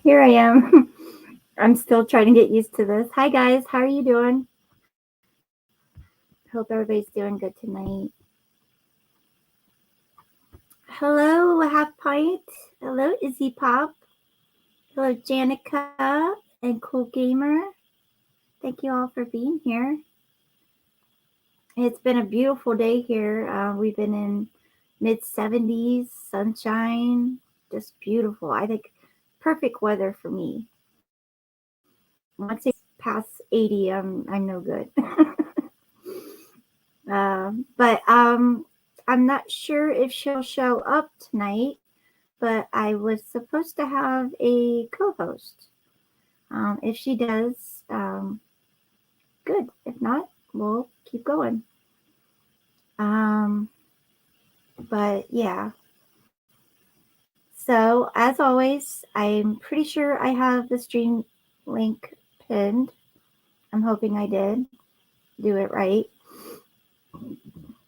Here I am. I'm still trying to get used to this. Hi guys, how are you doing? Hope everybody's doing good tonight. Hello, Half Pint. Hello, Izzy Pop. Hello, Janica and Cool Gamer. Thank you all for being here. It's been a beautiful day here. We've been in mid 70s, sunshine, just beautiful. I think perfect weather for me. Once it gets past 80, I'm no good. But I'm not sure if she'll show up tonight. But I was supposed to have a co-host. If she does, good. If not, we'll keep going. But yeah. So as always, I'm pretty sure I have the stream link pinned. I'm hoping I did do it right.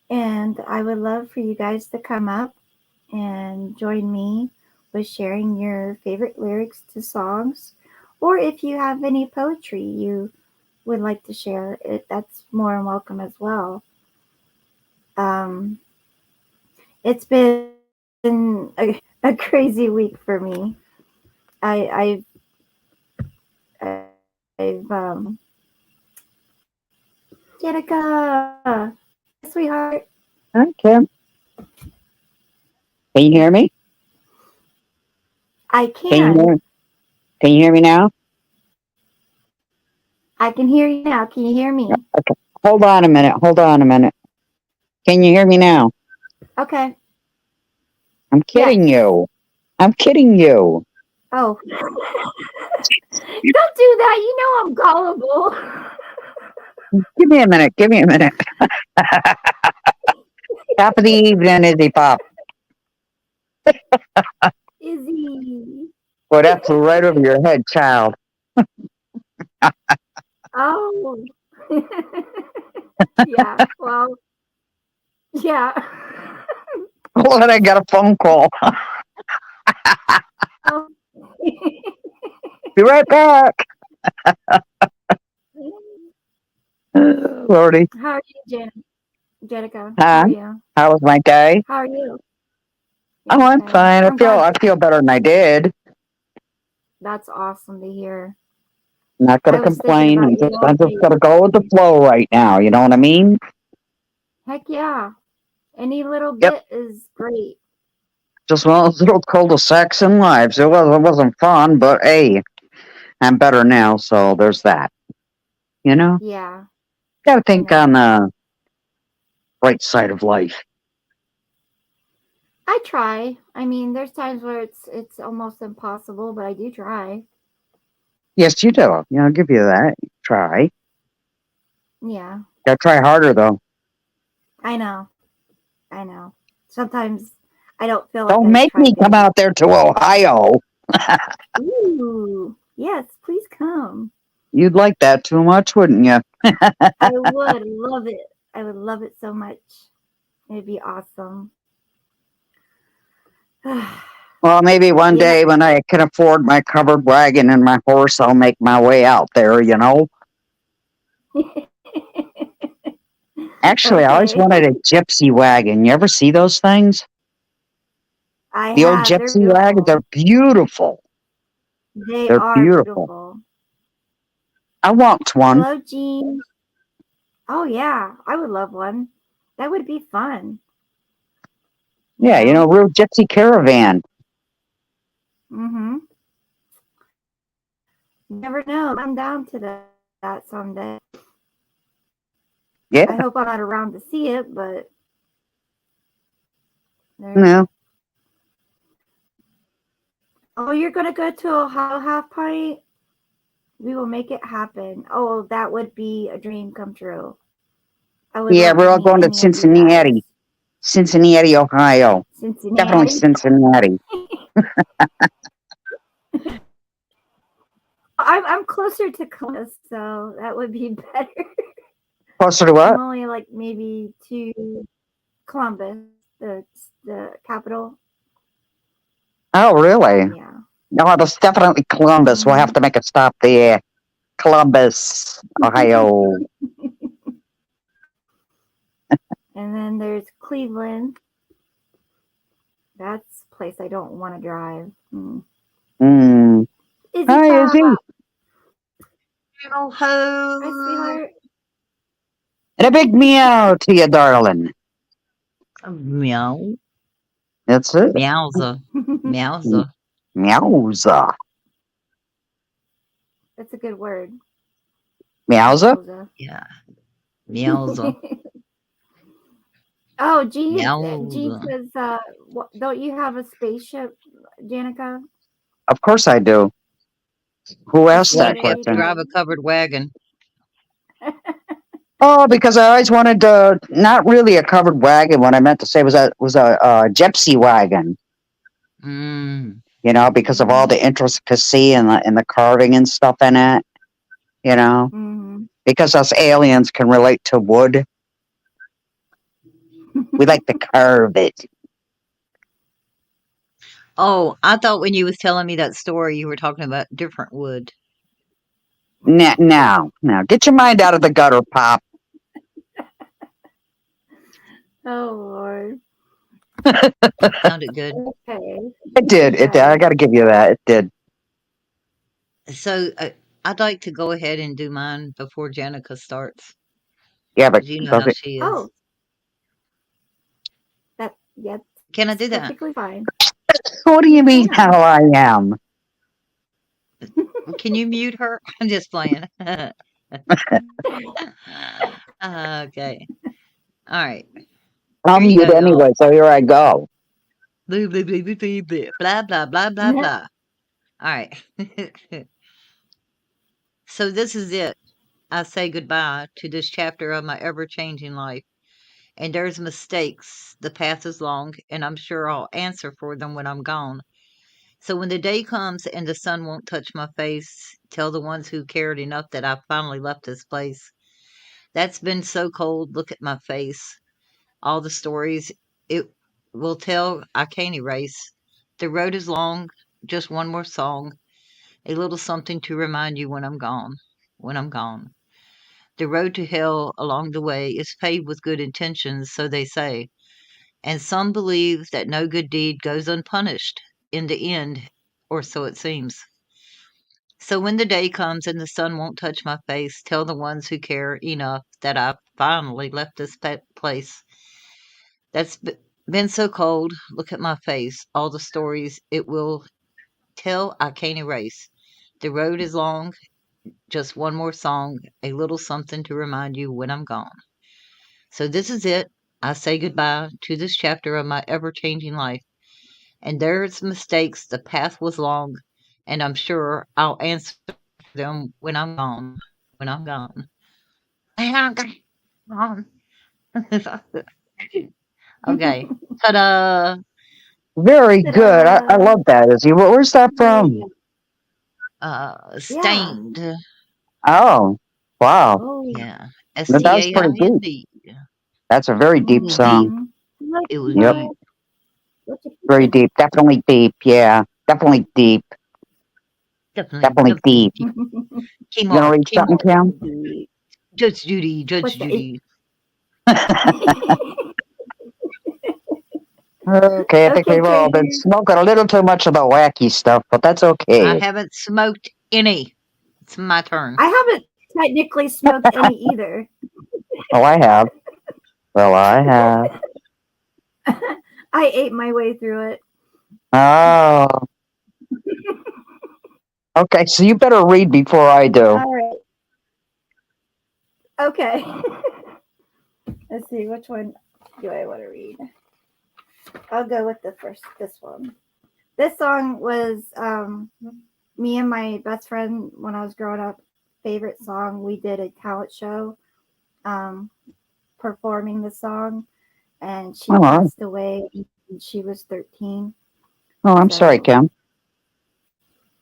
And I would love for you guys to come up and join me with sharing your favorite lyrics to songs. Or if you have any poetry you would like to share, that's more than welcome as well. It's been a crazy week for me. I've Jenica, hi sweetheart. Okay. Can you hear me? I Can you can. hear? Can you hear me now? I can hear you now. Can you hear me? Okay. Hold on a minute. Hold on a minute. Can you hear me now? Okay. I'm Yes. kidding you. I'm kidding you. Oh. Don't do that. You know I'm gullible. Give me a minute. Give me a minute. Top of the evening, Izzy Pop. Izzy. Well, that's right over your head, child. Oh. Yeah. Well, yeah. Hold on, I got a phone call. Oh. Be right back. Lordy. How are you, Jenica? How Huh? are you? How was my day? How are you? Oh, You're I'm okay. fine. I'm glad I feel better than I did. that's awesome to hear. I'm not gonna I was thinking complain. about you all I'm just day gonna go with the yesterday. flow right now. You know what I mean? Heck yeah. Any little Yep. bit is great. Just one of those little cul-de-sacs in lives. It wasn't fun, but hey, I'm better now, so there's that. You know? Yeah, Gotta I think on know. the right side of life. I try. I mean, there's times where it's almost impossible, but I do try. Yes, you do. You know, I'll give you that. Try. Yeah, Gotta try harder though. I know. I know. Sometimes I don't feel like Don't I make me tried come enough. out there to Ohio. Ooh, yes, please come. You'd like that too much, wouldn't you? I would love it. I would love it so much. It'd be awesome. Well, maybe one You know, day when I can afford my covered wagon and my horse, I'll make my way out there, you know? Actually, I always okay. wanted a gypsy wagon. You ever see those things? I The old have. They're gypsy wagons beautiful. are beautiful. They They're are beautiful. beautiful. I want one. Hello, Jean. Oh yeah, I would love one. That would be fun. You Yeah, know. real gypsy caravan. Mhm. Never know. I'm down to that someday. I hope Yeah, I'm not around to see it, but there. no. Oh, you're gonna go to Ohio Half Pint? We will make it happen. Oh, that would be a dream come true. I would Yeah, love we're to all meet going to any of you guys. Cincinnati, Ohio. Definitely Cincinnati. Cincinnati. I'm closer to Columbus, so that would be better. Closer to I'm what? only like maybe to Columbus, the capital. Oh, really? Yeah. No, that's definitely Columbus. We'll have to make a stop there. Columbus, Ohio. And then there's Cleveland. That's a place I don't want to drive. Mm. Izzy Hi, Pop. Izzy. Ho Hi, ho. sweetheart. And a big meow to you, darling. Meow. That's it. Meowza. Meowza. Meowza. That's a good word. Meowza? Meowza. Yeah. Meowza. Oh, Gene Meowza. says, don't you have a spaceship, Janica? Of course I do. Who Is asked she that Wanna married question? drive a already? covered wagon. Oh, because I always wanted to, not really a covered wagon. What I meant to say was a gypsy wagon. Mm. You know, because of all the intricacy and the carving and stuff in it. You know, Mm-hmm. because us aliens can relate to wood. We like to carve it. Oh, I thought when you was telling me that story, you were talking about different wood. Now, get your mind out of the gutter, Pop. Oh, Lord. Sounded good. Okay. It did. It did. I Yes. got to give you that. It did. So I'd like to go ahead and do mine before Janica starts. Yeah, but 'Cause you know how okay. she is. Oh, that's Can I do that? perfectly fine. What do You you mean can. how I am? Can you mute her? I'm just playing. Okay. All right. I'll Here you go, mute y'all. anyway, so here I go. Blah, blah, blah, blah, blah, blah, blah, blah, blah, blah, blah. All right. So this is it. I say goodbye to this chapter of my ever-changing life. And there's mistakes. The path is long, and I'm sure I'll answer for them when I'm gone. So when the day comes and the sun won't touch my face, tell the ones who cared enough that I finally left this place. That's been so cold. Look at my face. All the stories it will tell, I can't erase. The road is long, just one more song, a little something to remind you when I'm gone. When I'm gone. The road to hell along the way is paved with good intentions, so they say, and some believe that no good deed goes unpunished in the end, or so it seems. So when the day comes and the sun won't touch my face, tell the ones who care enough that I finally left this place. That's been so cold. Look at my face. All the stories it will tell, I can't erase. The road is long, just one more song, a little something to remind you when I'm gone. So this is it. I say goodbye to this chapter of my ever changing life. And there's mistakes. The path was long, and I'm sure I'll answer for them when I'm gone. When I'm gone. When I'm gone. Okay. Ta-da! Very good. I Ta-da! love that, Izzy. Where's that Yeah. from? Yeah. Stained. Oh, wow. Oh. Yeah. That's pretty deep. Staind. That's a very It deep was deep. song. Look It was Yep. deep. up. What you Very think? deep. Definitely deep. Yeah. Definitely deep. Definitely, Definitely definitely deep. deep. You gonna Kmart, read something, Kmart. Kim? Judge Judy, Judge What's that? Judy. Okay, I think Okay, we've all been Trader. smoking a little too much of the wacky stuff, but that's I okay. haven't smoked any. It's my turn. I haven't technically smoked any either. Oh, I have. Well, I have. I ate my way through it. Oh, okay. So you better read before I do. All right. Okay. Let's see, which one do I want to read? I'll go with this one. This song was me and my best friend when I was growing up. Favorite song. We did a talent show um, performing the song, and she Oh, passed away. When she was 13. oh, I'm sorry, So Kim.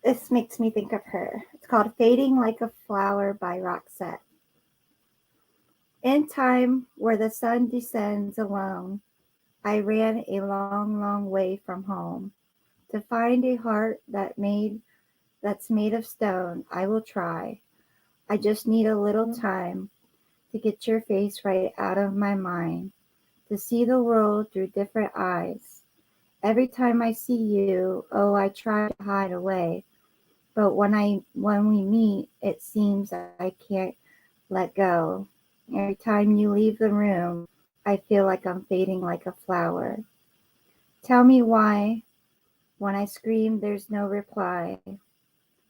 this makes me think of her. It's called "Fading Like a Flower" by Roxette. In time, where the sun descends alone, I ran a long, long way from home. To find a heart that's made of stone, I will try. I just need a little time to get your face right out of my mind, to see the world through different eyes. Every time I see you, oh, I try to hide away. But when we meet, it seems I can't let go. Every time you leave the room, I feel like I'm fading like a flower. Tell me why. When I scream, there's no reply.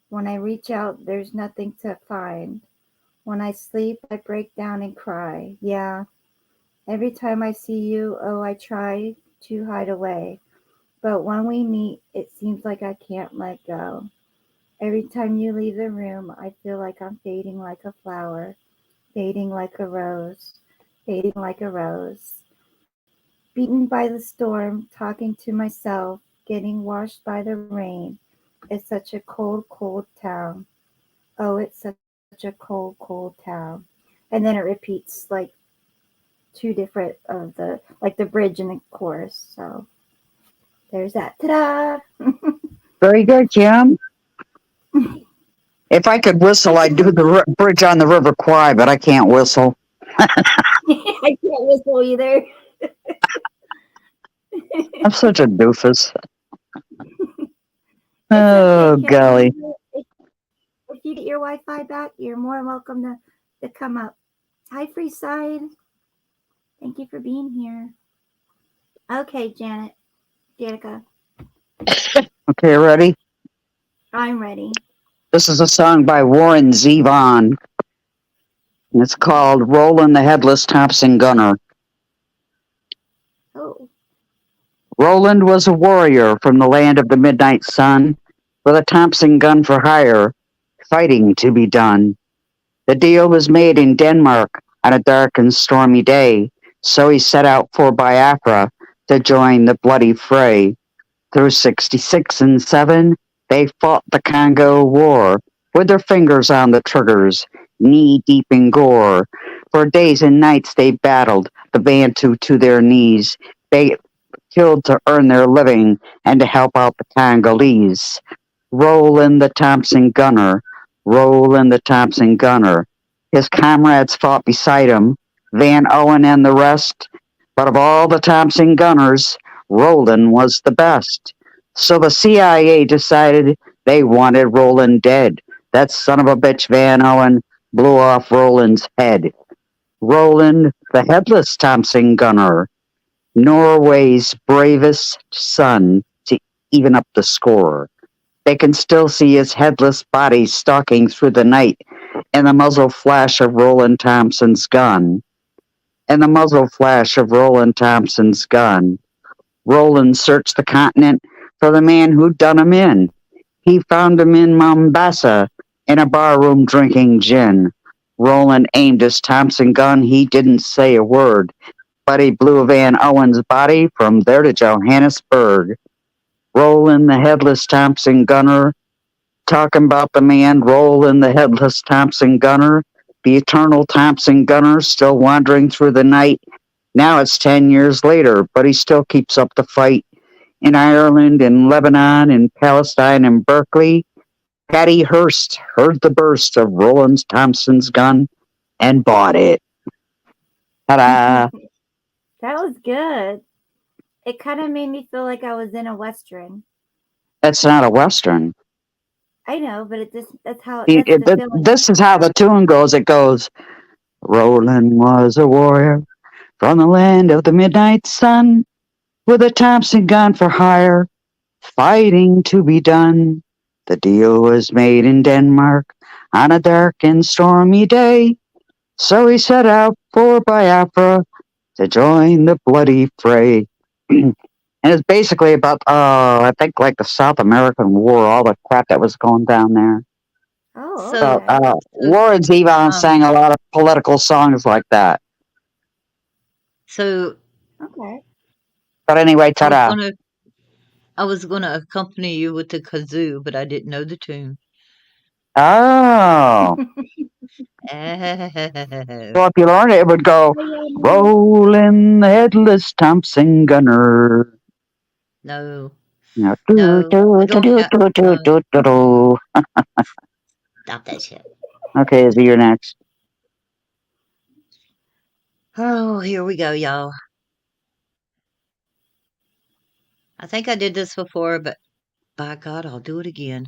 When I reach out, there's nothing to find. When I sleep, I break down and cry. Yeah, every time I see you, oh, I try to hide away. But when we meet, it seems like I can't let go. Every time you leave the room, I feel like I'm fading like a flower, fading like a rose, fading like a rose. Beaten by the storm, talking to myself, getting washed by the rain. It's such a cold, cold town. Oh, it's such a cold, cold town. And then it repeats like two different of the like the bridge and the chorus. So there's that. Ta-da! Very good, Kim. If I could whistle, I'd do the bridge on the River Kwai, but I can't whistle. I can't whistle either. I'm such a doofus. It's okay, Oh, Kim. golly. If you get your Wi-Fi back, you're more welcome to come up. Hi, Freeside. Thank you for being here. Okay, Janica, Okay, ready? I'm ready. This is a song by Warren Zevon, and it's called Rollin' the Headless Thompson Gunner. Oh, Roland was a warrior from the land of the midnight sun, with a Thompson gun for hire, fighting to be done. The deal was made in Denmark on a dark and stormy day, so he set out for Biafra to join the bloody fray. Through 66 and 7, they fought the Congo War, with their fingers on the triggers, knee deep in gore. For days and nights they battled, the Bantu to their knees. They killed to earn their living and to help out the Congolese. Roll in the Thompson gunner, roll in the Thompson gunner. His comrades fought beside him, Van Owen and the rest, but of all the Thompson gunners, Roland was the best. So the CIA decided they wanted Roland dead. That son of a bitch Van Owen blew off Roland's head. Roland, the headless Thompson gunner, Norway's bravest son to even up the score. They can still see his headless body stalking through the night in the muzzle flash of Roland Thompson's gun. In the muzzle flash of Roland Thompson's gun. Roland searched the continent for the man who'd done him in. He found him in Mombasa in a barroom drinking gin. Roland aimed his Thompson gun, he didn't say a word, but he blew Van Owen's body from there to Johannesburg. Roland the headless Thompson gunner, talking about the man Roland the headless Thompson gunner, the eternal Thompson gunner still wandering through the night. Now it's 10 years later, but he still keeps up the fight. In Ireland, in Lebanon, in Palestine, in Berkeley, Patty Hearst heard the burst of Roland Thompson's gun and bought it. Ta-da! that was good. It kind of made me feel like I was in a western. That's not a Western. I know, but that's the feeling. This is how the tune goes. It goes, Roland was a warrior from the land of the midnight sun, with a Thompson gun for hire, fighting to be done. The deal was made in Denmark on a dark and stormy day, so he set out for Biafra to join the bloody fray. And it's basically about, I think, like the South American War, all the crap that was going down there. Oh, So, okay. Warren Zevon sang a lot of political songs like that. so Okay. But anyway, I was ta-da. gonna I was gonna accompany you with the kazoo, but I didn't know the tune. Oh. Oh. So if you learn it, it would go, Rollin' the headless Thompson gunner. No. No. No, I don't have. No, Do. stop that shit. Okay, Izzy, you're next. Oh, here we go, y'all. I think I did this before, but by God, I'll do it again.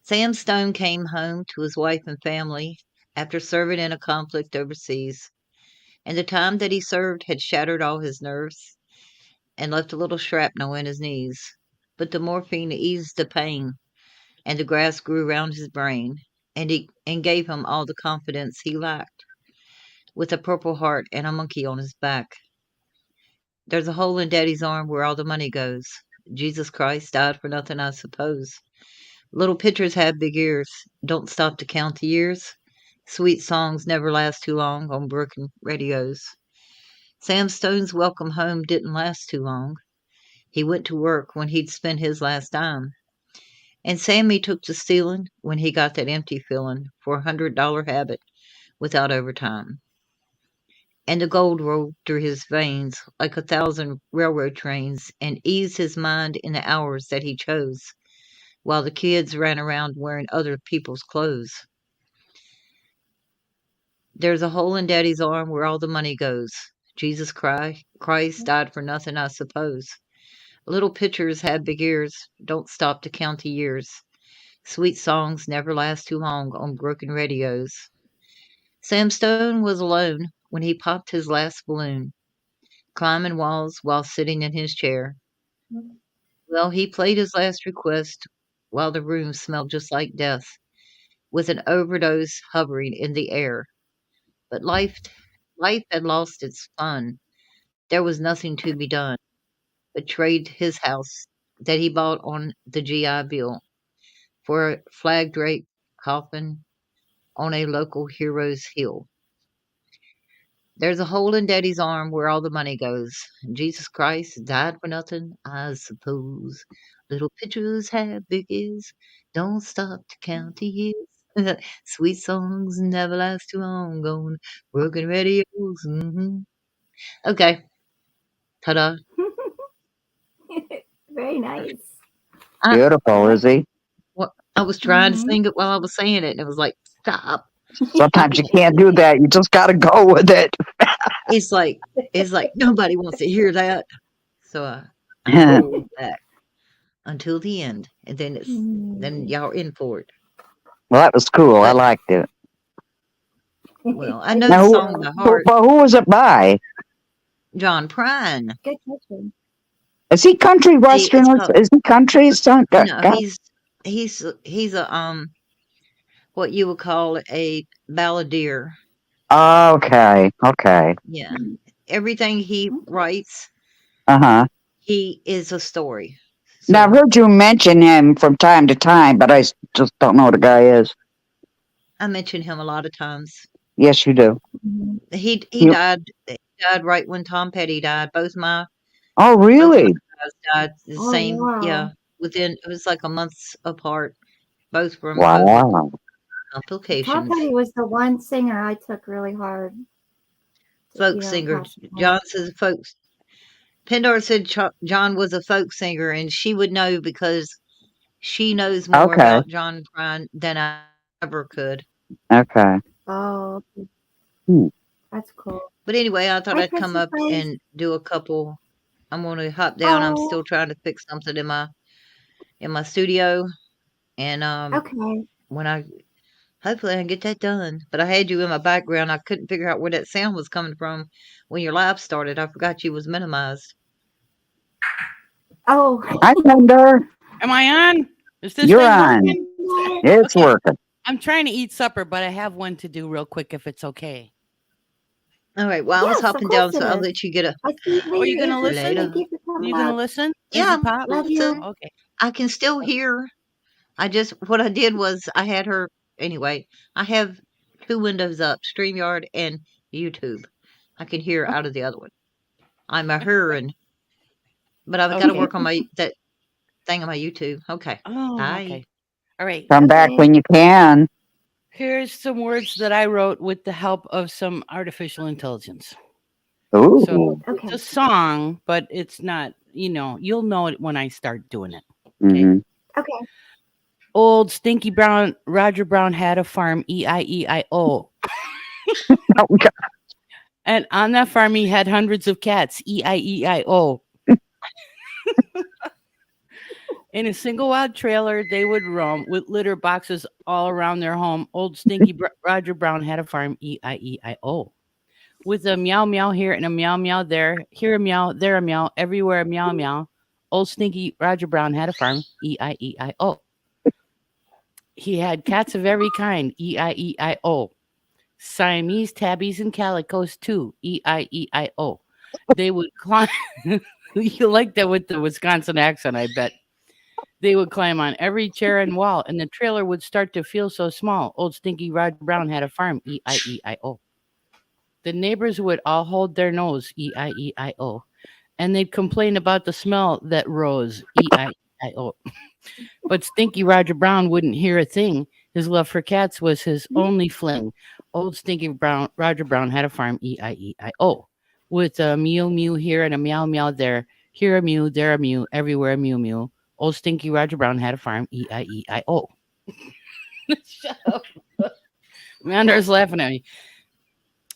Sam Stone came home to his wife and family after serving in a conflict overseas, and the time that he served had shattered all his nerves and left a little shrapnel in his knees. But the morphine eased the pain, and the grass grew round his brain, and gave him all the confidence he lacked. With a purple heart and a monkey on his back. There's a hole in Daddy's arm where all the money goes. Jesus Christ died for nothing, I suppose. Little pitchers have big ears. Don't stop to count the years. Sweet songs never last too long on broken radios. Sam Stone's welcome home didn't last too long. He went to work when he'd spent his last dime. And Sammy took to stealing when he got that empty feeling for $100 habit without overtime. And the gold rolled through his veins like 1,000 railroad trains and eased his mind in the hours that he chose, while the kids ran around wearing other people's clothes. There's a hole in Daddy's arm where all the money goes. Christ died for nothing, I suppose. Little pitchers have big ears. Don't stop to count the years. Sweet songs never last too long on broken radios. Sam Stone was alone when he popped his last balloon, climbing walls while sitting in his chair. Well, he played his last request while the room smelled just like death, with an overdose hovering in the air. But life had lost its fun. There was nothing to be done but trade his house that he bought on the GI Bill for a flag draped coffin on a local hero's hill. There's a hole in Daddy's arm where all the money goes. Jesus Christ died for nothing, I suppose. Little pictures have big ears. Don't stop to count the years. Sweet songs never last too long on broken radios. Okay. Ta-da. Very nice. I, Beautiful, Izzy. I was trying to Mm-hmm. sing it while I was saying it, and it was like, stop. Sometimes you can't do that. You just got to go with it. It's like nobody wants to hear that. So I hold back until the end, and then y'all in for it. Well, that was cool. I But liked it. well, I I know did the Now, song too. by heart. who was it by? John Prine. Good question. Is he country It's western? called Is he country? no. He's a what you would call a balladeer. Okay, okay. Yeah, everything he Okay. writes, Uh-huh. he is a story. Now, I've So heard you mention him from time to time, but just don't know who the guy is. I mention him a lot of times. Yes, you do. Mhm. He You, died. He died right when Tom Petty died. oh, Both my really? guys died the Oh same. wow. Yeah, within it was like a month apart. Both from COVID Wow. Tom complications. Petty was the one singer I took really hard to, Folk singer. pass away. John says folks. Pendor said John was a folk singer, and she would know because she knows more Okay, about John Prine than I ever could. okay. Oh, Hmm. that's cool. But anyway, I thought Hi, I'd come Princess up Grace. and do a couple. I'm gonna hop down. I'm Oh, still trying to fix something in my studio, and okay. when I hopefully I can get that done. But I had you in my background. I couldn't figure out where that sound was coming from when your live started. I forgot you was minimized. Oh, Hi, Thunder. Am I on? Is this You're thing on. working? It's Okay. working. I'm trying to eat supper, but I have one to do real quick if it's okay. All right. Well, I was yes, of hopping down, course it so I'll is. let you get a I see you Oh, you later, gonna Izzy. listen? Thank later. you for coming You gonna up. listen? Yeah, Izzy I'm Pop? Love you. listen. Okay. I can still hear. I just what I did was I had her anyway. I have two windows up, StreamYard and YouTube. I can hear out of the other one. I'm a hearing, but I've got to Okay. work on my that thing on my YouTube. Okay. Oh, Bye. okay. All right. Come back Okay. when you can. Here's some words that I wrote with the help of some artificial intelligence. So Ooh. it's Okay. a song, but it's not you'll know it when I start doing it. Okay. Hmm. Okay. Old Stinky Brown, Roger Brown had a farm, E-I-E-I-O. Oh, God. And on that farm, he had hundreds of cats, E-I-E-I-O. In a single wide trailer, they would roam with litter boxes all around their home. Old Stinky Roger Brown had a farm, E-I-E-I-O. With a meow meow here and a meow meow there, here a meow, there a meow, everywhere a meow meow. Old Stinky Roger Brown had a farm, E-I-E-I-O. He had cats of every kind, E-I-E-I-O. Siamese, tabbies, and calicos too, E-I-E-I-O. They would climb. You like that with the Wisconsin accent, I bet. They would climb on every chair and wall, and the trailer would start to feel so small. Old Stinky Roger Brown had a farm, E-I-E-I-O. The neighbors would all hold their nose, E-I-E-I-O. And they'd complain about the smell that rose, E-I-E-I-O. But Stinky Roger Brown wouldn't hear a thing. His love for cats was his only fling. Old Stinky Roger Brown had a farm, E-I-E-I-O. With a mew mew here and a meow meow there. Here a mew, there a mew, everywhere a mew mew. Old Stinky Roger Brown had a farm, E-I-E-I-O. Shut up. Mandar's laughing at me.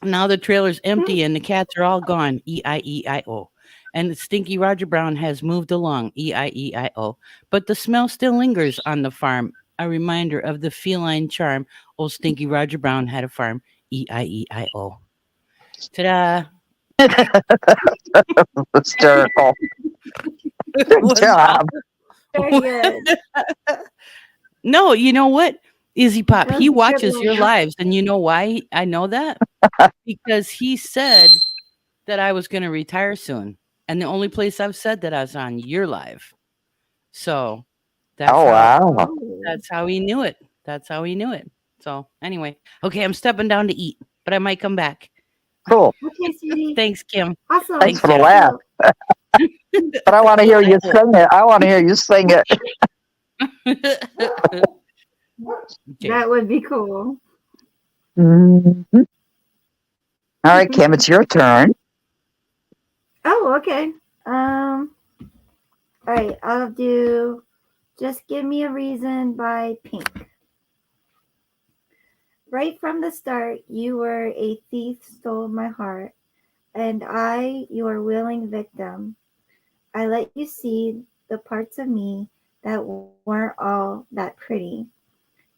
Now the trailer's empty and the cats are all gone, E-I-E-I-O. And Stinky Roger Brown has moved along, E-I-E-I-O. But the smell still lingers on the farm, a reminder of the feline charm. Old Stinky Roger Brown had a farm, E-I-E-I-O. Ta-da! Hysterical. Good Was job. Very good. No, you know what? Izzy Pop, That was he a good watches your laugh. lives, and you know why I know that? Because he said that I was going to retire soon, and the only place I've said that I was on your live. So that's Oh, how wow. Oh. that's how he knew it. That's how he knew it. So anyway, okay, I'm stepping down to eat, but I might come back. Cool. Okay, sweetie. Thanks, Kim. Awesome. Thanks Thanks, for the Jeff. laugh. But I want to hear you sing it. I want to hear you sing it. Okay. That would be cool. Mhm. All right, Kim, it's your turn. Oh, okay. All right, I'll do Just Give Me a Reason by Pink. Right from the start, you were a thief, stole my heart, and I, your willing victim. I let you see the parts of me that weren't all that pretty.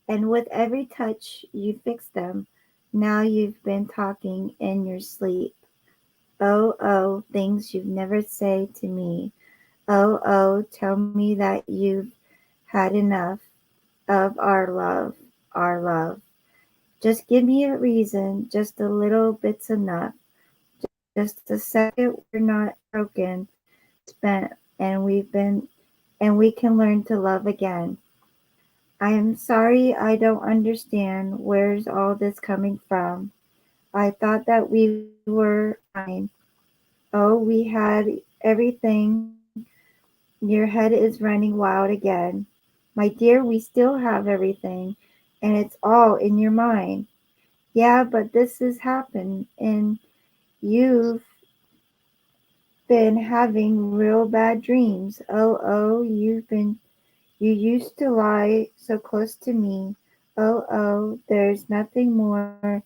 And with every touch, you fixed them. Now you've been talking in your sleep. Oh, things you'd never say to me. Oh, tell me that you've had enough of our love. Just give me a reason, just a little bit's enough. Just a second, we're not broken, spent, and we can learn to love again. I am sorry I don't understand where's all this coming from. I thought that we were fine. Oh, we had everything. Your head is running wild again. My dear, we still have everything, and it's all in your mind. Yeah, but this has happened, and you've been having real bad dreams. Oh, you used to lie so close to me. Oh, there's nothing more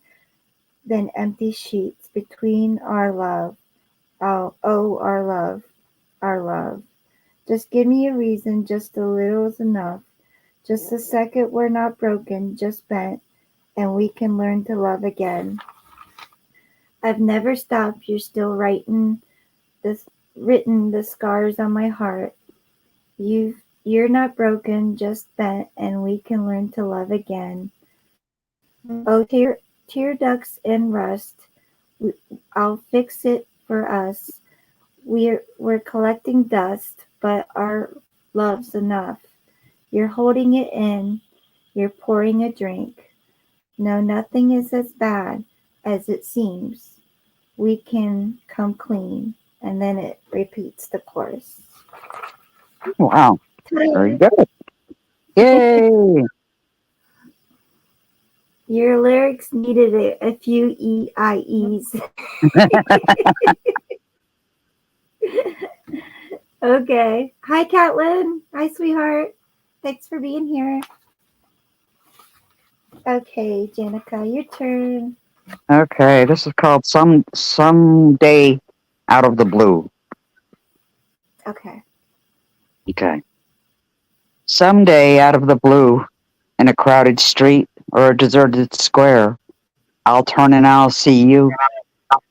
than empty sheets between our love. Oh, our love. Just give me a reason, just a little is enough. Just a second, we're not broken, just bent, and we can learn to love again. I've never stopped, you're still this, written the scars on my heart. You're not broken, just bent, and we can learn to love again. Oh, tear ducts and rust. I'll fix it for us. We're collecting dust, but our love's enough. You're holding it in. You're pouring a drink. No, nothing is as bad as it seems. We can come clean. And then it repeats the chorus. Wow. Very good. Yay. Your lyrics needed a few EIEs. Okay. Hi, Catlin. Hi, sweetheart. Thanks for being here. Okay, Janica, your turn. Okay, this is called Someday Out of the Blue. Okay. Okay. Someday out of the blue, in a crowded street or a deserted square, I'll turn and I'll see you,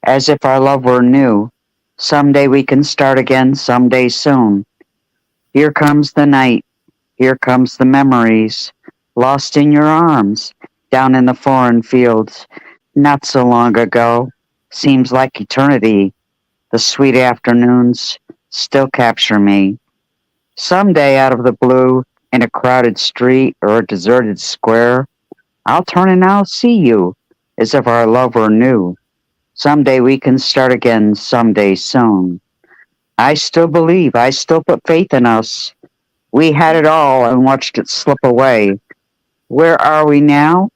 as if our love were new. Someday we can start again, someday soon. Here comes the night, here comes the memories, lost in your arms, down in the foreign fields, not so long ago. Seems like eternity. The sweet afternoons still capture me. Someday out of the blue, in a crowded street or a deserted square, I'll turn and I'll see you, as if our love were new. Someday we can start again, someday soon. I still believe, I still put faith in us. We had it all and watched it slip away. Where are we now?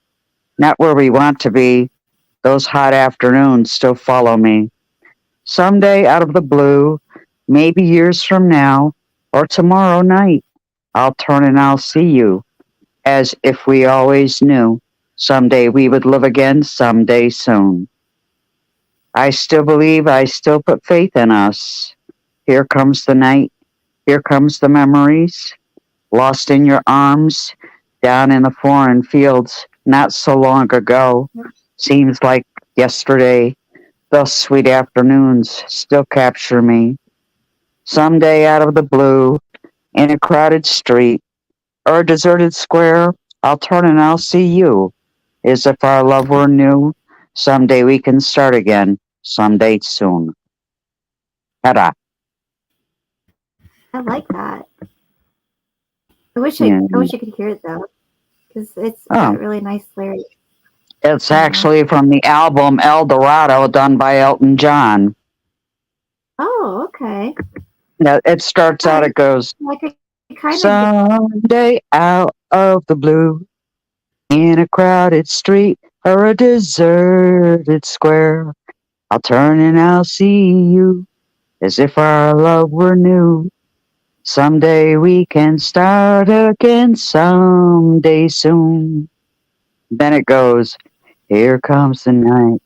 Not where we want to be. Those hot afternoons still follow me. Someday out of the blue, maybe years from now, or tomorrow night, I'll turn and I'll see you, as if we always knew. Someday we would live again, someday soon. I still believe, I still put faith in us. Here comes the night, here comes the memories, lost in your arms, down in the foreign fields, not so long ago. Seems like yesterday. Those sweet afternoons still capture me. Someday out of the blue, in a crowded street or a deserted square, I'll turn and I'll see you, as if our love were new. Someday we can start again, someday soon. Ta-da. I like that. Yeah. I wish I could hear it though, because it's Oh, got really nice lyrics. it's Uh, actually from the album El Dorado, done by Elton John. oh, okay. Now, it starts out, it goes, Like I kind of someday out of the blue, in a crowded street or a deserted square, I'll turn and I'll see you, as if our love were new. Someday we can start again, someday soon. Then it goes, here comes the night,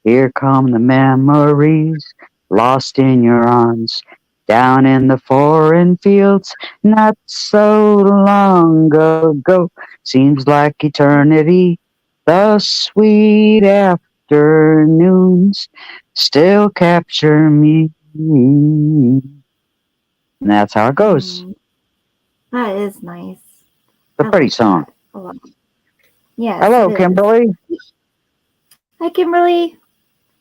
here come the memories, lost in your arms, down in the foreign fields, not so long ago. Seems like eternity, the sweet afternoons still capture me. And that's how it goes. that is nice. It's a pretty song. That a lot. Yes, Hello, it is. Kimberly. Hi, Kimberly.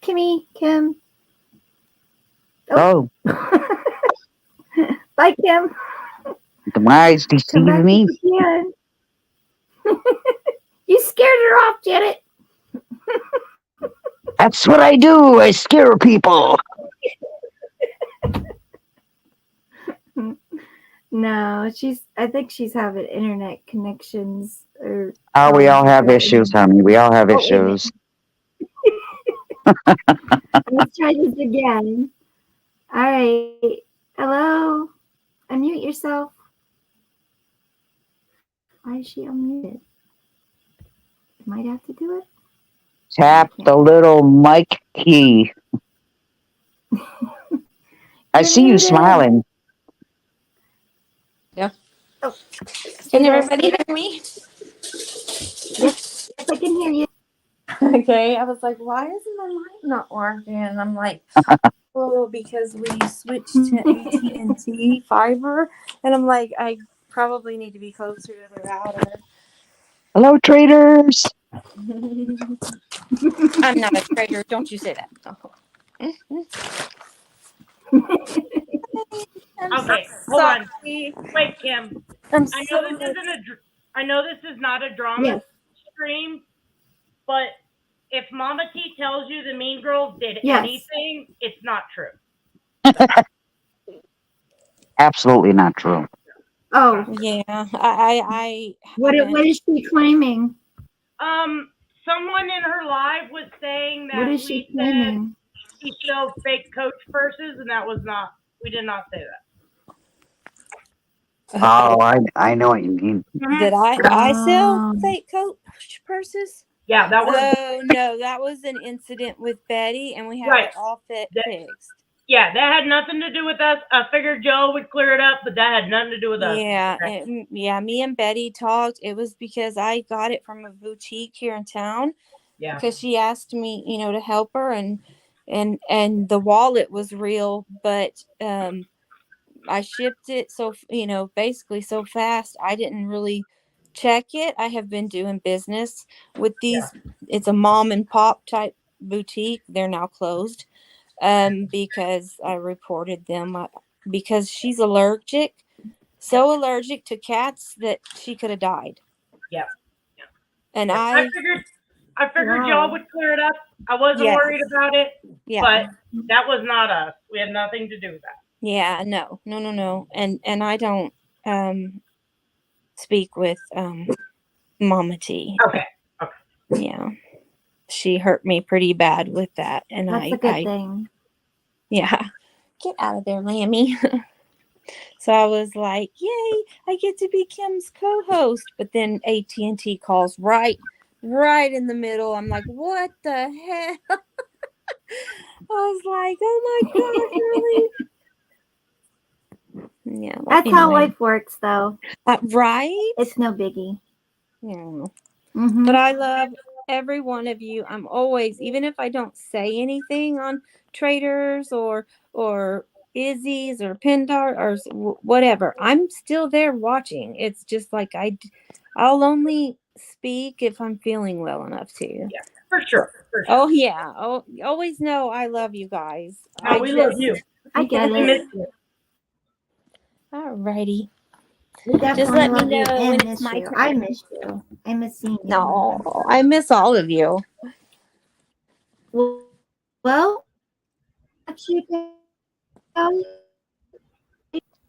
Kimmy, Kim. Oh, Bye, Kim. the eyes Come deceive back me. if you can. You scared her off, Janet. That's what I do. I scare people. No, I think she's having internet connections or Oh, we all problems with have her issues, internet. honey. We all have Oh, wait a minute. issues. Let's try this again. All right. Hello. Unmute yourself. Why is she unmuted? You might have to do it. Tap the little mic key. I You're see you muted. smiling. Yeah. Oh, Can there. everybody hear me? Yes, I can hear you. Okay. I was like, why isn't my mic not working? And I'm like, oh, because we switched to AT&T fiber. And I'm like, I probably need to be closer to the router. Hello, traders. I'm not a trader. Don't you say that. I'm Okay, hold on. sorry. Wait, Kim. I'm I know so this isn't I know this is not a drama Yes. stream, but if Mama T tells you the Mean Girls did Yes. anything, it's not true. Absolutely not true. Oh, yeah. I what haven't. is she claiming? Someone in her live was saying What that is she we said claiming? she showed fake coach purses, and that was not. We did not say that. Oh, I know what you mean. Did I sell Oh. fake Coach purses? Yeah, that was Oh no, that was an incident with Betty, and we have right. it all That, fixed. yeah, that had nothing to do with us. I figured Joe would clear it up, but that had nothing to do with us. Yeah, Okay. yeah. Me and Betty talked. It was because I got it from a boutique here in town Yeah. because she asked me, to help her, and the wallet was real, but I shipped it so basically so fast I didn't really check it. I have been doing business with these. It's a mom and pop type boutique. They're now closed because I reported them because she's allergic, so allergic to cats that she could have died. Yeah. And Yeah. I figured y'all Wow. would clear it up. I wasn't yes, worried about it, yeah. but that was not us. We had nothing to do with that. Yeah, no. And I don't speak with Mama T. Okay. Okay. Yeah. She hurt me pretty bad with that. And That's a good thing. yeah. Get out of there, Lammy. So I was like, yay, I get to be Kim's co-host. But then AT&T calls right in the middle. I'm like, what the hell? I was like, oh my gosh, really? Yeah. That's how life works, though. Right? It's no biggie. Yeah. Mm-hmm. But I love every one of you. I'm always, even if I don't say anything on Traders or Izzy's or Pindar or whatever, I'm still there watching. It's just like I'll only speak if I'm feeling well enough to. Yeah, for sure. For sure. Oh yeah. Oh, always know I love you guys. No, we love you. I get We it. miss you. Alrighty. We definitely Just let me love you know and when miss it's my you. turn. I miss you. I miss seeing you. No, I miss all of you. Well,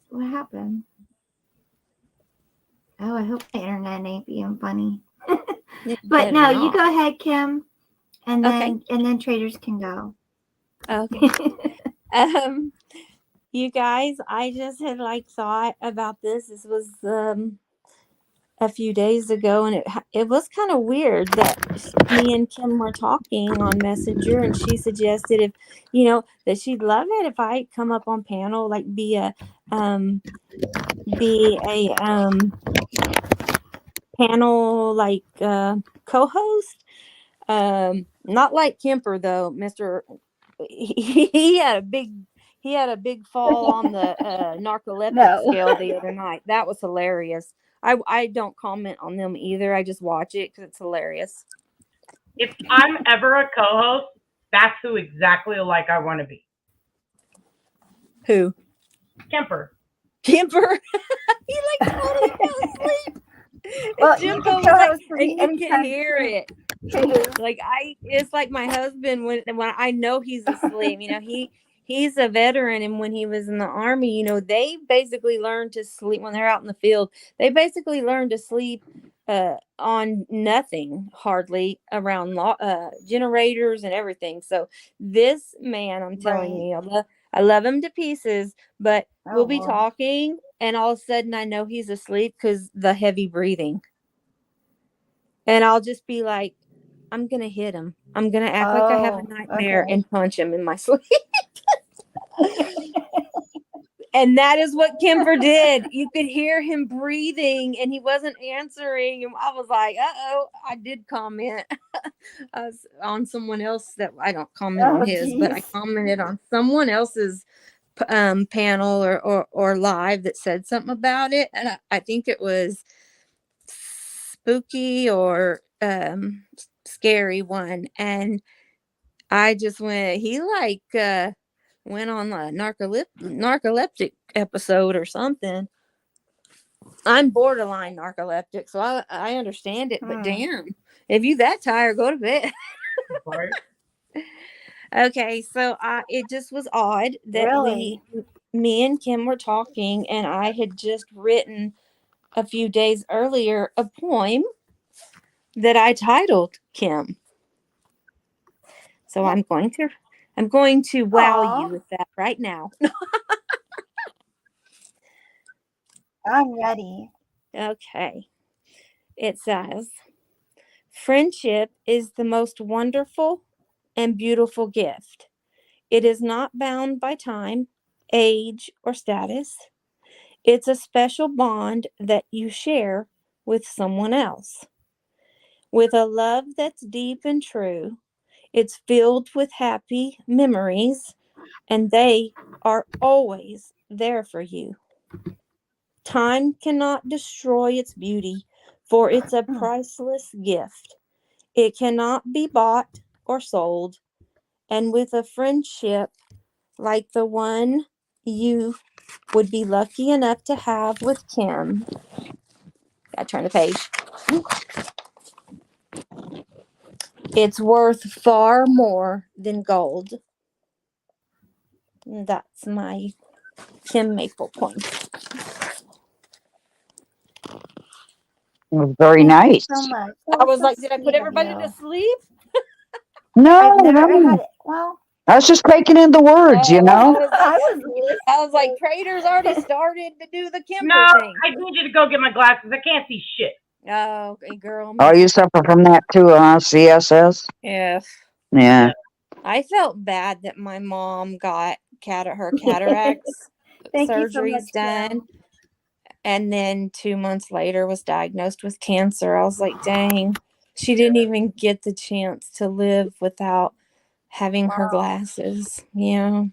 what happened? Oh, I hope my internet ain't being funny. But no, you go ahead, Kim, and then traders can go. Okay. You guys, I just had thought about this. This was a few days ago, and it was kind of weird that me and Kim were talking on Messenger, and she suggested if that she'd love it if I come up on panel, be a panel co-host. Not like Kemper though, Mr. He had a big fall on the narcoleptic scale the other night. That was hilarious. I don't comment on them either. I just watch it because it's hilarious. If I'm ever a co-host, that's who exactly I want to be. Who? Kemper. He totally fell asleep. Well, Jimbo was and you can hear it. It's like my husband when I know he's asleep. He's a veteran, and when he was in the Army, they basically learn to sleep when they're out in the field. They basically learn to sleep on nothing hardly around generators and everything. So this man, I'm telling you, I love him to pieces, but we'll be talking, and all of a sudden I know he's asleep because the heavy breathing. And I'll just be like, I'm going to hit him. I'm going to act like I have a nightmare and punch him in my sleep. And that is what Kemper did. You could hear him breathing and he wasn't answering. And I was like, uh-oh, I did comment on someone else that I don't comment on his, but I commented on someone else's panel or live that said something about it. And I think it was spooky or scary one, and I just went went on a narcoleptic episode or something. I'm borderline narcoleptic, so I understand it, but damn, if you that tired, go to bed. Okay, so it just was odd that me and Kim were talking, and I had just written a few days earlier a poem that I titled Kim. So I'm going to wow you with that right now. I'm ready. Okay. It says, friendship is the most wonderful and beautiful gift. It is not bound by time, age, or status. It's a special bond that you share with someone else. With a love that's deep and true, it's filled with happy memories, and they are always there for you. Time cannot destroy its beauty, for it's a priceless gift. It cannot be bought or sold. And with a friendship like the one you would be lucky enough to have with Kim, gotta turn the page. It's worth far more than gold. And that's my Kim Maple poem. It was very Thank you nice. so much. I was so like, did I put sweet of everybody you. to sleep? No, I've never no. had it. Well, I was just taking in the words, you Oh, know. I was listening. I was like, Trader's already started to do the No, Kimber thing. I need you to go get my glasses. I can't see shit. Oh, okay, girl. Oh, you suffer from that too, huh? CSS? Yes. Yeah. I felt bad that my mom got her cataracts Thank you so surgeries much, done. Kim. And then 2 months later was diagnosed with cancer. I was like, dang, she didn't even get the chance to live without having her glasses. Yeah.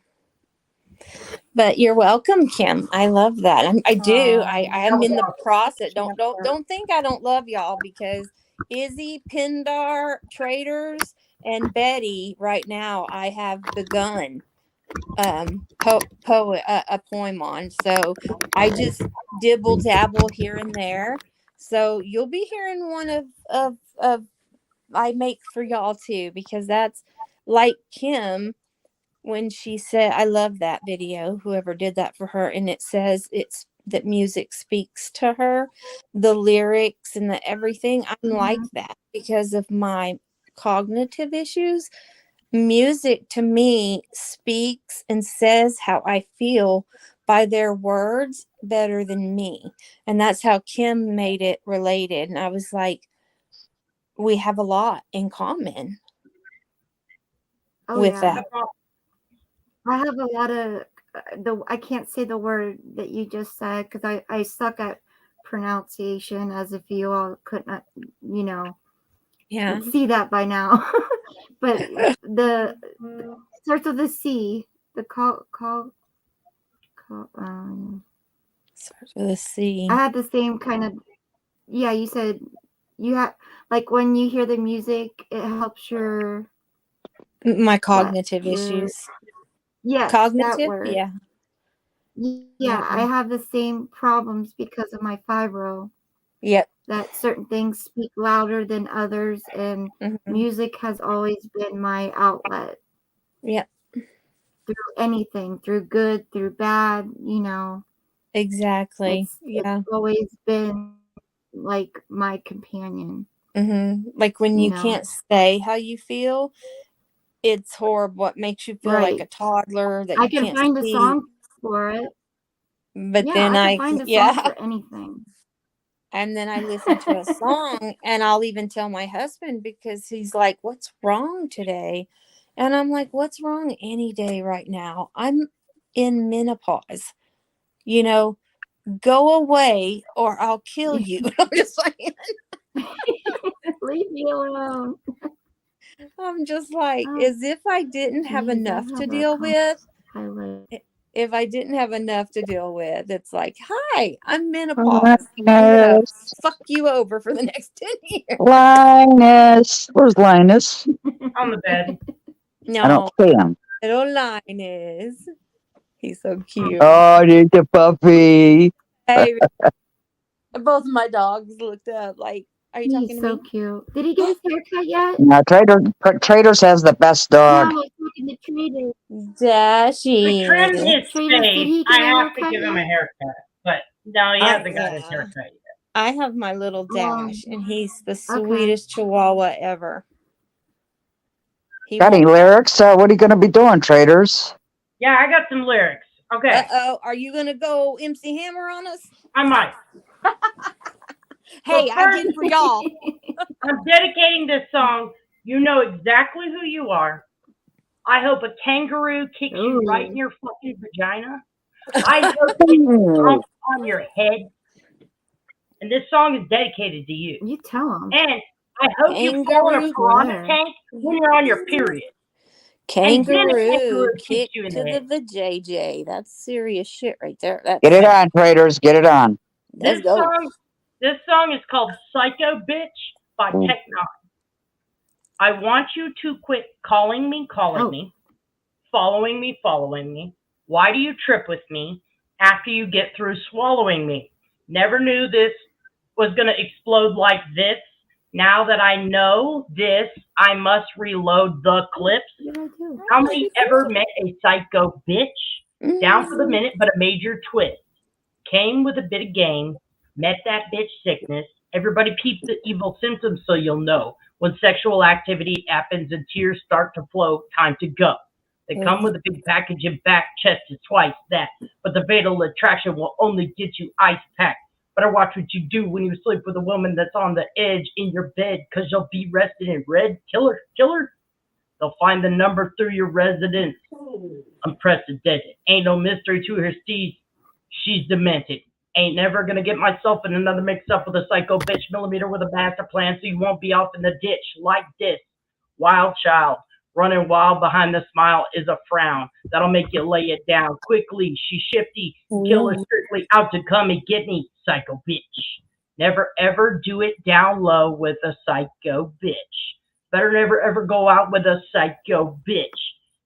But you're welcome, Kim. I love that. I do. I am in the process. Don't think I don't love y'all, because Izzy, Pindar, Traders, and Betty right now I have begun a poem on. So I just dibble dabble here and there. So you'll be hearing one of I make for y'all too, because that's like Kim when she said, I love that video, whoever did that for her, and it says it's that music speaks to her, the lyrics and the everything. I'm like that because of my cognitive issues. Music to me speaks and says how I feel by their words better than me. And that's how Kim made it related. And I was like, we have a lot in common with that. I have a lot of I can't say the word that you just said because I suck at pronunciation, as if you all could not, Yeah. see that by now. But the starts with a C. The Starts with a C. I had the same kind of. Yeah, you said you have, like, when you hear the music, it helps your My cognitive issues. Yes, that Cognitive? word. Yeah. Yeah, I have the same problems because of my fibro. Yep. That certain things speak louder than others, and music has always been my outlet. Yep. Through anything, through good, through bad, Exactly. It's always been like my companion. Like when you can't say how you feel, it's horrible. It makes you feel like a toddler that I you can can't find a speak. song for it. But Yeah, then I can find a song for anything. And then I listen to a song and I'll even tell my husband, because he's like, what's wrong today? And I'm like, what's wrong any day right now? I'm in menopause. Go away or I'll kill you. I'm just like, leave me alone. I'm just like, as if I didn't have enough to deal with. If I didn't have enough to deal with, it's like, hi, I'm menopause. I'm gonna fuck you over for the next 10 years. Linus. Where's Linus? On the bed. No, I don't see him. little Linus. He's so cute. Oh, I need the puppy. Hey, both my dogs looked up like, are you talking to me? He's so cute. Did he get his haircut yet? No, Traders has the best dog. No, I was talking to Trader. The trim is fade. I have to give him a haircut. But no, he hasn't got his haircut yet. I have my little Dash, and he's the sweetest Chihuahua ever. Got any lyrics? What are you going to be doing, Traders? Yeah, I got some lyrics. Okay. Are you gonna go MC Hammer on us? I might. Hey, But I did for y'all. I'm dedicating this song. You know exactly who you are. I hope a kangaroo kicks you right in your fucking vagina. I hope it stomps on your head. And this song is dedicated to you. You tell him. And I hope you fall in a piranha tank when you're on your period. Kangaroo kick to the vajayjay. That's serious shit right there. Get it on, traders. Get it on. Let's go. This song is called Psycho Bitch by Tech Nine. I want you to quit calling me, following me. Why do you trip with me after you get through swallowing me? Never knew this was going to explode like this. Now that I know this, I must reload the clips. How many ever met a psycho bitch? Down for the minute, but a major twist. Came with a bit of game, met that bitch sickness. Everybody peeps the evil symptoms so you'll know. When sexual activity happens and tears start to flow, time to go. They come with a big package and back, chest is twice that. But the fatal attraction will only get you ice packed. Better watch what you do when you sleep with a woman that's on the edge in your bed, cause you'll be rested in red. Killer. They'll find the number through your residence. Unprecedented. Ain't no mystery to her steez. She's demented. Ain't never gonna get myself in another mix-up with a psycho bitch millimeter with a master plan so you won't be off in the ditch like this. Wild child. Running wild behind the smile is a frown. That'll make you lay it down quickly. She's shifty. Killer strictly out to come and get me. Psycho bitch. Never ever do it down low with a psycho bitch. Better never ever go out with a psycho bitch.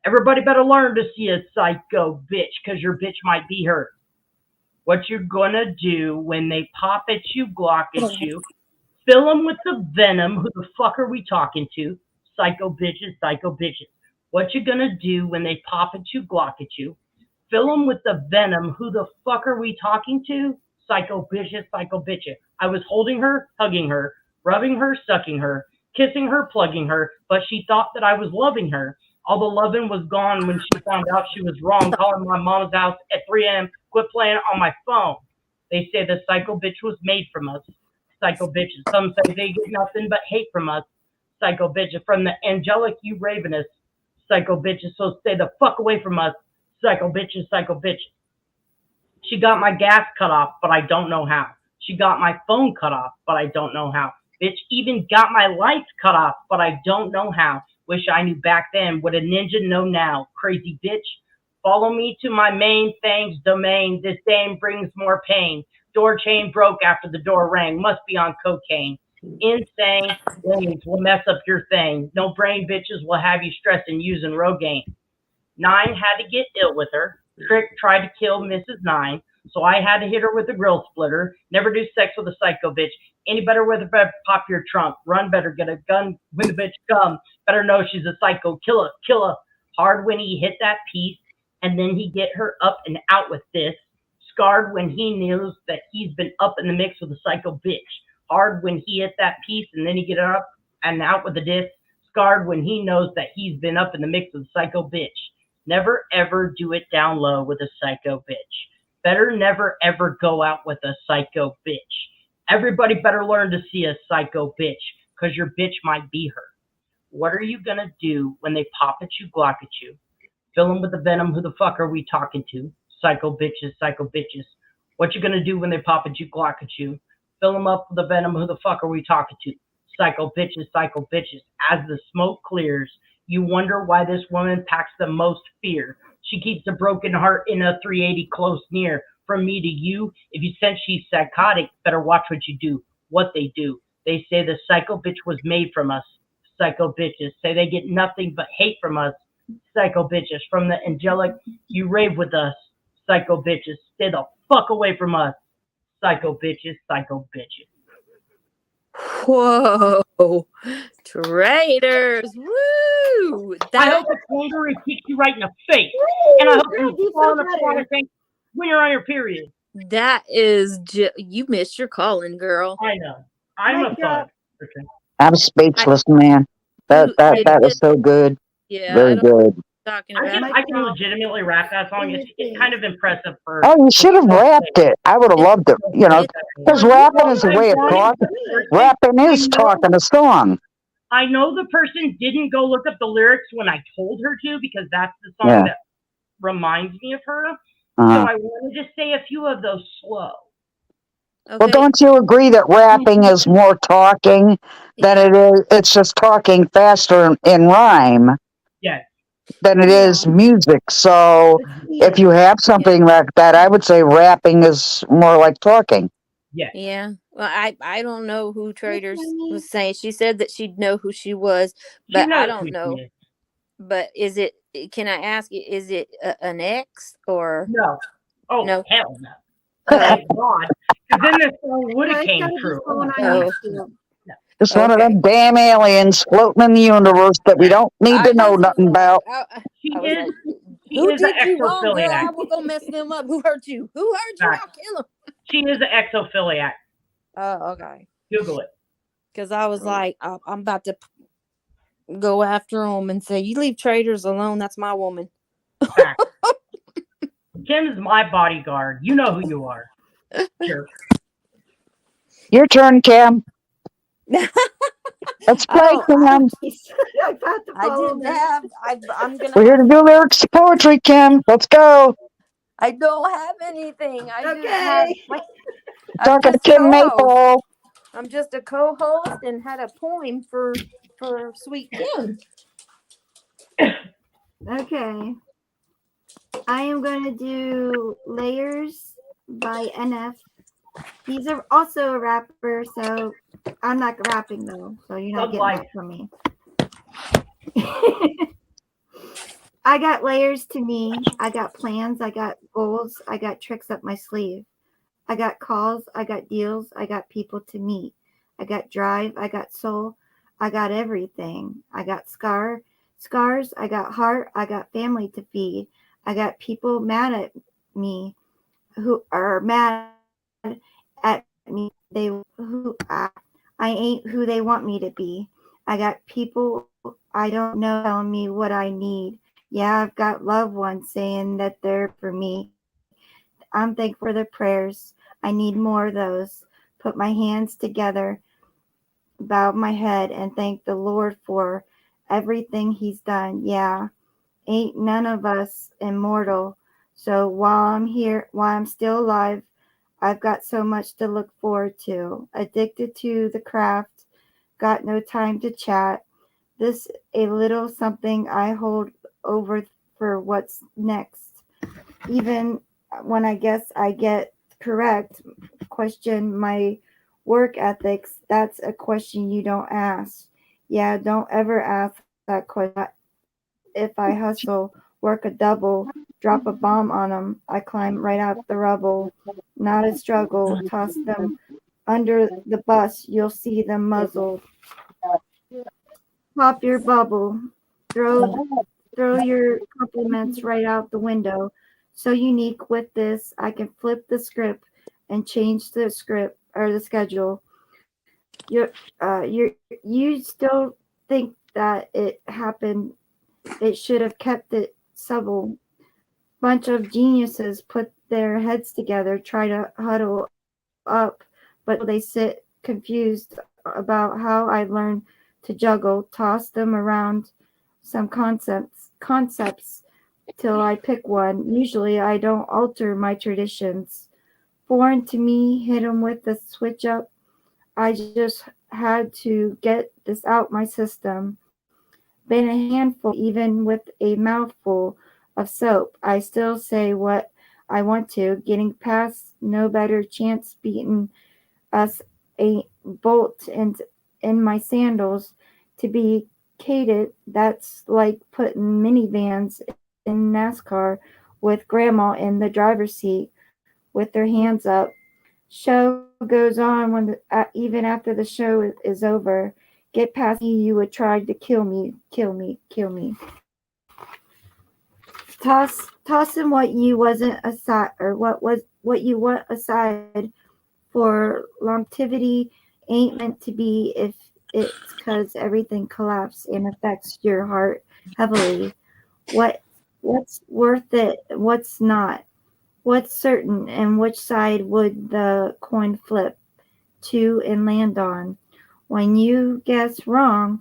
Everybody better learn to see a psycho bitch, cause your bitch might be hurt. What you gonna do when they pop at you, glock at you? Fill them with the venom. Who the fuck are we talking to? Psycho bitches. What you gonna do when they pop at you, glock at you? Fill them with the venom. Who the fuck are we talking to? Psycho bitches. I was holding her, hugging her, rubbing her, sucking her, kissing her, plugging her, but she thought that I was loving her. All the loving was gone when she found out she was wrong, calling my mom's house at 3 a.m. Quit playing on my phone. They say the psycho bitch was made from us. Psycho bitches. Some say they get nothing but hate from us. Psycho bitches. From the angelic, you ravenous. Psycho bitches. So stay the fuck away from us. Psycho bitches. She got my gas cut off, but I don't know how. She got my phone cut off, but I don't know how. Bitch even got my lights cut off, but I don't know how. Wish I knew back then what a ninja know now. Crazy bitch. Follow me to my main thing's domain. This dame brings more pain. Door chain broke after the door rang. Must be on cocaine. Insane ways will mess up your thing. No brain bitches will have you stressing using Rogaine. 9 had to get ill with her. Trick tried to kill Mrs. 9. So I had to hit her with a grill splitter. Never do sex with a psycho bitch. Any better with a better pop your trunk. Run better, get a gun when the bitch come. Better know she's a psycho killer. Hard when he hit that piece. And then he get her up and out with this. Scarred when he knows that he's been up in the mix with a psycho bitch. Hard when he hit that piece and then he get her up and out with the disc. Scarred when he knows that he's been up in the mix with a psycho bitch. Never ever do it down low with a psycho bitch. Better never ever go out with a psycho bitch. Everybody better learn to see a psycho bitch, cause your bitch might be her. What are you gonna do when they pop at you, glock at you? Fill them with the venom. Who the fuck are we talking to? Psycho bitches. What you gonna do when they pop at you, glock at you? Fill them up with the venom. Who the fuck are we talking to? Psycho bitches. As the smoke clears, you wonder why this woman packs the most fear. She keeps a broken heart in a 380 close near. From me to you, if you sense she's psychotic, better watch what you do, what they do. They say the psycho bitch was made from us. Psycho bitches say they get nothing but hate from us. Psycho bitches. From the angelic, you rave with us. Psycho bitches. Stay the fuck away from us. Psycho bitches. Whoa. Traitors. Woo. I hope it's longer and kicks you right in the face. And I hope you fall in a water tank when you're on your period. That is you missed your calling, girl. I know. I'm a thug. Okay. I'm speechless, man. That was so good. Yeah. Very good. talking I about? can legitimately rap that song. It's kind of impressive for. Oh, you should have rapped it. I would have loved it. You know, because rapping is a way of talking. Rapping is talking a song. I know the person didn't go look up the lyrics when I told her to, because that's the song Yeah. that reminds me of her. So Uh-huh. I wanted to say a few of those slow. Okay. Well, don't you agree that rapping is more talking than it is? It's just talking faster in rhyme Yes. than it is music. So if you have something like that, I would say rapping is more like talking. Yes. Yeah. Well, I don't know who Traders was saying. She said that she'd know who she was, She but I knows who don't she know. is. But is it? Can I ask you? Is it an ex or No. Oh, no? hell no. Oh, Thank God. Because then this song would have It's came gotta be true. someone on Oh. YouTube. Just one of Okay. them damn aliens floating in the universe that we don't need to know That's what nothing about. She I was is. like, She who is an did you wrong, girl? exophiliac. I will go mess them up. Who hurt you? Who hurt you? Right. I'll kill them. She is an exophiliac. Oh, okay. Google it. Because I was like, I'm about to go after them and say, you leave Traders alone. That's my woman. Fact. Kim's my bodyguard. You know who you are. Sure. Your turn, Cam. Let's play, Oh, Cam. I'm about to I follow didn't this. have. I'm gonna. We're here to do lyrics to poetry, Kim. Let's go. I don't have anything. I just have. Okay. I'm Talking to just Kim co-host. Maple. I'm just a co-host and had a poem for Sweet Kim. Okay. I am going to do Layers by NF. He's also a rapper, so I'm not rapping though, so you're not Thug getting life. that from me. I got layers to me. I got plans. I got goals. I got tricks up my sleeve. I got calls. I got deals. I got people to meet. I got drive. I got soul. I got everything. I got scars. I got heart. I got family to feed. I got people mad at me who are mad at me. I ain't who they want me to be. I got people I don't know telling me what I need. Yeah, I've got loved ones saying that they're for me. I'm thankful for their prayers. I need more of those. Put my hands together, bow my head, and thank the Lord for everything He's done. Yeah, ain't none of us immortal. So while I'm still alive, I've got so much to look forward to. Addicted to the craft, got no time to chat. This a little something I hold over for what's next. Even when I guess I get correct, question my work ethics. That's a question you don't ask. Yeah, don't ever ask that question. If I hustle, work a double, drop a bomb on them, I climb right out the rubble. Not a struggle, toss them under the bus, you'll see them muzzled. Pop your bubble, throw your compliments right out the window. So unique with this, I can flip the script and change the script or the schedule. You still think that it happened. It should have kept it subtle. Bunch of geniuses put their heads together, try to huddle up, but they sit confused about how I learned to juggle, toss them around some concepts till I pick one. Usually I don't alter my traditions. Foreign to me, hit 'em with the switch up. I just had to get this out my system. Been a handful, even with a mouthful of soap. I still say what I want to. Getting past, no better chance beating us a bolt in my sandals to be cated. That's like putting minivans in NASCAR with grandma in the driver's seat with their hands up. Show goes on when even after the show is over. Get past me, you would try to kill me, kill me, kill me. Tossing what you wasn't aside or what you want aside for longevity ain't meant to be if it's cause everything collapsed and affects your heart heavily. What what's worth it? What's not? What's certain? And which side would the coin flip to and land on? When you guess wrong,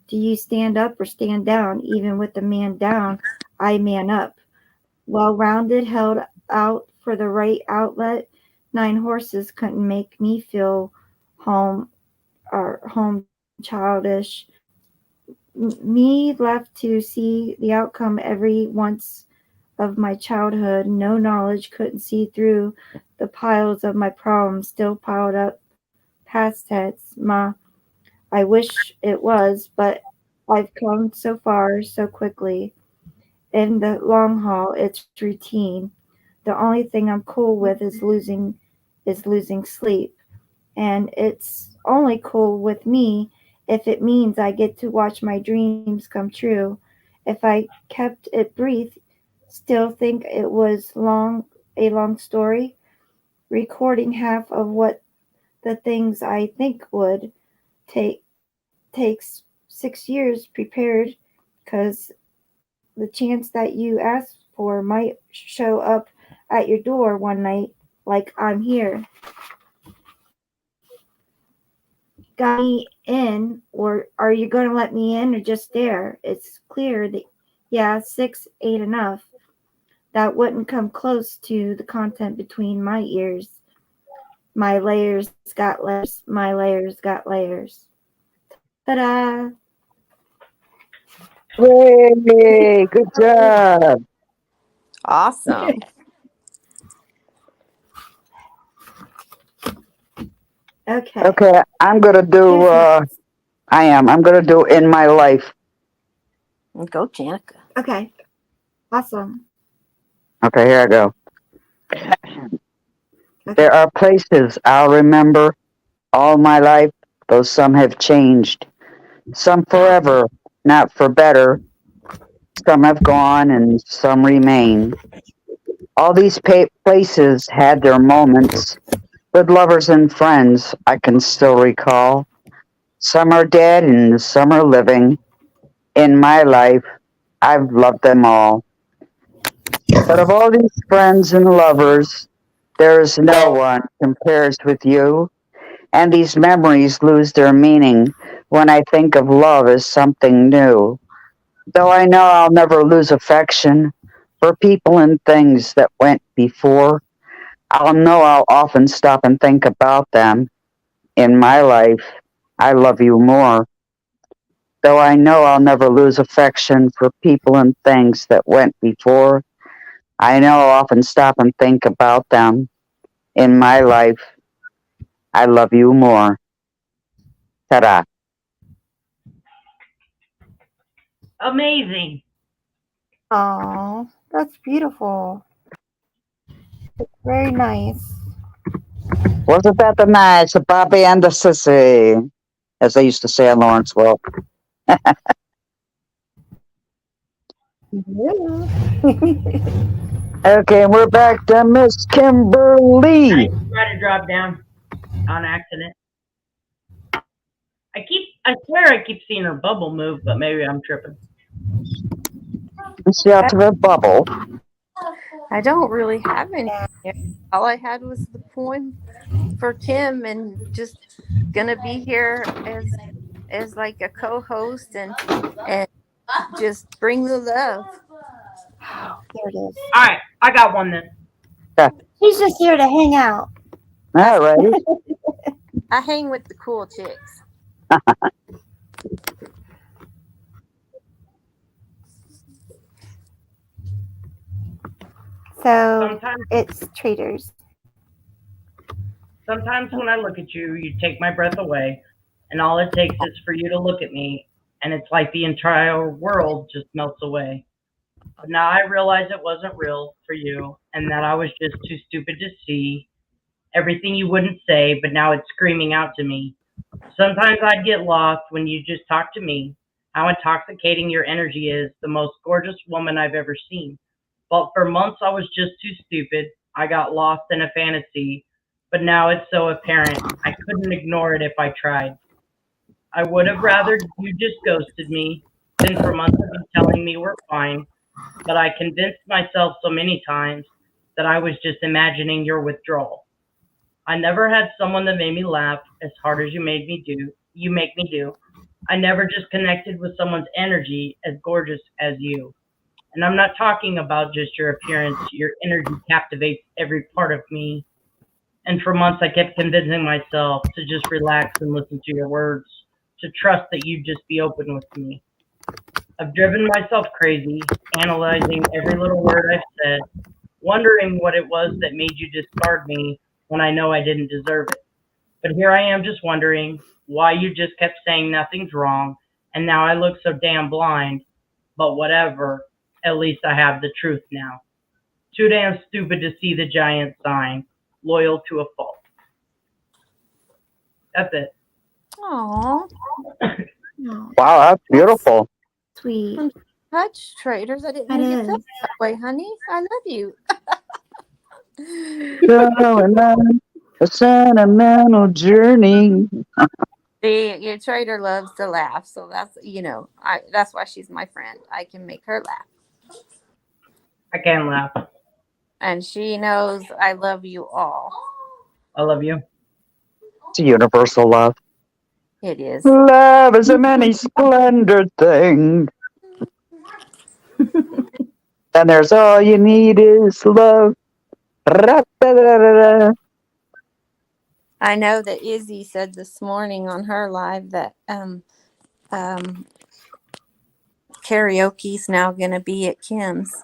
do you stand up or stand down? Even with the man down, I man up. Well rounded, held out for the right outlet. 9 horses couldn't make me feel home or home childish. Me left to see the outcome every once of my childhood. No knowledge couldn't see through the piles of my problems still piled up past tense. I wish it was, but I've come so far so quickly. In the long haul, it's routine. The only thing I'm cool with is losing sleep, and it's only cool with me if it means I get to watch my dreams come true. If I kept it brief, still think it was a long story, recording half of what the things I think would takes 6 years prepared, because the chance that you asked for might show up at your door one night like I'm here. Got me in, or are you going to let me in or just stare? It's clear that, yeah, 6 ain't enough. That wouldn't come close to the content between my ears. My layers got layers. My layers got layers. Ta-da! Yay! Good job. Awesome. Okay. Okay, I'm gonna do. Here's next. I'm gonna do in my life. Go, Janica. Okay. Awesome. Okay, here I go. Okay. There are places I'll remember all my life, though some have changed. Some forever, not for better. Some have gone and some remain. All these places had their moments with lovers and friends I can still recall. Some are dead and some are living. In my life, I've loved them all. But of all these friends and lovers, there is no one compares with you. And these memories lose their meaning when I think of love as something new. Though I know I'll never lose affection for people and things that went before, I'll know I'll often stop and think about them. In my life, I love you more. Though I know I'll never lose affection for people and things that went before, I know I'll often stop and think about them. In my life, I love you more. Ta-da. Amazing. Oh, that's beautiful. Very nice. Wasn't that the nice, the Bobby and the Sissy, as they used to say in Lawrenceville. Yeah. Okay, we're back to Miss Kimberly. I try to drop down on accident. I swear I keep seeing her bubble move, but maybe I'm tripping. She out to the bubble. I don't really have any. All I had was the poem for Kim, and just gonna be here as like a co-host and just bring the love. There it is. All right, I got one then. She's just here to hang out. All right. I hang with the cool chicks. So Sometimes, it's traitors. sometimes when I look at you, you take my breath away, and all it takes is for you to look at me, and it's like the entire world just melts away. But now I realize it wasn't real for you, and that I was just too stupid to see everything you wouldn't say, but now it's screaming out to me. Sometimes I'd get lost when you just talk to me. How intoxicating your energy is, the most gorgeous woman I've ever seen. But for months I was just too stupid. I got lost in a fantasy, but now it's so apparent. I couldn't ignore it if I tried. I would have rather you just ghosted me. Then for months I've been telling me we're fine, but I convinced myself so many times that I was just imagining your withdrawal. I never had someone that made me laugh as hard as you make me do. I never just connected with someone's energy as gorgeous as you. And I'm not talking about just your appearance. Your energy captivates every part of me. And for months, I kept convincing myself to just relax and listen to your words, to trust that you'd just be open with me. I've driven myself crazy, analyzing every little word I've said, wondering what it was that made you discard me when I know I didn't deserve it. But here I am just wondering why you just kept saying nothing's wrong, and now I look so damn blind. But whatever, at least I have the truth now. Too damn stupid to see the giant sign, loyal to a fault. That's it. Aw. Oh, Wow, that's beautiful. sweet. Touch traders. I didn't That know you is. felt that way, honey. I love you. Going on a sentimental journey. See, your trader loves to laugh, so that's why she's my friend. I can make her laugh, I can't laugh. and she knows I love you all. I love you. It's a universal love. It is. Love is a many splendid thing. And there's all you need is love. Ra-da-da-da-da. I know that Izzy said this morning on her live that um, karaoke's now going to be at Kim's.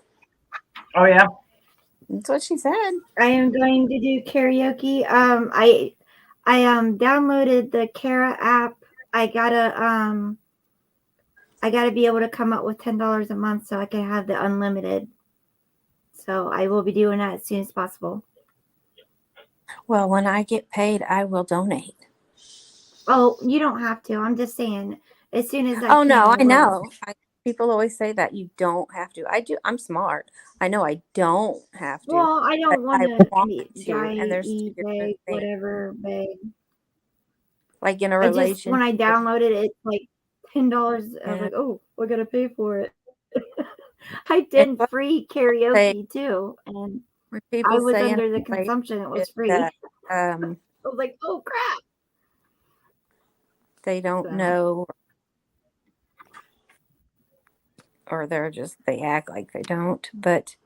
Oh yeah. That's what she said. I am going to do karaoke. I downloaded the Kara app. I gotta be able to come up with $10 a month so I can have the unlimited. So I will be doing that as soon as possible. Well, when I get paid, I will donate. Oh, you don't have to. I'm just saying, as soon as I Oh can, no, I will. know. People always say that you don't have to. I do. I'm smart. I know I don't have to. Well, I But don't want I to want be to, and there's two E different bag, things. whatever bag. Like in a I just relationship. when I downloaded it, it's like $10. I was Yeah. like, oh, we're gonna pay for it. I It's did what free they say karaoke too, and when I people was say in under the a consumption it was relationship free. that I was like, oh crap. they don't So know, or they act like they don't. But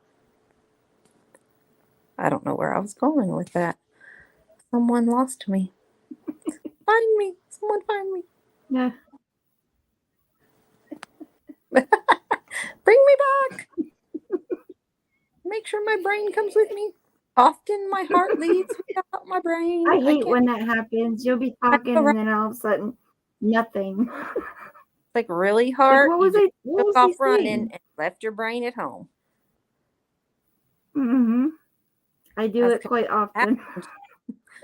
I don't know where I was going with that. Someone lost me. Find me. Someone find me. yeah. Bring me back. Make sure my brain comes with me. Often my heart leads without my brain. I hate can't. when that happens. You'll be I talking know, right? and then all of a sudden nothing. It's like really Like hard. what You was just what took was off he running saying? and left your brain at home. Mm-hmm. I do That's it quite often.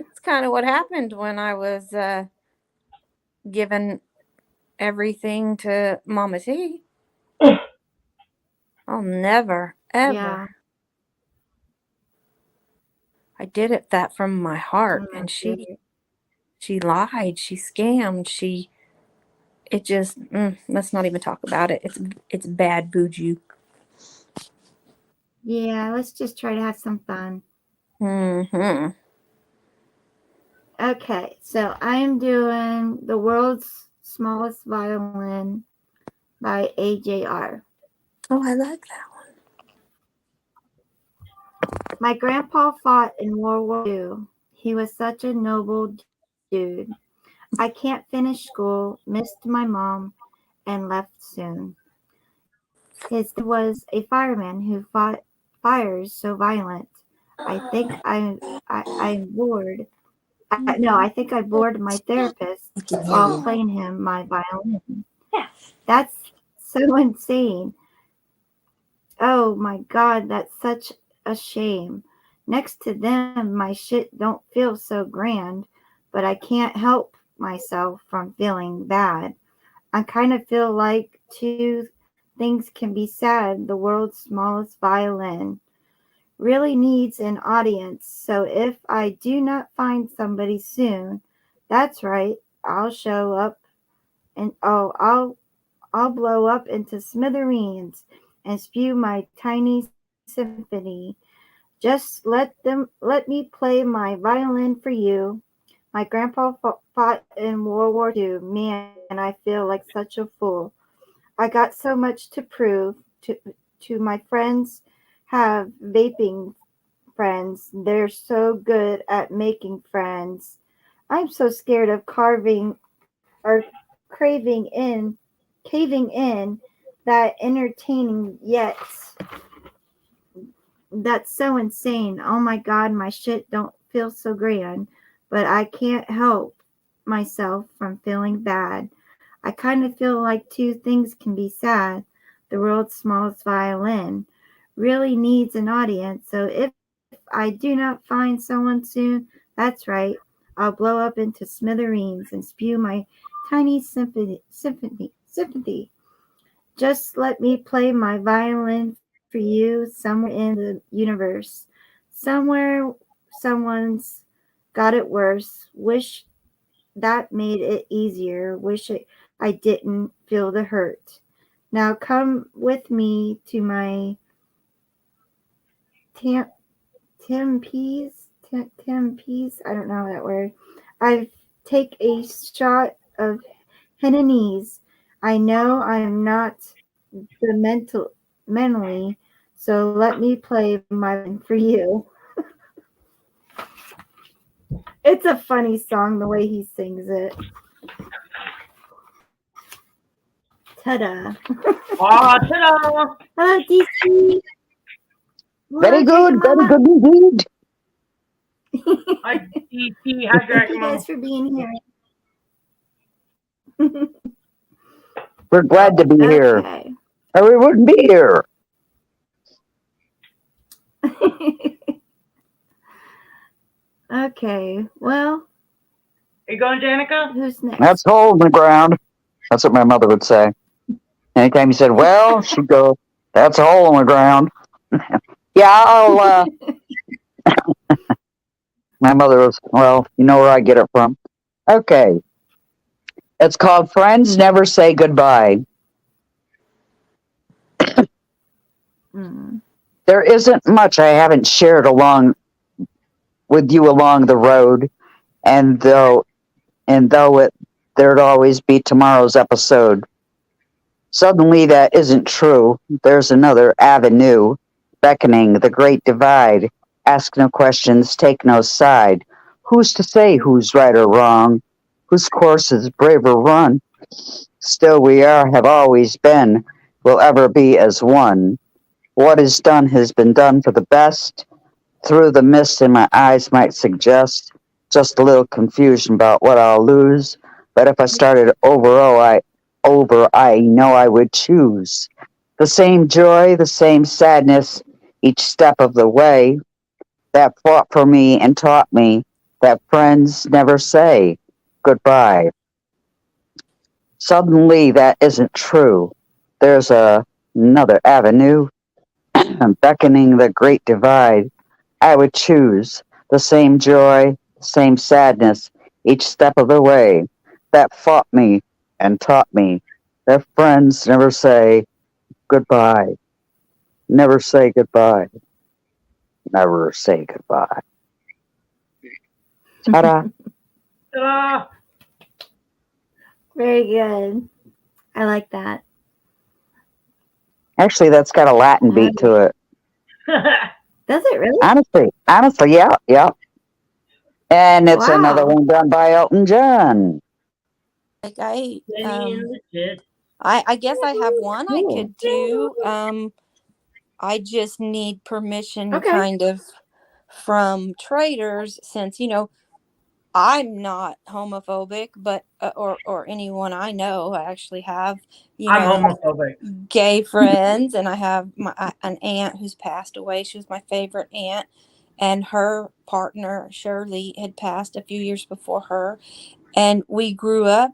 it's kind of what happened when I was given everything to Mama T. I'll never, Yeah. ever. I did that from my heart, Mm, and yeah. she lied, she scammed, it just let's not even talk about it. It's bad bougie. Yeah, let's just try to have some fun. Mm-hmm. Okay, so I'm doing The World's Smallest Violin by AJR. Oh, I like that one. My grandpa fought in World War II. He was such a noble dude. I can't finish school, missed my mom, and left soon. His dad was a fireman who fought fires so violent. I think I bored. No, I think I bored my therapist I can hear while you. playing him my violin. That's so insane. Oh my god, that's such a shame. Next to them, my shit don't feel so grand, but I can't help myself from feeling bad. I kind of feel like two things can be sad. The world's smallest violin really needs an audience. So if I do not find somebody soon, that's right, I'll show up and I'll blow up into smithereens and spew my tiny symphony. Just let me play my violin for you. My grandpa fought in World War II. Man, I feel like such a fool. I got so much to prove to my friends. Have vaping friends. They're so good at making friends. I'm so scared of carving or caving in that entertaining yet that's so insane. Oh my god, my shit don't feel so grand, but I can't help myself from feeling bad. I kind of feel like two things can be sad. The world's smallest violin really needs an audience, so if I do not find someone soon, that's right, I'll blow up into smithereens and spew my tiny sympathy. Just let me play my violin for you somewhere in the universe. Somewhere someone's got it worse. Wish that made it easier. I didn't feel the hurt. Now come with me to my tam, Tim Peas. I don't know that word. I take a shot of Henanese. I know I'm not the mentally, so let me play my violin for you. It's a funny song the way he sings it. Ta-da. Ah, ta-da! Hello, DC. Very good, very good indeed. Hi, DT. Hi, Thank Dragon you Mama. guys for being here. We're glad to be here, Okay. or we wouldn't be here. Okay. Well, You going, Janica? who's next? That's a hole in the ground. That's what my mother would say. Anytime you said, well, she'd go, that's a hole in the ground. Yeah, my mother was, well, you know where I get it from. Okay. It's called Friends Never Say Goodbye. Mm. There isn't much I haven't shared along with you along the road, and there'd always be tomorrow's episode. Suddenly that isn't true. There's another avenue, beckoning the great divide. Ask no questions, take no side. Who's to say who's right or wrong? Whose course is braver run? Still we are, have always been, will ever be as one. What is done has been done for the best. Through the mist in my eyes might suggest just a little confusion about what I'll lose. But if I started over, I know I would choose the same joy, the same sadness each step of the way that fought for me and taught me that friends never say goodbye. Suddenly, that isn't true. There's another avenue beckoning the great divide. I would choose the same joy, same sadness each step of the way that fought me and taught me that friends never say goodbye. Never say goodbye. Never say goodbye. Ta-da. Ta-da! Very good. I like that. Actually, that's got a Latin beat to it. Does it really? Honestly, yeah. And it's another Wow. one done by Elton John. Like Lenny and the Jets. I guess I have one I Cool. could do. I just need permission Okay. kind of from traders, since I'm not homophobic, but or anyone I know. I actually have I'm homophobic. gay friends, and I have an aunt who's passed away. She was my favorite aunt, and her partner Shirley had passed a few years before her, and we grew up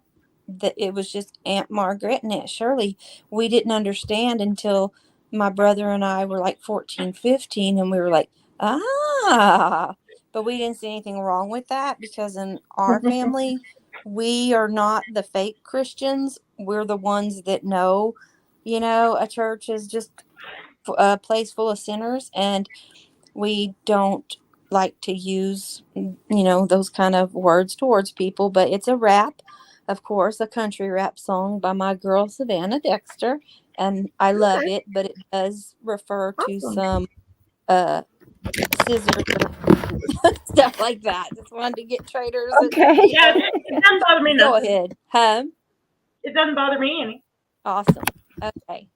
that it was just Aunt Margaret and Aunt Shirley. We didn't understand until my brother and I were like 14, 15, and we were like, but we didn't see anything wrong with that, because in our family, we are not the fake Christians. we're the ones that know, a church is just a place full of sinners, and we don't like to use, those kind of words towards people. But it's a rap, of course, a country rap song by my girl Savannah Dexter, and I love Okay. it. But it does refer to Awesome. some scissors or stuff like that. Just wanted to get traders. Okay. Yeah, it doesn't bother me Go nothing. ahead. Huh? It doesn't bother me any. Awesome. Okay.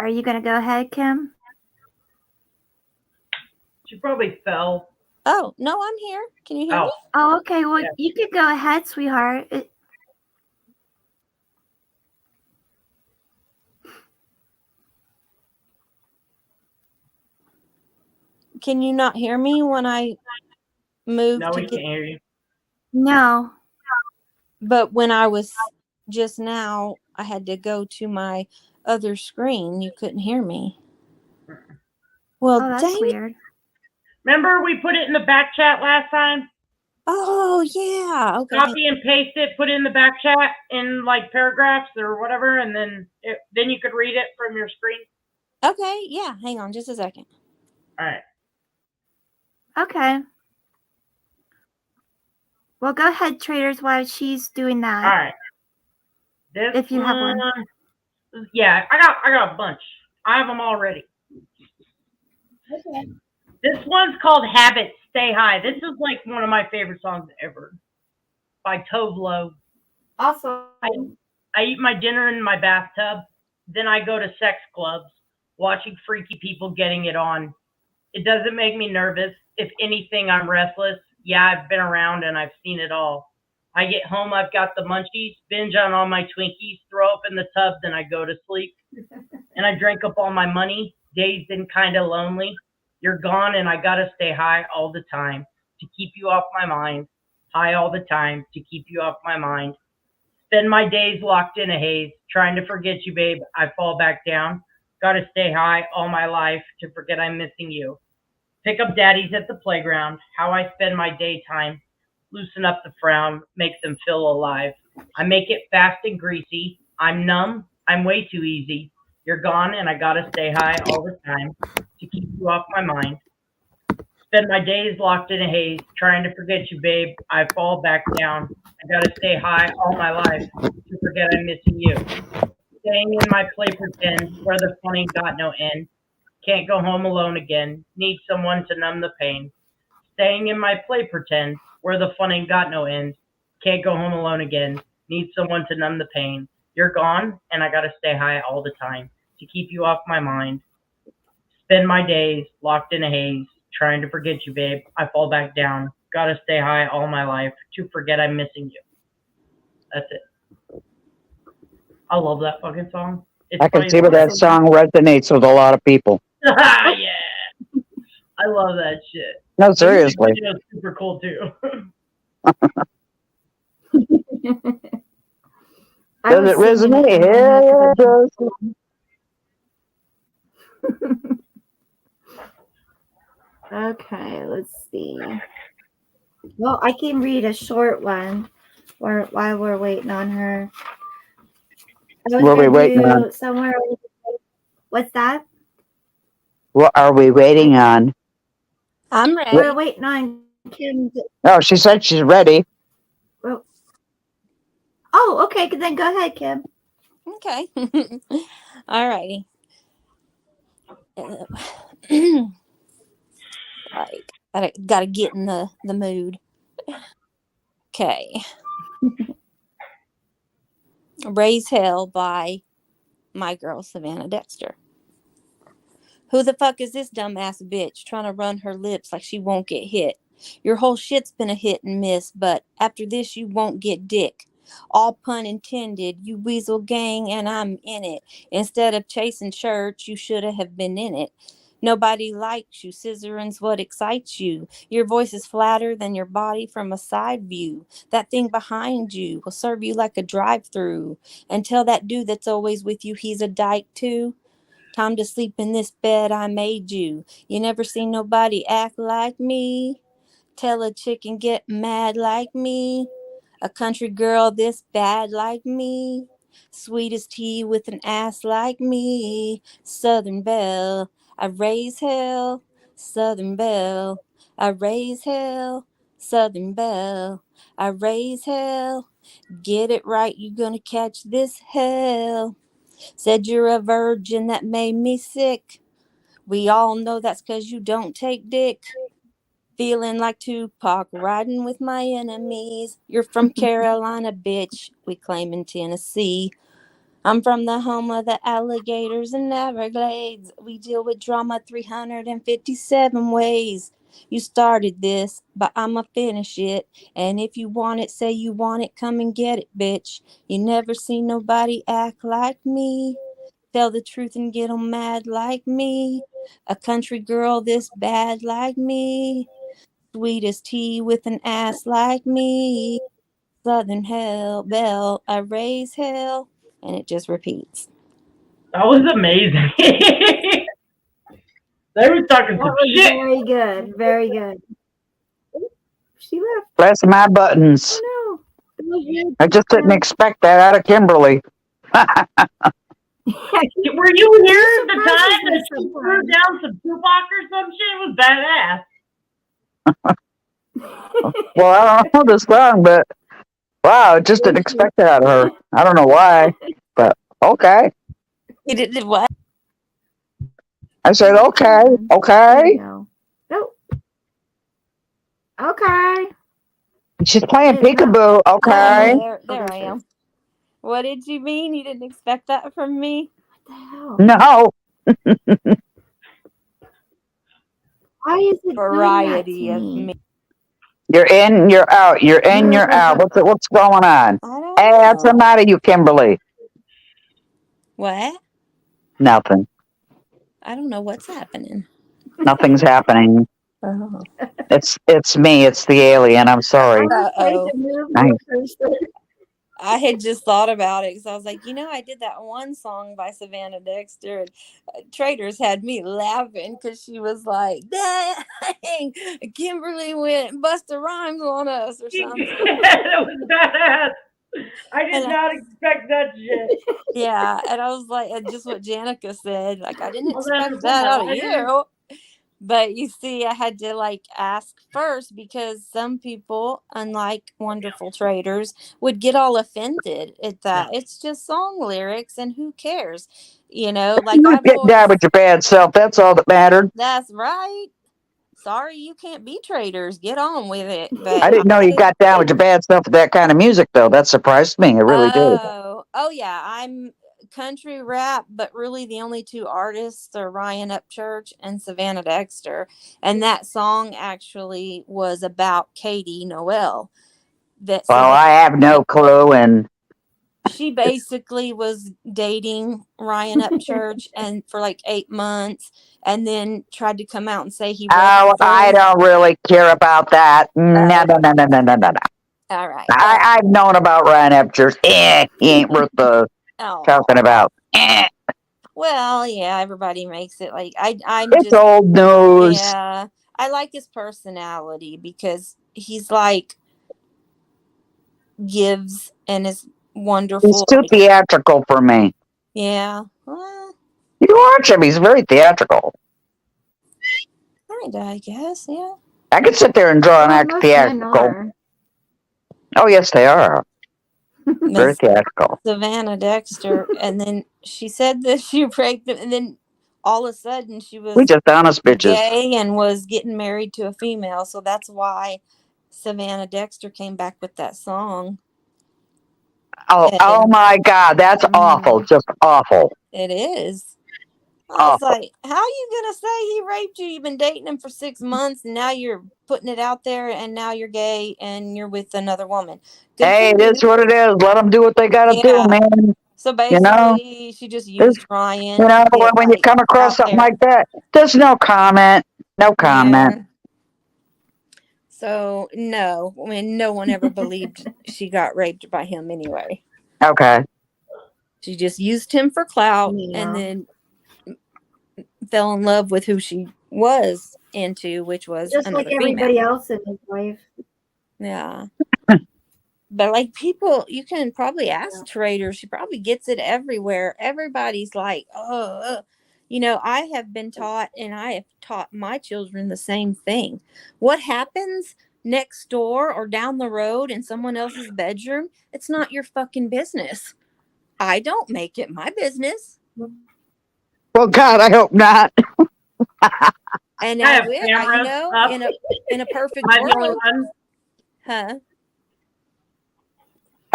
Are you gonna go ahead, Kim? She probably fell. Oh, no, I'm here. Can you hear me? Oh, Oh, okay. Well, Yeah. you can go ahead, sweetheart. Can you not hear me when I move no, to we get? can't hear you. No. But when I was just now, I had to go to my other screen. You couldn't hear me. Well, Oh, that's dang it. weird. Remember we put it in the back chat last time? Oh, yeah. Okay. Copy and paste it, put it in the back chat in like paragraphs or whatever, and then you could read it from your screen. Okay. Yeah. Hang on just a second. All right. Okay. Well, go ahead, traders, while she's doing that. All right. This If you have one. Yeah, I got a bunch. I have them all ready. Okay. This one's called Habit Stay High. This is like one of my favorite songs ever by Tove Lo. Awesome. I eat my dinner in my bathtub. Then I go to sex clubs, watching freaky people getting it on. It doesn't make me nervous. If anything, I'm restless. Yeah, I've been around and I've seen it all. I get home, I've got the munchies, binge on all my Twinkies, throw up in the tub, then I go to sleep. And I drink up all my money, dazed and kind of lonely. You're gone and I gotta stay high all the time to keep you off my mind. High all the time to keep you off my mind. Spend my days locked in a haze, trying to forget you, babe. I fall back down. Gotta stay high all my life to forget I'm missing you. Pick up daddies at the playground, how I spend my daytime. Loosen up the frown, make them feel alive. I make it fast and greasy. I'm numb, I'm way too easy. You're gone and I gotta stay high all the time to keep you off my mind. Spend my days locked in a haze, trying to forget you, babe. I fall back down. I gotta stay high all my life to forget I'm missing you. Staying in my play pretend where the fun ain't got no end. Can't go home alone again. Need someone to numb the pain. Staying in my play pretend where the fun ain't got no end. Can't go home alone again. Need someone to numb the pain. You're gone and I gotta stay high all the time to keep you off my mind. Spend my days locked in a haze, trying to forget you, babe. I fall back down. Gotta stay high all my life to forget I'm missing you. That's it. I love that fucking song. It's I can funny see where that song resonates with a lot of people. yeah. I love that shit. No, The music seriously. video is super cool too. Does it resonate? Yeah, it does. Okay, let's see. Well, I can read a short one while we're waiting on her. What are we waiting on? Somewhere. What's that? What are we waiting on? I'm ready. We're waiting on Kim. Oh, she said she's ready. Oh, okay. Then go ahead, Kim. Okay. All righty. Right. Gotta get in the mood. Okay. Raise Hell by my girl Savannah Dexter. Who the fuck is this dumbass bitch trying to run her lips like she won't get hit? Your whole shit's been a hit and miss, but after this you won't get dick. All pun intended, you weasel gang and I'm in it. Instead of chasing church, you should have been in it. Nobody likes you. Scissoring's what excites you. Your voice is flatter than your body from a side view. That thing behind you will serve you like a drive-through. And tell that dude that's always with you he's a dyke too. Time to sleep in this bed I made you. You never seen nobody act like me. Tell a chick and get mad like me. A country girl this bad like me. Sweet as tea with an ass like me. Southern Belle, I raise hell. Southern Belle, I raise hell. Southern Belle, I raise hell. Get it right, you gonna catch this hell. Said you're a virgin, that made me sick. We all know that's 'cause you don't take dick. Feeling like Tupac, riding with my enemies. You're from Carolina, bitch. We claim in Tennessee. I'm from the home of the alligators and Everglades. We deal with drama 357 ways. You started this, but I'ma finish it. And if you want it, say you want it, come and get it, bitch. You never seen nobody act like me. Tell the truth and get 'em mad like me. A country girl this bad like me. Sweet as tea with an ass like me. Southern hell, bell, I raise hell. And it just repeats. That was amazing. They were talking That some was shit. very good. Very good. Oop, she left. Press my buttons. Oh no. That was your I just didn't expect that out of Kimberly. Were you here the time that she sometimes. threw down some Tupac or some shit? It was badass. Well, I don't know this song, but wow, I just didn't expect that out of her. I don't know why, but okay. You did what? I said, okay, There okay. you go. Nope. Okay. She's playing It's not- peekaboo. Okay. There I am. What did you mean? You didn't expect that from me? What the hell? No. Why is it Variety doing that of to me? me. You're in, you're out. You're in, you're out. What's going on? I don't Hey, what's the know. matter, you Kimberly? What? Nothing. I don't know what's happening. Nothing's happening. Oh. It's me. It's the alien. I'm I sorry. was trying Uh-oh. to move Nice. the cursor. I had just thought about it because I was like, I did that one song by Savannah Dexter, and Traders had me laughing because she was like, "Dang, Kimberly went Busta Rhymes on us or something." That was badass. I did And not expect that shit. yeah, and I was like, and just what Janica said, like I didn't I was having expect to put that my out of lighter in. you. But you see, I had to ask first because some people, unlike wonderful traders, would get all offended at that. It's just song lyrics, and who cares? Like You I've get down always. with your bad self. That's all that mattered. That's right. Sorry, you can't be traders. Get on with it. But I didn't know you got down with your bad self with that kind of music, though. That surprised me. It really did. Oh yeah, I'm country rap, but really the only two artists are Ryan Upchurch and Savannah Dexter. And that song actually was about Katie Noel. Well, I have no clue, and She basically was dating Ryan Upchurch and for 8 months, and then tried to come out and say he raped her. I don't really care about that. No. All right. I've known about Ryan Epchurch. He ain't worth the talking about. Well, yeah, everybody makes it I'm It's just old news. yeah. I like his personality because he's gives and is wonderful. He's too theatrical for me. Yeah. Well, You watch him; he's very theatrical. kinda, I guess. Yeah. I could sit there and draw and act Most men theatrical. are. Oh yes, they are very theatrical. Savannah Dexter, and then she said that she raped him, and then all of a sudden she was We just honest bitches. gay and was getting married to a female, so that's why Savannah Dexter came back with that song. Oh my God, that's awful! Just awful. It is. I was like, how are you gonna say he raped you? You've been dating him for 6 months, and now you're putting it out there, and now you're gay and you're with another woman. Hey, it is what it is. Let them do what they gotta do, man. So You know, basically, she just there's, used Ryan you to know, get when you like come across out something there. like that, there's no comment. No comment. Yeah. So no, I mean, no one ever believed she got raped by him anyway. Okay. She just used him for clout, and Yeah. then fell in love with who she was into, which was Just like another everybody female. else in his life. Yeah. But like people, you can probably ask Trader. She probably gets it everywhere. Everybody's like, oh, you know, I have been taught, and I have taught my children the same thing. What happens next door or down the road in someone else's bedroom? It's not your fucking business. I don't make it my business. Well, God, I hope not. And I I have will, you cameras know, up. in a perfect Am I the only world, one? huh?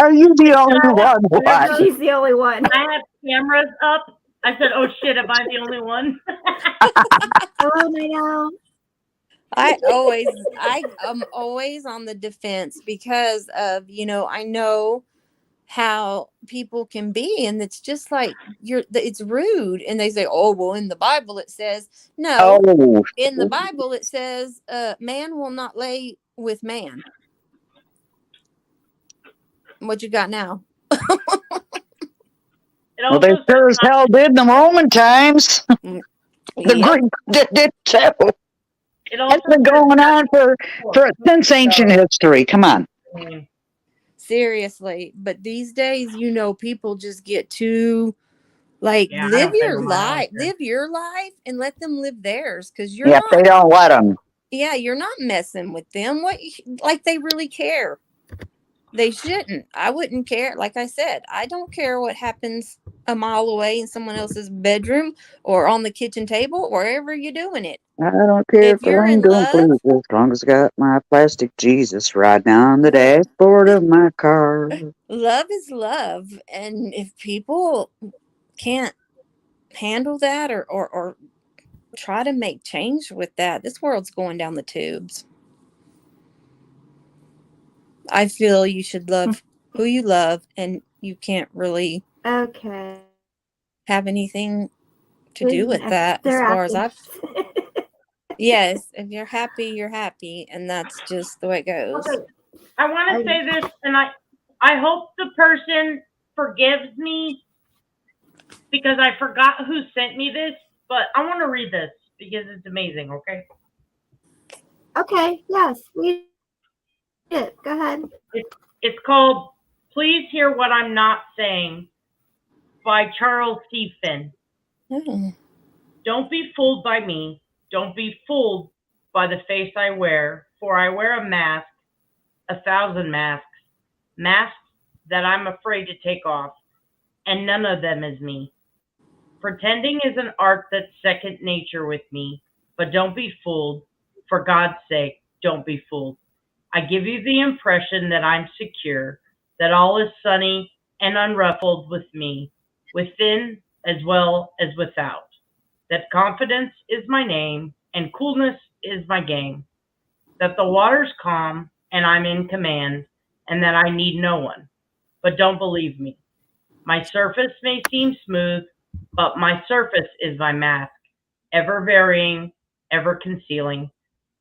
Are you the I only one? What? cameras. She's the only one. I have cameras up. I said, "Oh shit, am I the only one?" Oh, I know. I am always on the defense because of, you know, I know how people can be, and it's just like it's rude, and they say, oh well, in the Bible it says. No, Oh, in the Bible it says man will not lay with man. What you got now? It well, they also says sure as not. hell did in the Roman times. The Yep. Greek did too. It also It's been says going not on for since ancient history. Come on. Seriously, but these days, you know, people just get too like Yeah, I don't say them. I live your life and let them live theirs, because you're Yeah, not. they don't let them. Yeah, you're not messing with them. What, like they really care? They shouldn't. I wouldn't care. Like I said, I don't care what happens a mile away in someone else's bedroom or on the kitchen table, wherever you're doing it. I don't care If if the you're rain in don't love, please, as long as I got my plastic Jesus riding on the dashboard of my car. love is love. And if people can't handle that or try to make change with that, this world's going down the tubes. I feel you should love who you love, and you can't really Okay. have anything to do Who's with next? that as They're far as happy. I've. Yes, if you're happy, you're happy, and that's just the way it goes. Okay. I want to say this, and I hope the person forgives me because I forgot who sent me this, but I want to read this because it's amazing. Okay. Okay. Yes. Read it. Go ahead. It's called "Please Hear What I'm Not Saying" by Charles C. Finn. Oh. Don't be fooled by me. Don't be fooled by the face I wear, for I wear a mask, 1,000 masks, masks that I'm afraid to take off, and none of them is me. Pretending is an art that's second nature with me, but don't be fooled. For God's sake, don't be fooled. I give you the impression that I'm secure, that all is sunny and unruffled with me, within as well as without. That confidence is my name and coolness is my game. That the water's calm and I'm in command, and that I need no one. But don't believe me. My surface may seem smooth, but my surface is my mask, ever varying, ever concealing.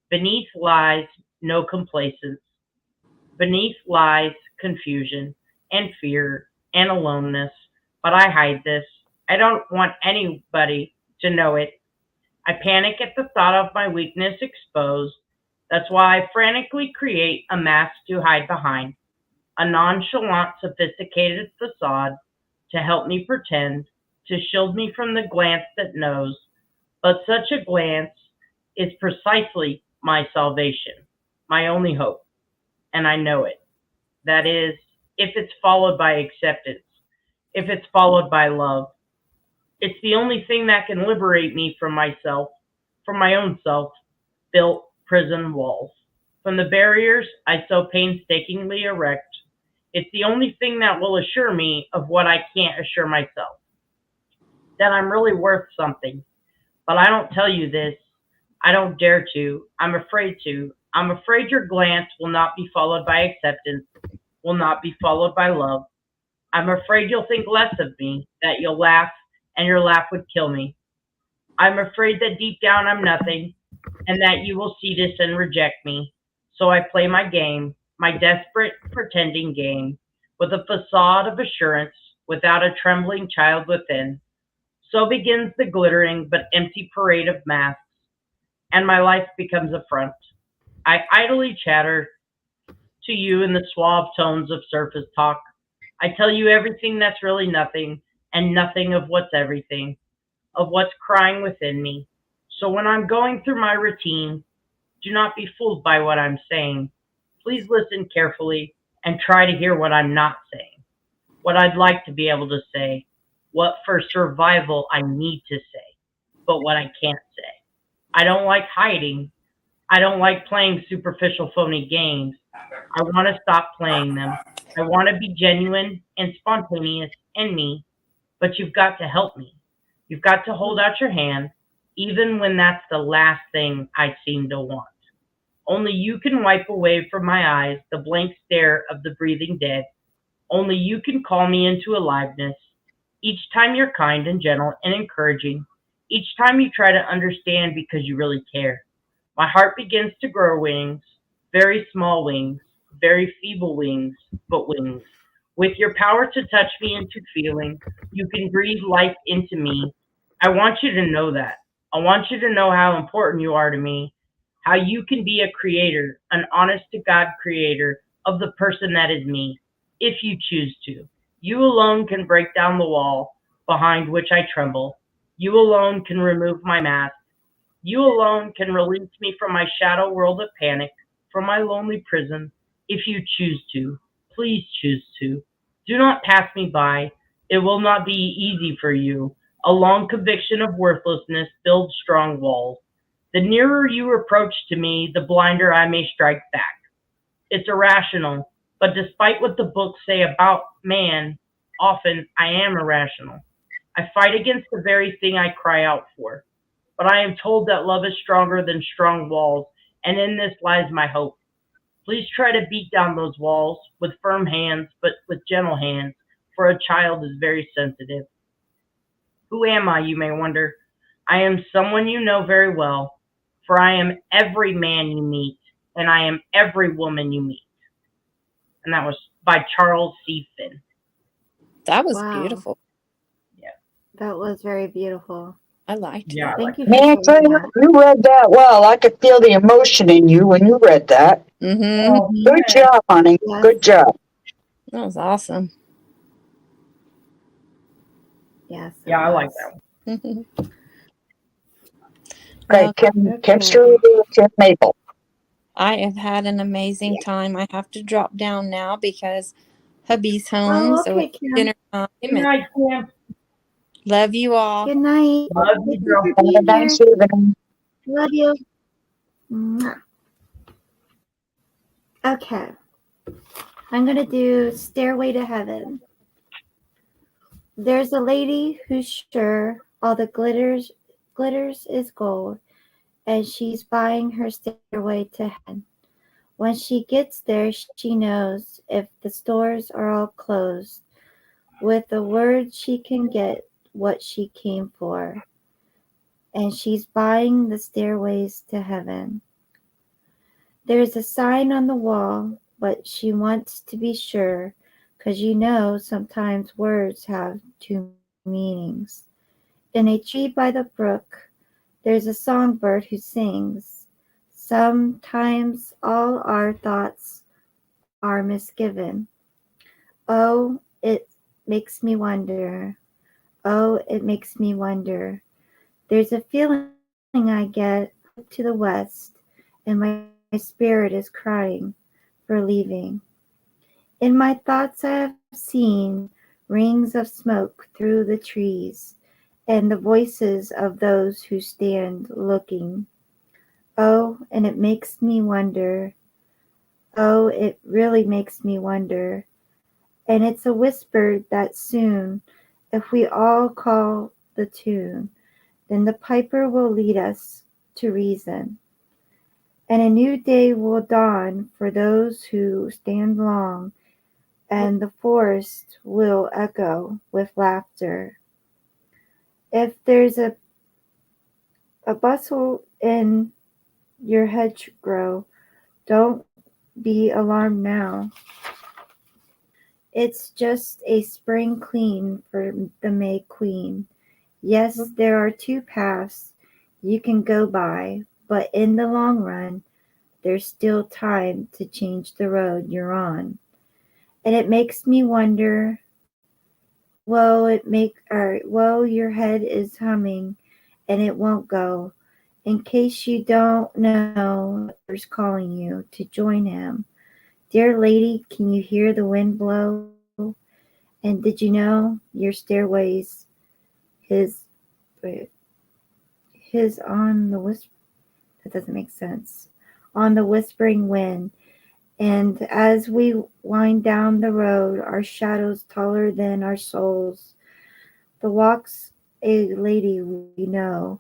Beneath lies no complacence. Beneath lies confusion and fear and aloneness. But I hide this. I don't want anybody to know it. I panic at the thought of my weakness exposed. That's why I frantically create a mask to hide behind, a nonchalant, sophisticated facade to help me pretend, to shield me from the glance that knows. But such a glance is precisely my salvation, my only hope, and I know it. That is, if it's followed by acceptance, if it's followed by love. It's the only thing that can liberate me from myself, from my own self built prison walls, from the barriers I so painstakingly erect. It's the only thing that will assure me of what I can't assure myself, that I'm really worth something. But I don't tell you this. I don't dare to. I'm afraid to. I'm afraid your glance will not be followed by acceptance, will not be followed by love. I'm afraid you'll think less of me, that you'll laugh, and your laugh would kill me. I'm afraid that deep down I'm nothing, and that you will see this and reject me. So I play my game, my desperate pretending game, with a facade of assurance, without a trembling child within. So begins the glittering but empty parade of masks, and my life becomes a front. I idly chatter to you in the suave tones of surface talk. I tell you everything that's really nothing, and nothing of what's everything, of what's crying within me. So when I'm going through my routine, do not be fooled by what I'm saying. Please listen carefully and try to hear what I'm not saying, what I'd like to be able to say, what for survival I need to say, but what I can't say. I don't like hiding. I don't like playing superficial, phony games. I want to stop playing them. I want to be genuine and spontaneous in me, but you've got to help me. You've got to hold out your hand, even when that's the last thing I seem to want. Only you can wipe away from my eyes the blank stare of the breathing dead. Only you can call me into aliveness. Each time you're kind and gentle and encouraging. Each time you try to understand because you really care. My heart begins to grow wings, very small wings, very feeble wings, but wings. With your power to touch me into feeling, you can breathe life into me. I want you to know that. I want you to know how important you are to me, how you can be a creator, an honest to God creator of the person that is me, if you choose to. You alone can break down the wall behind which I tremble. You alone can remove my mask. You alone can release me from my shadow world of panic, from my lonely prison, if you choose to. Please choose to. Do not pass me by. It will not be easy for you. A long conviction of worthlessness builds strong walls. The nearer you approach to me, the blinder I may strike back. It's irrational, but despite what the books say about man, often I am irrational. I fight against the very thing I cry out for. But I am told that love is stronger than strong walls, and in this lies my hope. Please try to beat down those walls with firm hands, but with gentle hands, for a child is very sensitive. Who am I, you may wonder? I am someone you know very well, for I am every man you meet, and I am every woman you meet. And that was by Charles C. Finn. That was Wow. beautiful. That was very beautiful. I liked Yeah, that. Thank you Man, for sharing that. you read that well. I could feel the emotion in you when you read that. Mm-hmm. Oh, Good job, honey. Yes. Good job. That was awesome. Yes. yeah, I like that one. Okay, Well, Kim Okay. Stu, Kim Maple. I have had an amazing time. I have to drop down now because hubby's home, Oh, so okay, it's Kim. dinner time. Good And night, Kim. love you all. Good night. Love you, Thank you girl. for Have a being here. nice evening. Love you. Mwah. Okay. I'm going to do Stairway to Heaven. There's a lady who's sure all the glitters is gold, and she's buying her stairway to heaven. When she gets there, she knows if the stores are all closed, with a word she can get what she came for, and she's buying the stairways to heaven. There's a sign on the wall, but she wants to be sure, 'cause sometimes words have two meanings. In a tree by the brook, there's a songbird who sings. Sometimes all our thoughts are misgiven. Oh, it makes me wonder. Oh, it makes me wonder. There's a feeling I get to the west, and my spirit is crying for leaving. In my thoughts I have seen rings of smoke through the trees, and the voices of those who stand looking. Oh, and it makes me wonder. Oh, it really makes me wonder. And it's a whisper that soon, if we all call the tune, then the piper will lead us to reason. And a new day will dawn for those who stand long and the forest will echo with laughter. If there's a bustle in your hedgerow, don't be alarmed now. It's just a spring clean for the May Queen. Yes, there are two paths you can go by, but in the long run, there's still time to change the road you're on. And it makes me wonder, your head is humming and it won't go. In case you don't know, there's calling you to join him. Dear lady, can you hear the wind blow? And did you know your stairways his his on the whisper that doesn't make sense. On the whispering wind. And as we wind down the road, our shadows taller than our souls, the walks a lady we know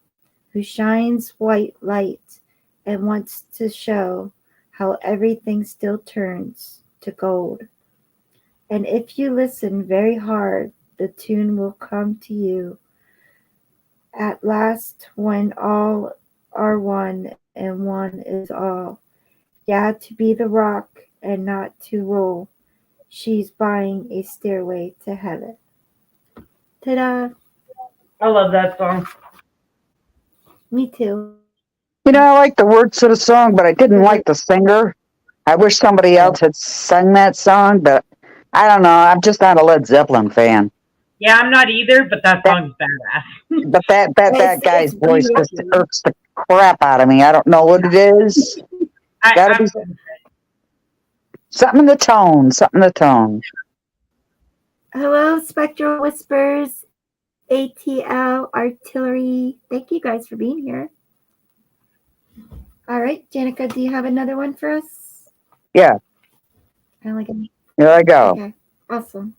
who shines white light and wants to show how everything still turns to gold. And if you listen very hard, the tune will come to you at last when all are one and one is all. Yeah, to be the rock and not to roll. She's buying a stairway to heaven. Ta-da! I love that song. Me too. I like the words to the song, but I didn't like the singer. I wish somebody else had sung that song, but I don't know. I'm just not a Led Zeppelin fan. Yeah, I'm not either, but that That, song's badass. but that It's guy's voice just beautiful. irks the crap out of me. I don't know what it is. Got to be I'm something in the tone. Something in the tone. Hello, Spectral Whispers, ATL Artillery. Thank you guys for being here. All right, Janica, do you have another one for us? Yeah, I like it. here I go. Okay, awesome.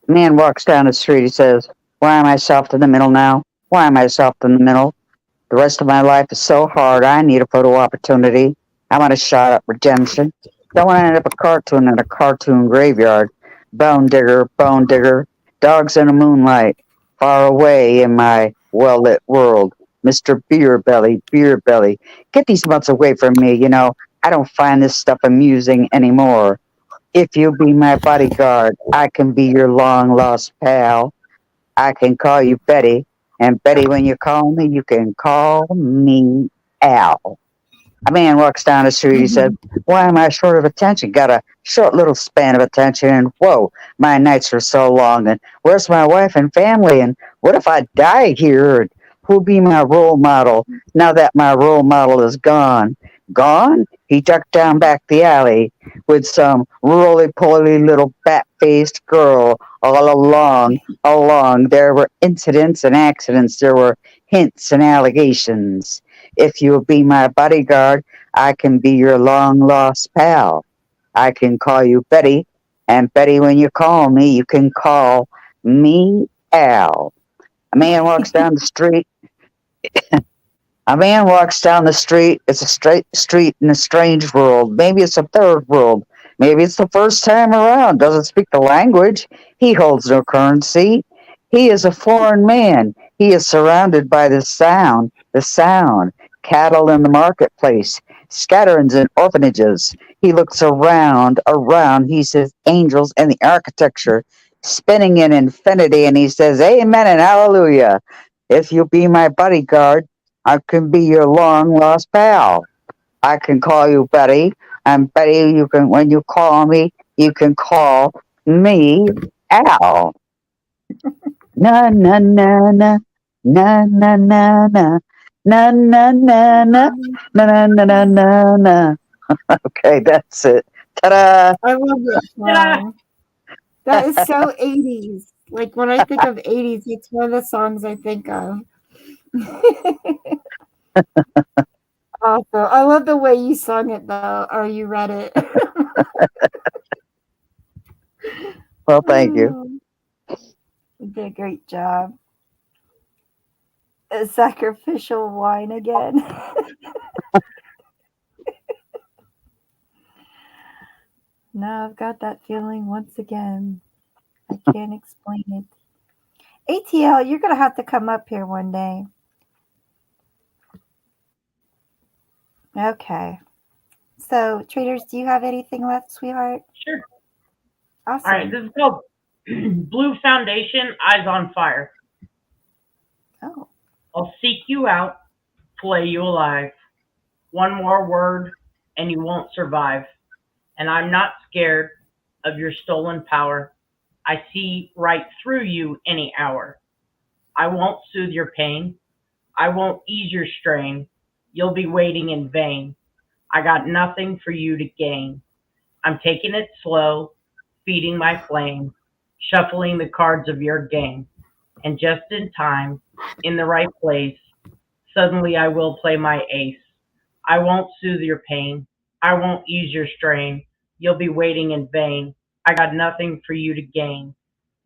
Man walks down the street. He says, "Why am I soft in the middle now? Why am I soft in the middle? The rest of my life is so hard. I need a photo opportunity. I want a shot at redemption. Don't want to end up a cartoon in a cartoon graveyard. Bone digger, dogs in the moonlight, far away in my well lit world. Mr. Beer Belly, get these mutts away from me. I don't find this stuff amusing anymore. If you'll be my bodyguard, I can be your long lost pal. I can call you Betty, and Betty, when you call me, you can call me Al." A man walks down the street. He said, "Why am I short of attention? Got a short little span of attention, and whoa, my nights are so long. And where's my wife and family? And what if I die here? And who'll be my role model now that my role model is gone?" Gone? He ducked down back the alley with some roly-poly little bat-faced girl all along. There were incidents and accidents. There were hints and allegations. If you'll be my bodyguard, I can be your long lost pal. I can call you Betty, and Betty, when you call me, you can call me Al. A man walks down the street. A man walks down the street. It's a straight street in a strange world. Maybe it's a third world. Maybe it's the first time around. Doesn't speak the language. He holds no currency. He is a foreign man. He is surrounded by the sound. The sound. Cattle in the marketplace. Scatterings in orphanages. He looks around. He sees angels and the architecture spinning in infinity, and he says, "Amen and hallelujah. If you'll be my bodyguard, I can be your long lost pal. I can call you Betty, and Betty, you can when you call me, you can call me Al." Na na na na na na na na na na na na na na na na na. Okay, that's it. Ta-da! I love this song. That is so 80s. Like when I think of 80s, it's one of the songs I think of. Awesome. I love the way you sung it though, or you read it. Well, thank you. You did a great job. A sacrificial wine again. Now I've got that feeling once again. I can't explain it. ATL, you're going to have to come up here one day. Okay. So, traders, do you have anything left, sweetheart? Sure. Awesome. All right, this is called Blue Foundation, Eyes on Fire. Oh. I'll seek you out, flay you alive. One more word, and you won't survive. And I'm not scared of your stolen power. I see right through you any hour. I won't soothe your pain. I won't ease your strain. You'll be waiting in vain. I got nothing for you to gain. I'm taking it slow, feeding my flame, shuffling the cards of your game. And just in time, in the right place, suddenly I will play my ace. I won't soothe your pain. I won't ease your strain. You'll be waiting in vain. I got nothing for you to gain.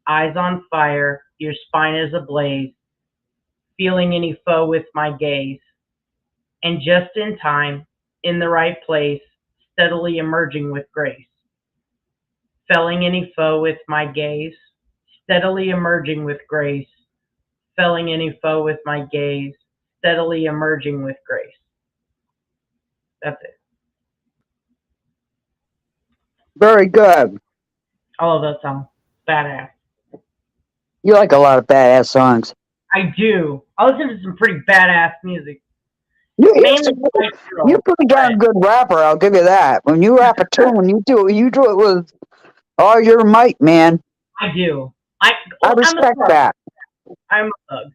Eyes on fire, your spine is ablaze, feeling any foe with my gaze. And just in time, in the right place, steadily emerging with grace. Felling any foe with my gaze, steadily emerging with grace. Felling any foe with my gaze, steadily emerging with grace. That's it. Very good. All of that sounds badass. You like a lot of badass songs. I do. I listen to some pretty badass music. You're Mainly white girls. a pretty darn good rapper, I'll give you that. When you rap a tune, you do it with all your might, man. I do. I respect I'm a thug. that. I'm a thug.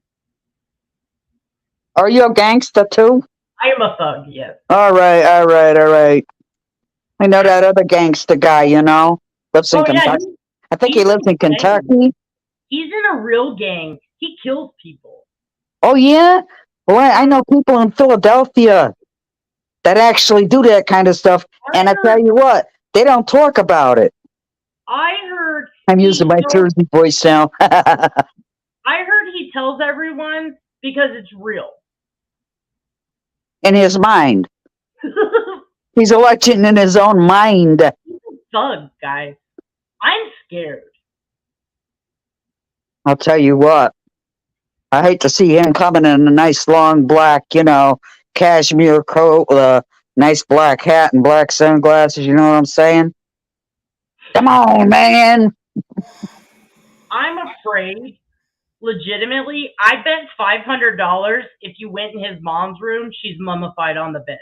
Are you a gangster too? I am a thug, yes. All right. I know that other gangster guy, lives in Oh, yeah. Kentucky. I think he lives in Kentucky. He's in a real gang. He kills people. Oh, yeah? Well, I know people in Philadelphia that actually do that kind of stuff. And I tell you what, they don't talk about it. I heard. I'm using my Jersey voice now. I heard he tells everyone because it's real. In his mind. He's a legend in his own mind. He's a thug, guys. I'm scared. I'll tell you what. I hate to see him coming in a nice long black, cashmere coat with a nice black hat and black sunglasses. You know what I'm saying? Come on, man. I'm afraid, legitimately, I bet $500 if you went in his mom's room, she's mummified on the bed.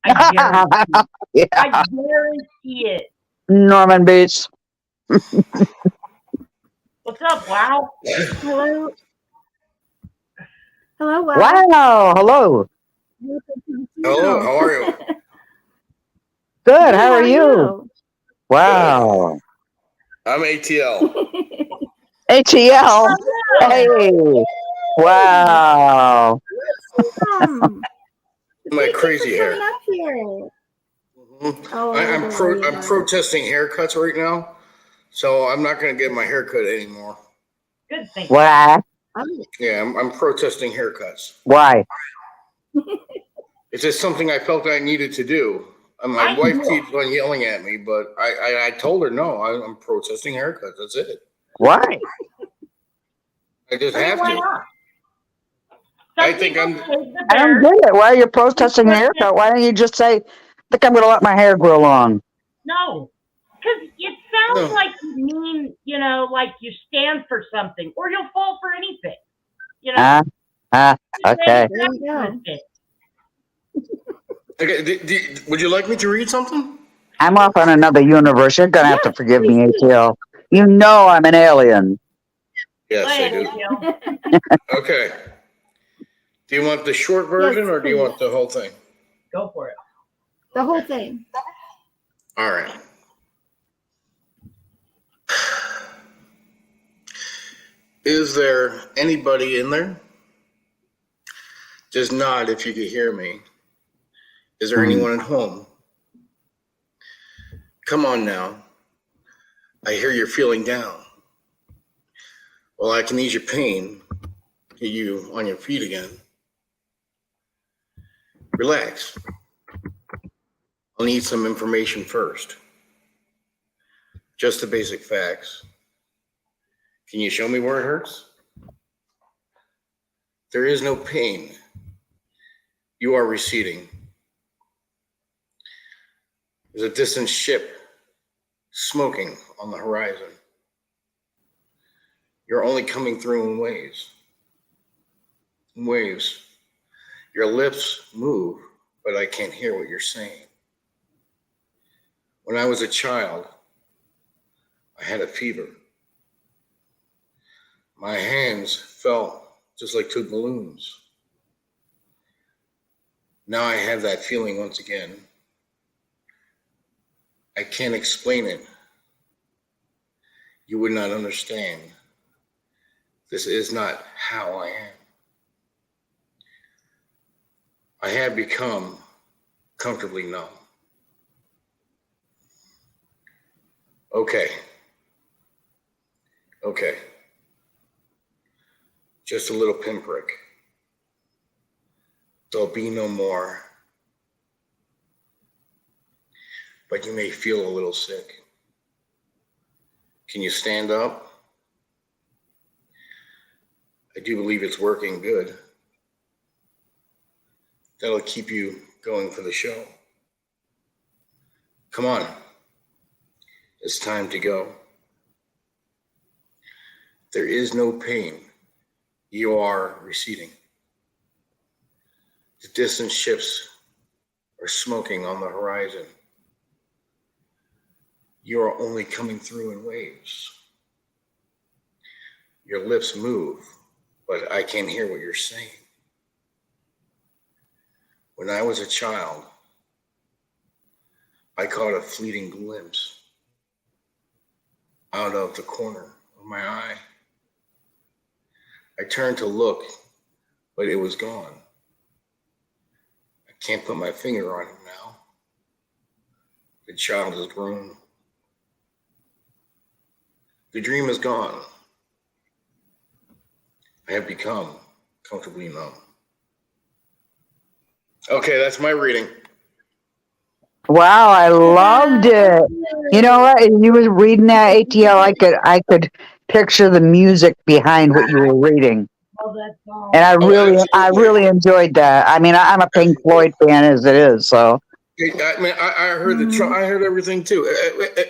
I guarantee it. Yeah. I guarantee it. Norman Beach. What's up, Wow? Hello. Hello, Wow. Wow. Hello. Hello, how are you? Good. How are you? Wow. I'm ATL. ATL. Hey. Wow. My crazy hair. Up here. Oh, I'm protesting haircuts right now, so I'm not going to get my haircut anymore. Good thing. What? Yeah, I'm protesting haircuts. Why? It's just something I felt I needed to do. And my wife keeps on yelling at me, but I told her no. I'm protesting haircuts. That's it. Why? I just have Why to. not? I think I'm. I don't get it. Why are you protesting a haircut? Why don't you just say, I think I'm going to let my hair grow long? No, because it sounds like you mean, like you stand for something, or you'll fall for anything. Okay. There you go. Okay, would you like me to read something? I'm off on another universe. You're going to have to forgive me, ATL. You know I'm an alien. Yes, I do. Okay. Do you want the short version or do you want the whole thing? Go for it. The whole thing. All right. Is there anybody in there? Just nod if you can hear me. Is there anyone at home? Come on now. I hear you're feeling down. Well, I can ease your pain, get you on your feet again. Relax. I'll need some information first. Just the basic facts. Can you show me where it hurts? There is no pain. You are receding. There's a distant ship smoking on the horizon. You're only coming through in waves. In waves. Your lips move, but I can't hear what you're saying. When I was a child, I had a fever. My hands felt just like two balloons. Now I have that feeling once again. I can't explain it. You would not understand. This is not how I am. I have become comfortably numb. Okay. Just a little pinprick. There'll be no more. But you may feel a little sick. Can you stand up? I do believe it's working good. That'll keep you going for the show. Come on. It's time to go. There is no pain. You are receding. The distant ships are smoking on the horizon. You are only coming through in waves. Your lips move, but I can't hear what you're saying. When I was a child, I caught a fleeting glimpse out of the corner of my eye. I turned to look, but it was gone. I can't put my finger on it now. The child is grown. The dream is gone. I have become comfortably numb. Okay, that's my reading. Wow, I loved it. You know what? You were reading that ATL. I could picture the music behind what you were reading, Love that song. and I absolutely. really enjoyed that. I mean, I'm a Pink Floyd fan as it is, so I mean, I heard I heard everything too.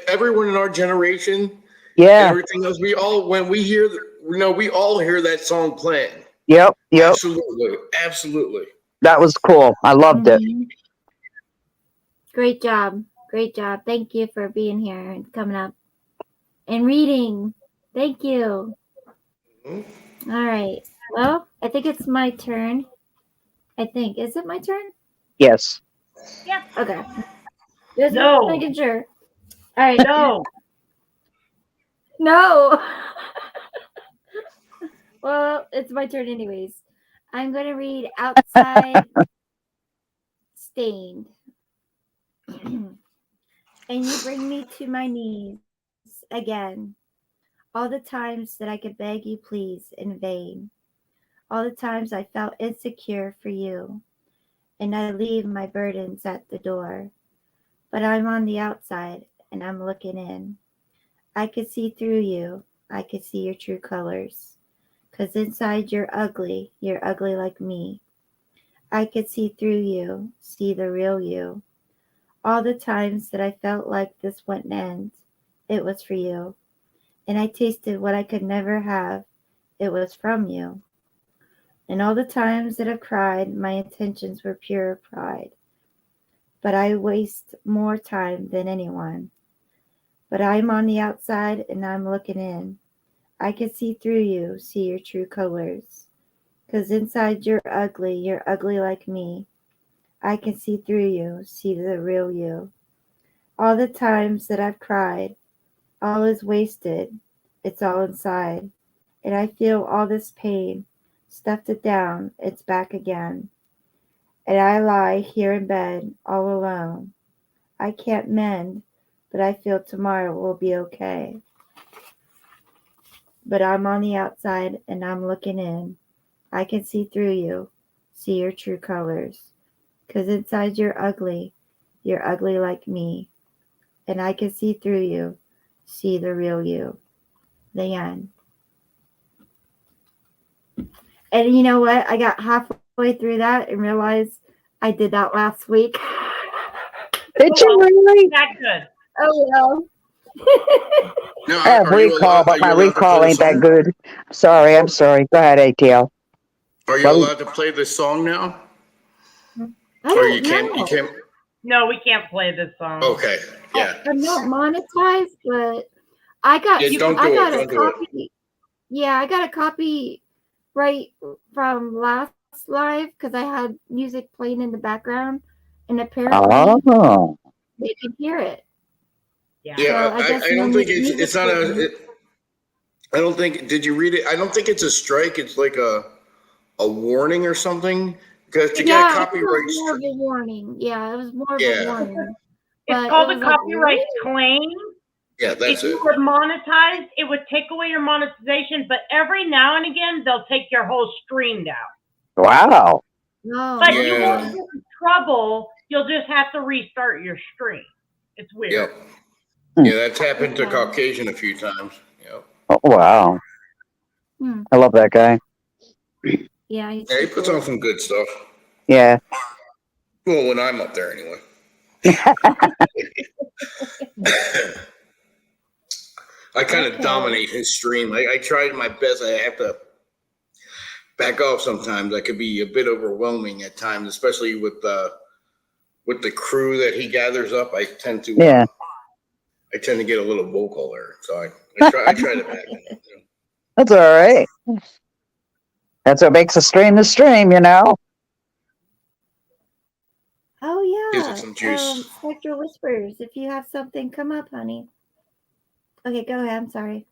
Everyone in our generation, yeah, everything else, we all when we hear, we all hear that song playing. yep. Absolutely. That was cool. I loved it. Mhm. Great job. Great job. Thank you for being here and coming up and reading. Thank you. Mhm. All right. Well, I think it's my turn. Is it my turn? Yes. Okay. Just No. making sure. All right. No. No. Well, it's my turn anyways. I'm going to read Outside Stained. And you bring me to my knees again. All the times that I could beg you please in vain. All the times I felt insecure for you. And I leave my burdens at the door. But I'm on the outside and I'm looking in. I could see through you. I could see your true colors. 'Cause inside you're ugly like me. I could see through you, see the real you. All the times that I felt like this wouldn't end, it was for you. And I tasted what I could never have, it was from you. And all the times that I've cried, my intentions were pure pride. But I waste more time than anyone. But I'm on the outside and I'm looking in. I can see through you, see your true colors. 'Cause inside you're ugly like me. I can see through you, see the real you. All the times that I've cried, all is wasted, it's all inside. And I feel all this pain, stuffed it down, it's back again. And I lie here in bed, all alone. I can't mend, but I feel tomorrow will be okay. But I'm on the outside and I'm looking in. I can see through you, see your true colors. 'Cause inside you're ugly like me. And I can see through you, see the real you. The end. And you know what? I got halfway through that and realized I did that last week. Did you really? That good. Oh well. Now, I have are you recall, allowed? but Are my you allowed to play recall the ain't that song? good. I'm sorry. Go ahead, ATL. Are you Well, allowed to play this song now? I Or you don't can't? You know. can't. No, we can't play this song. Okay. Yeah. I'm not monetized, but I got Yeah. Don't I do it. got a Don't do it. copy. Yeah, I got a copy right from last live because I had music playing in the background, and apparently oh, they could hear it. Yeah. Yeah. So I guess I no don't think it's. music It's not was a. I don't think. Did you read it? I don't think it's a strike. It's like a warning or something. Because to get a Yeah, it copyright was more of strike. a warning. Yeah, it was more of a Yeah. warning. It's But it called was a like, copyright really? claim. Yeah. If That's you it. were monetized, it would take away your monetization, but every now and again, they'll take your whole stream down. wow. No, But you Yeah. won't get in trouble. You'll just have to restart your stream. It's weird. Yep. Yeah. That's happened to Okay. Caucasian a few times. Yep. Oh, wow. Hmm. I love that guy. Yeah, he's Yeah. He so puts cool. on some good stuff. Yeah. Well, when I'm up there, anyway. I kind of Okay. dominate his stream. I tried my best. I have to back off sometimes. That could be a bit overwhelming at times, especially with the crew that he gathers up. I tend to Yeah. get a little vocal there, so I try to back him. You know. That's all right. That's what makes a stream the stream, you know? Oh Gives yeah. it some juice. Spectral Whispers. If you have something, come up, honey. Okay, go ahead. I'm sorry.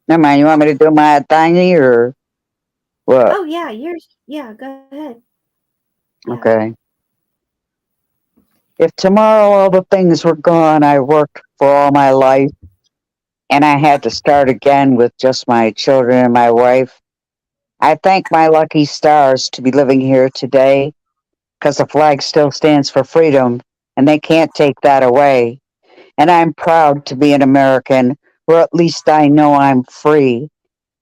Never mind. You want me to do my thingy or what? Oh yeah, yours. Yeah, go ahead. Yeah. Okay. If tomorrow all the things were gone I worked for all my life and I had to start again with just my children and my wife, I thank my lucky stars to be living here today because the flag still stands for freedom and they can't take that away. And I'm proud to be an American, or at least I know I'm free.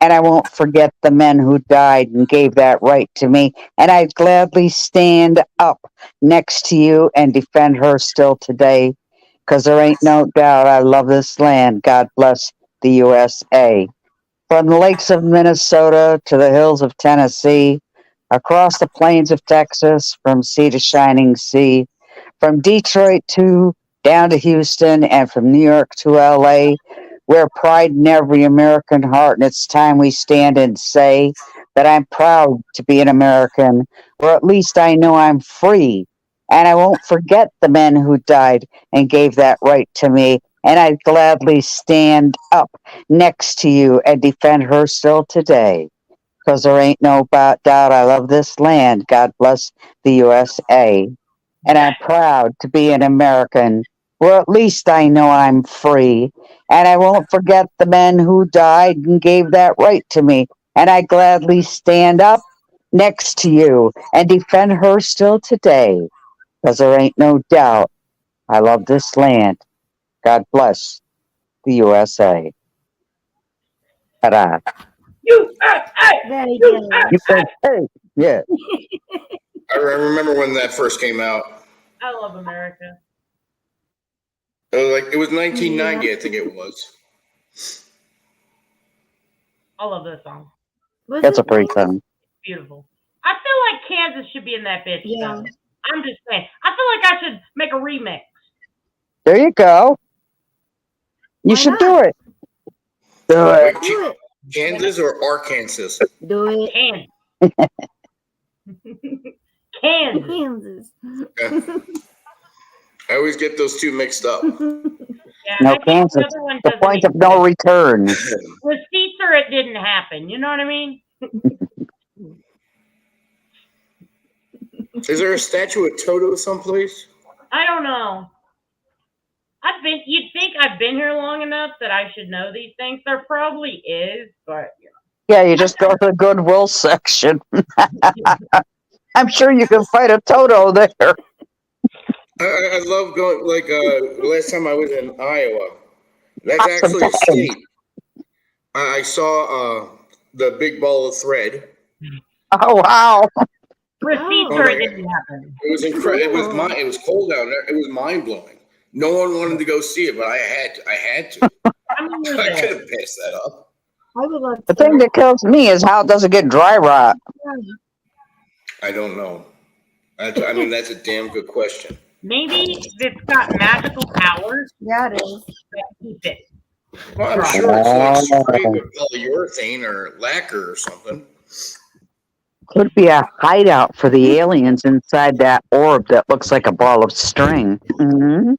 And I won't forget the men who died and gave that right to me. And I'd gladly stand up next to you and defend her still today, because there ain't no doubt I love this land. God bless the USA. From the lakes of Minnesota to the hills of Tennessee, across the plains of Texas, from sea to shining sea, from Detroit to down to Houston, and from New York to LA, wear pride in every American heart, and it's time we stand and say that I'm proud to be an American, or at least I know I'm free, and I won't forget the men who died and gave that right to me, and I'd gladly stand up next to you and defend her still today. Because there ain't no doubt I love this land. God bless the USA. And I'm proud to be an American, or at least I know I'm free. And I won't forget the men who died and gave that right to me. And I gladly stand up next to you and defend her still today. Because there ain't no doubt I love this land. God bless the USA. Ta-da. USA! Very good. USA. Yeah. I remember when that first came out. I love America. It was 1990, I think it was. I love this song. Was That's a it pretty nice? song. Beautiful. I feel like Kansas should be in that bitch. Yeah. Though. I'm just saying. I feel like I should make a remix. There you go. You Why should not? do it. Do it. Wait, Do it. Kansas or Arkansas? Do it. Kansas. Kansas. Kansas. I always get those two mixed up. Yeah, No, I think Kansas. the other one The doesn't point of exist. no return. Receipts or it didn't happen. You know what I mean? Is there a statue of Toto someplace? I don't know. You'd think I've been here long enough that I should know these things. There probably is, but you Yeah, you just go to the Goodwill section. I'm sure you can find a Toto there. I love going, like, last time I was in Iowa, That's Awesome actually a times. skate. I saw the big ball of thread. Oh, wow. Receipts Oh. or my it God. didn't happen. It was incredible. Cool. It was cold out there. It was mind blowing. No one wanted to go see it, but I had to. I mean, you're I there. could have passed that up. I would love The to. thing that kills me is how it doesn't get dry rot. I don't know. I mean, that's a damn good question. Maybe it's got magical powers Yeah, it is. that keep it. Well, I'm Right. sure it's like Oh. sprayed with polyurethane or lacquer or something. Could be a hideout for the aliens inside that orb that looks like a ball of string. Hmm.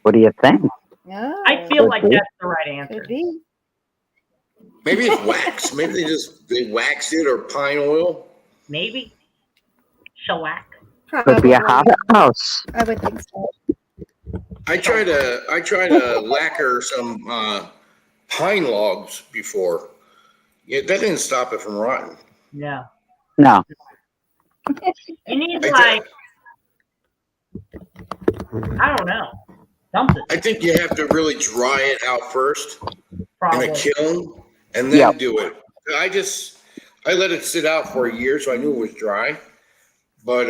What do you think? No. I feel Could like be. that's the right answer. Could be. Maybe it's wax. Maybe they waxed it or pine oil. Maybe. Shellac. Could be a hot Probably. house. I would think so. I tried to lacquer some pine logs before. Yeah, that didn't stop it from rotting. No. No. You need I like I don't know. Something. I think you have to really dry it out first in Probably. a kiln and then Yep. do it. I let it sit out for a year so I knew it was dry. But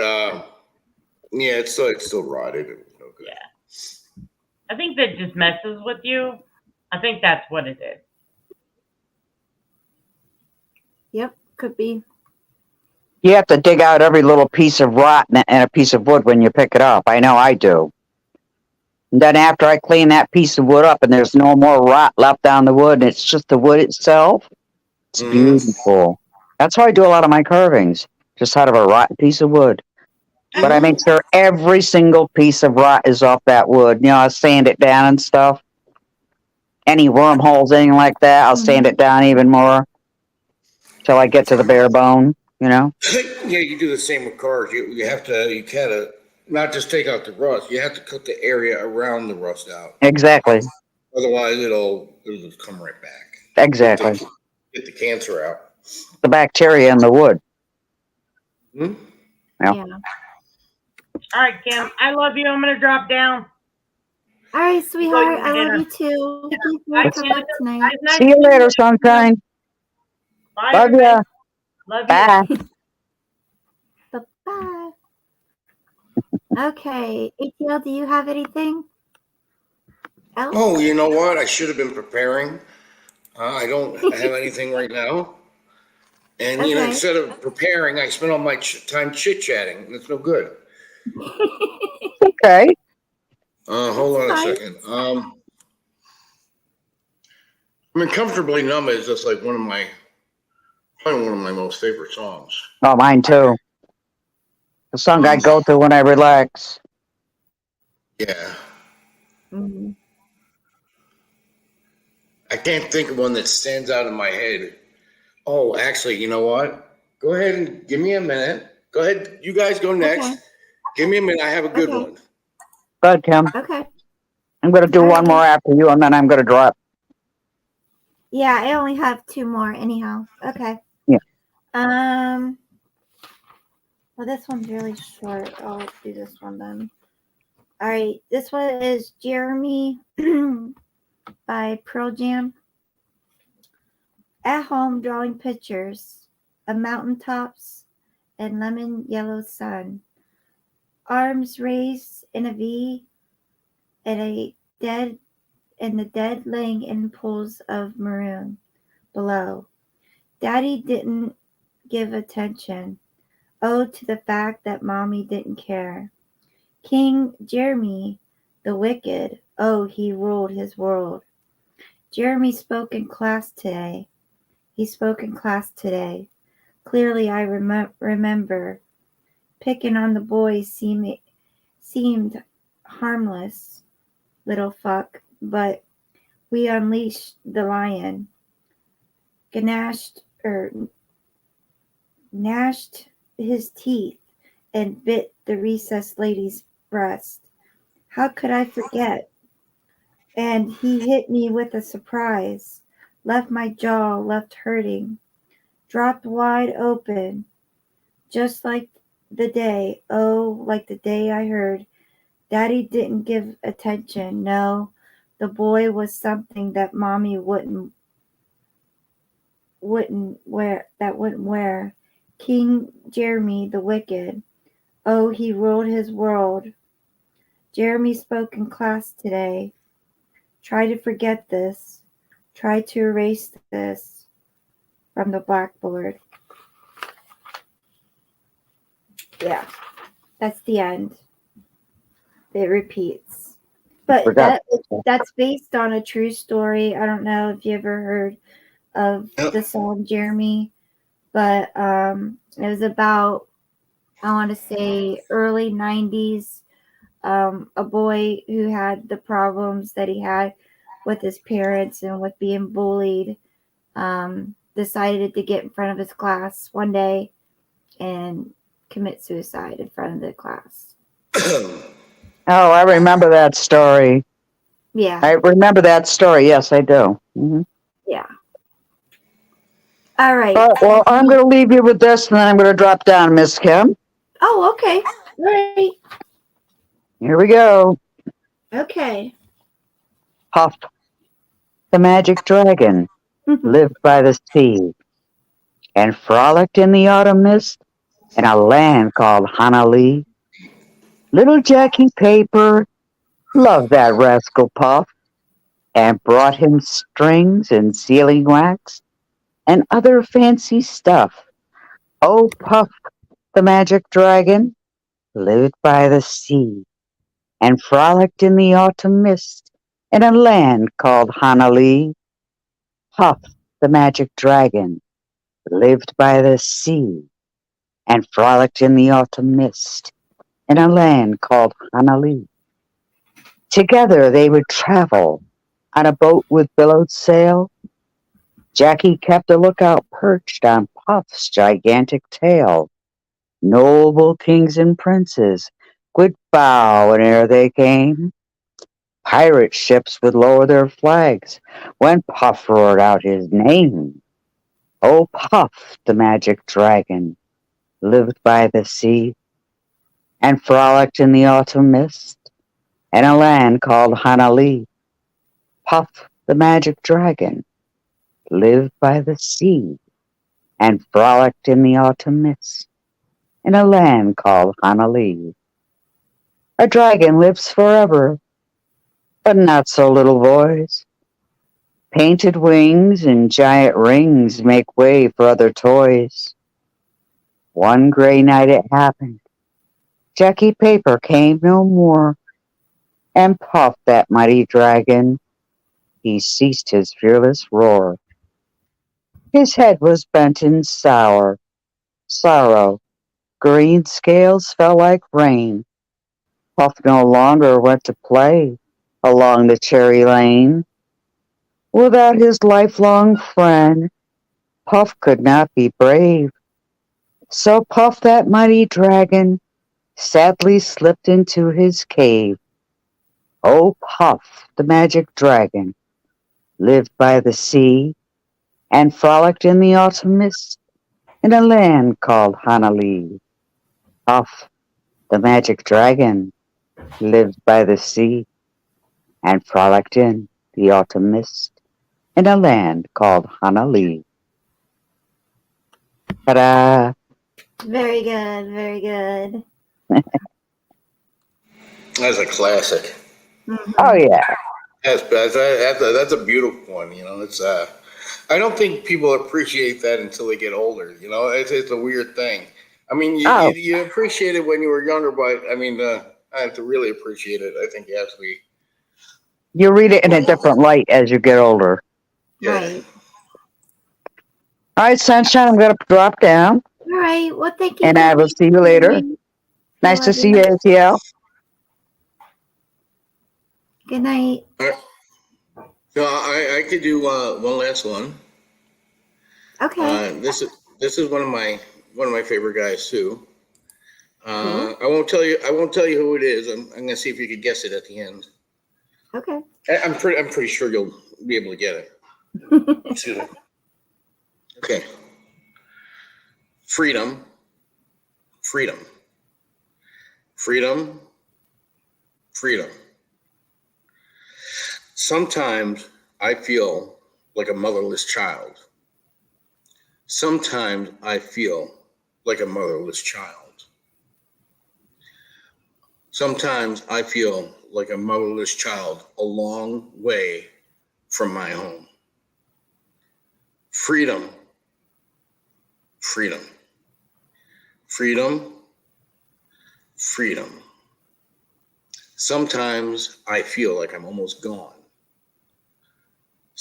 yeah, it's still rotted. It was no good. Yeah. I think that just messes with you. I think that's what it is. Yep, could be. You have to dig out every little piece of rot and a piece of wood when you pick it up. I know I do. And then after I clean that piece of wood up and there's no more rot left on the wood and it's just the wood itself, it's Mhm. beautiful. That's how I do a lot of my carvings, just out of a rotten piece of wood. But I make sure every single piece of rot is off that wood. You know, I sand it down and stuff. Any wormholes, anything like that, I'll sand it down even more till I get to the bare bone, you know? Yeah, you do the same with cars. You gotta not just take out the rust. You have to cut the area around the rust out. Exactly. Otherwise, it'll just come right back. Exactly. Get the cancer out. The bacteria in the wood. Hmm? Yeah. Yeah. All right, Kim. I love you. I'm gonna drop down. All right, sweetheart. eat I dinner. love you too. Thank you Bye, for Kim. coming tonight. It's nice See you meeting later, sunshine. Bye, Love everybody. ya. Love you. Bye. Bye-bye. Okay. ATL, do you have anything else? Oh, you know what? I should have been preparing. I don't have anything right now. And you know, Okay. instead of preparing, I spent all my time chit chatting. That's no good. Okay. Hold on a fine. second. I mean, "Comfortably Numb" is just like probably one of my most favorite songs. Oh, mine too. The song I go to when I relax. Yeah, Mhm. I can't think of one that stands out in my head. Oh, actually, you know what? Go ahead and give me a minute. Go ahead, you guys go next. Okay. Give me a minute. I have a good Okay. one. Good, Kim. Okay. I'm going to do one Alrighty. more after you, and then I'm going to drop. Yeah, I only have two more anyhow. Okay. Yeah. Well, this one's really short. I'll do this one then. All right. This one is Jeremy by Pearl Jam. At home drawing pictures of mountaintops and lemon yellow sun. Arms raised in a V and the dead laying in pools of maroon below. Daddy didn't give attention. Oh, to the fact that Mommy didn't care. King Jeremy the Wicked, oh, he ruled his world. Jeremy spoke in class today. He spoke in class today. Clearly I remember. Picking on the boys seemed harmless, little fuck, but we unleashed the lion. Gnashed his teeth and bit the recessed lady's breast. How could I forget? And he hit me with a surprise, left my jaw left hurting, dropped wide open, just like the day, oh, like the day I heard. Daddy didn't give attention, no, The boy was something that mommy wouldn't wear. King Jeremy the Wicked. Oh, he ruled his world. Jeremy spoke in class today. Try to forget this. Try to erase this from the blackboard. Yeah, that's the end. It repeats. But Forgot. that's based on a true story. I don't know if you ever heard of the song Jeremy, but it was about, I want to say, early 90s. A boy who had the problems that he had with his parents and with being bullied decided to get in front of his class one day and commit suicide in front of the class. Oh, I remember that story. Yeah. I remember that story. Yes, I do. Mm-hmm. Yeah. All right. Well, I'm going to leave you with this, and then I'm going to drop down, Miss Kim. Oh, okay. All right. Here we go. Okay. Puff, the magic dragon, lived by the sea and frolicked in the autumn mist in a land called Honolulu. Little Jackie Paper loved that rascal Puff and brought him strings and sealing wax and other fancy stuff. Oh, Puff, the magic dragon, lived by the sea and frolicked in the autumn mist in a land called Honolulu. Puff, the magic dragon, lived by the sea and frolicked in the autumn mist in a land called Honolulu. Together they would travel on a boat with billowed sail. Jackie kept a lookout perched on Puff's gigantic tail. Noble kings and princes would bow whene'er they came. Pirate ships would lower their flags when Puff roared out his name. Oh, Puff, the magic dragon, lived by the sea and frolicked in the autumn mist in a land called Honolulu. Puff, the magic dragon, lived by the sea and frolicked in the autumn mist in a land called Honolulu. A dragon lives forever, but not so little boys. Painted wings and giant rings make way for other toys. One gray night it happened. Jackie Paper came no more, and Puff, that mighty dragon, he ceased his fearless roar. His head was bent in sorrow. Green scales fell like rain. Puff no longer went to play along the cherry lane. Without his lifelong friend, Puff could not be brave. So Puff, that mighty dragon, sadly slipped into his cave. Oh, Puff, the magic dragon, lived by the sea and frolicked in the autumn mist in a land called Honolulu. Puff, the magic dragon, lived by the sea and frolicked in the autumn mist in a land called Honolulu. Ta-da! Very good. Very good. That's a classic. Mhm. Oh, yeah. That's a beautiful one. You know, it's I don't think people appreciate that until they get older. You know, it's a weird thing. I mean, you appreciate it when you were younger, but I mean, I have to really appreciate it. I think you have to be. You read it in a different light as you get older. Yeah. Right. All right, Sunshine, I'm going to drop down, All right. Well, thank you. and I will see you later. Nice to see you, ATL. Good night. So I could do one last one. Okay. This is one of my favorite guys too. Cool. I won't tell you who it is. I'm gonna see if you could guess it at the end. Okay. I'm pretty sure you'll be able to get it. Excuse me. Okay. Freedom. Freedom. Freedom. Freedom. Sometimes I feel like a motherless child. Sometimes I feel like a motherless child. Sometimes I feel like a motherless child a long way from my home. Freedom, freedom, freedom, freedom. Sometimes I feel like I'm almost gone.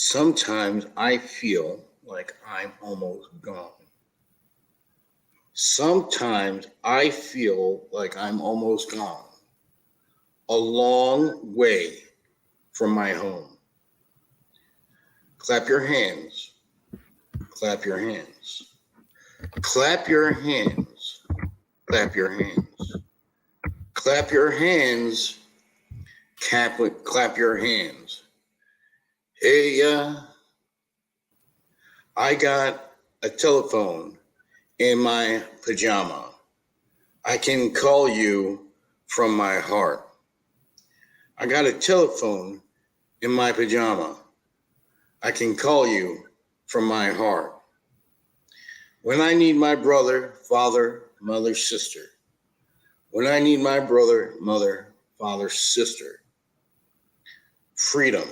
Sometimes I feel like I'm almost gone. Sometimes I feel like I'm almost gone. A long way from my home. Clap your hands. Clap your hands. Clap your hands. Clap your hands. Clap your hands. Clap your hands. Hey, I got a telephone in my pajama. I can call you from my heart. I got a telephone in my pajama. I can call you from my heart. When I need my brother, father, mother, sister. When I need my brother, mother, father, sister. Freedom.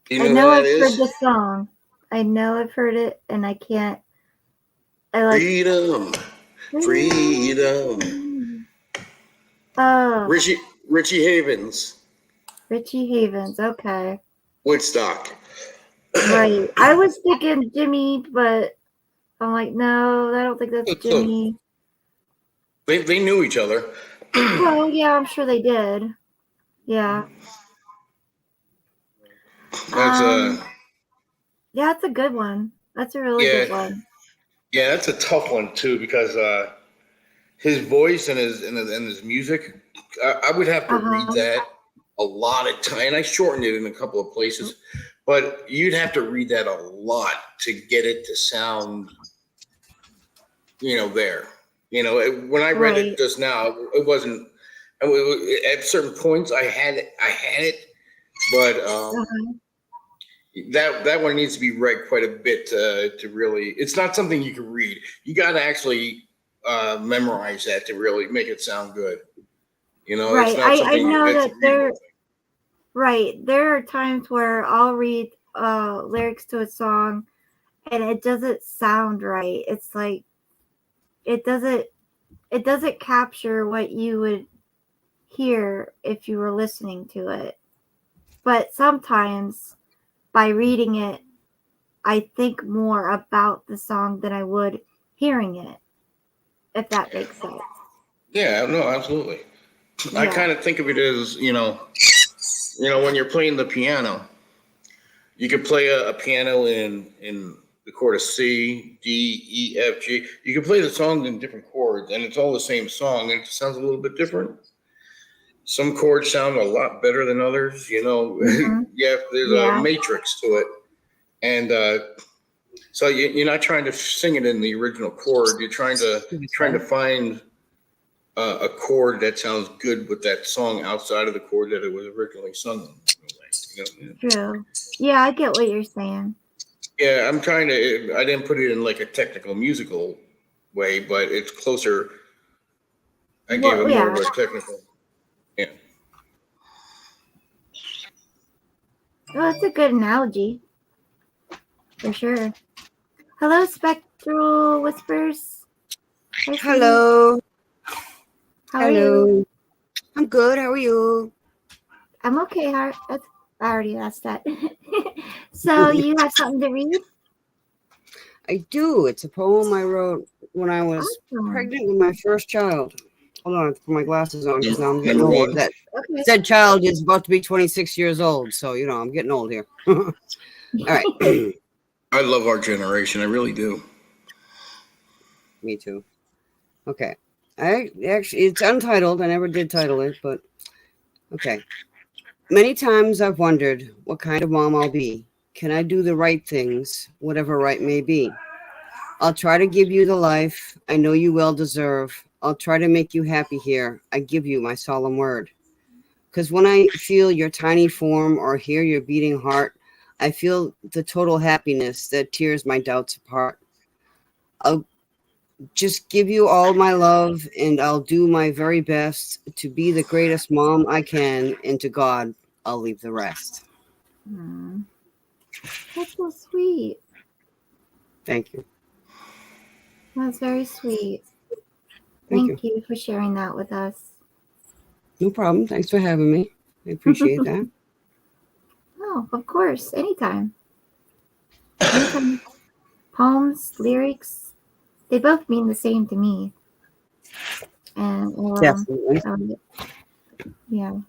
You I know know who that I've heard is? the song. I know I've heard it, and I can't. I like Freedom. Freedom. Oh, Richie Havens. Richie Havens. Okay, Woodstock. right. I was thinking Jimmy, but I'm like, no, I don't think that's So Jimmy. they knew each other. Well, yeah, I'm sure they did. Yeah. That's Yeah, that's a good one. That's a really yeah, good one. yeah, that's a tough one too because his voice and his music, I would have to read that a lot of time. And I shortened it in a couple of places, but you'd have to read that a lot to get it to sound, there. When I read it Right. just now, it wasn't. At certain points, I had it, but that one needs to be read quite a bit to really. It's not something you can read. You got to actually memorize that to really make it sound good. It's Right. not I something know that's that a readable thing. right. There are times where I'll read lyrics to a song and it doesn't sound right. It's like it doesn't capture what you would hear if you were listening to it. But sometimes by reading it, I think more about the song than I would hearing it, if that makes sense. Yeah, no, absolutely. I Yeah. kind of think of it as when you're playing the piano, you could play a piano in the chord of C, D, E, F, G. You can play the song in different chords, and it's all the same song, and it sounds a little bit different. Some chords sound a lot better than others. Mm-hmm. Yeah, there's a Yeah. matrix to it, and so you're not trying to sing it in the original chord. You're trying to find a chord that sounds good with that song outside of the chord that it was originally sung in. True. Yeah, I get what you're saying. Yeah, I'm trying to. I didn't put it in like a technical musical way, but it's closer. I gave it Well, more yeah. of a technical. Yeah. Well, it's a good analogy. For sure. Hello, Spectral Whispers. Hi, sweetie. Hello. How are you? Hello. I'm good. How are you? I'm okay. I already asked that. So you have something to read? I do. It's a poem I wrote when I was Awesome. pregnant with my first child. Hold on, I have to put my glasses on because now I'm getting Number old. one. That Okay. said child is about to be 26 years old, so I'm getting old here. All right. I love our generation. I really do. Me too. Okay. It's untitled. I never did title it, but okay. Many times I've wondered what kind of mom I'll be. Can I do the right things, whatever right may be? I'll try to give you the life I know you well deserve. I'll try to make you happy here. I give you my solemn word. Because when I feel your tiny form or hear your beating heart, I feel the total happiness that tears my doubts apart. I'll just give you all my love, and I'll do my very best to be the greatest mom I can, and to God, I'll leave the rest. That's so sweet. Thank you. That's very sweet. Thank Thank you for sharing that with us. No problem. Thanks for having me. I appreciate that. Oh, of course. Anytime. Anytime. Poems, lyrics, they both mean the same to me. And Definitely. yeah. All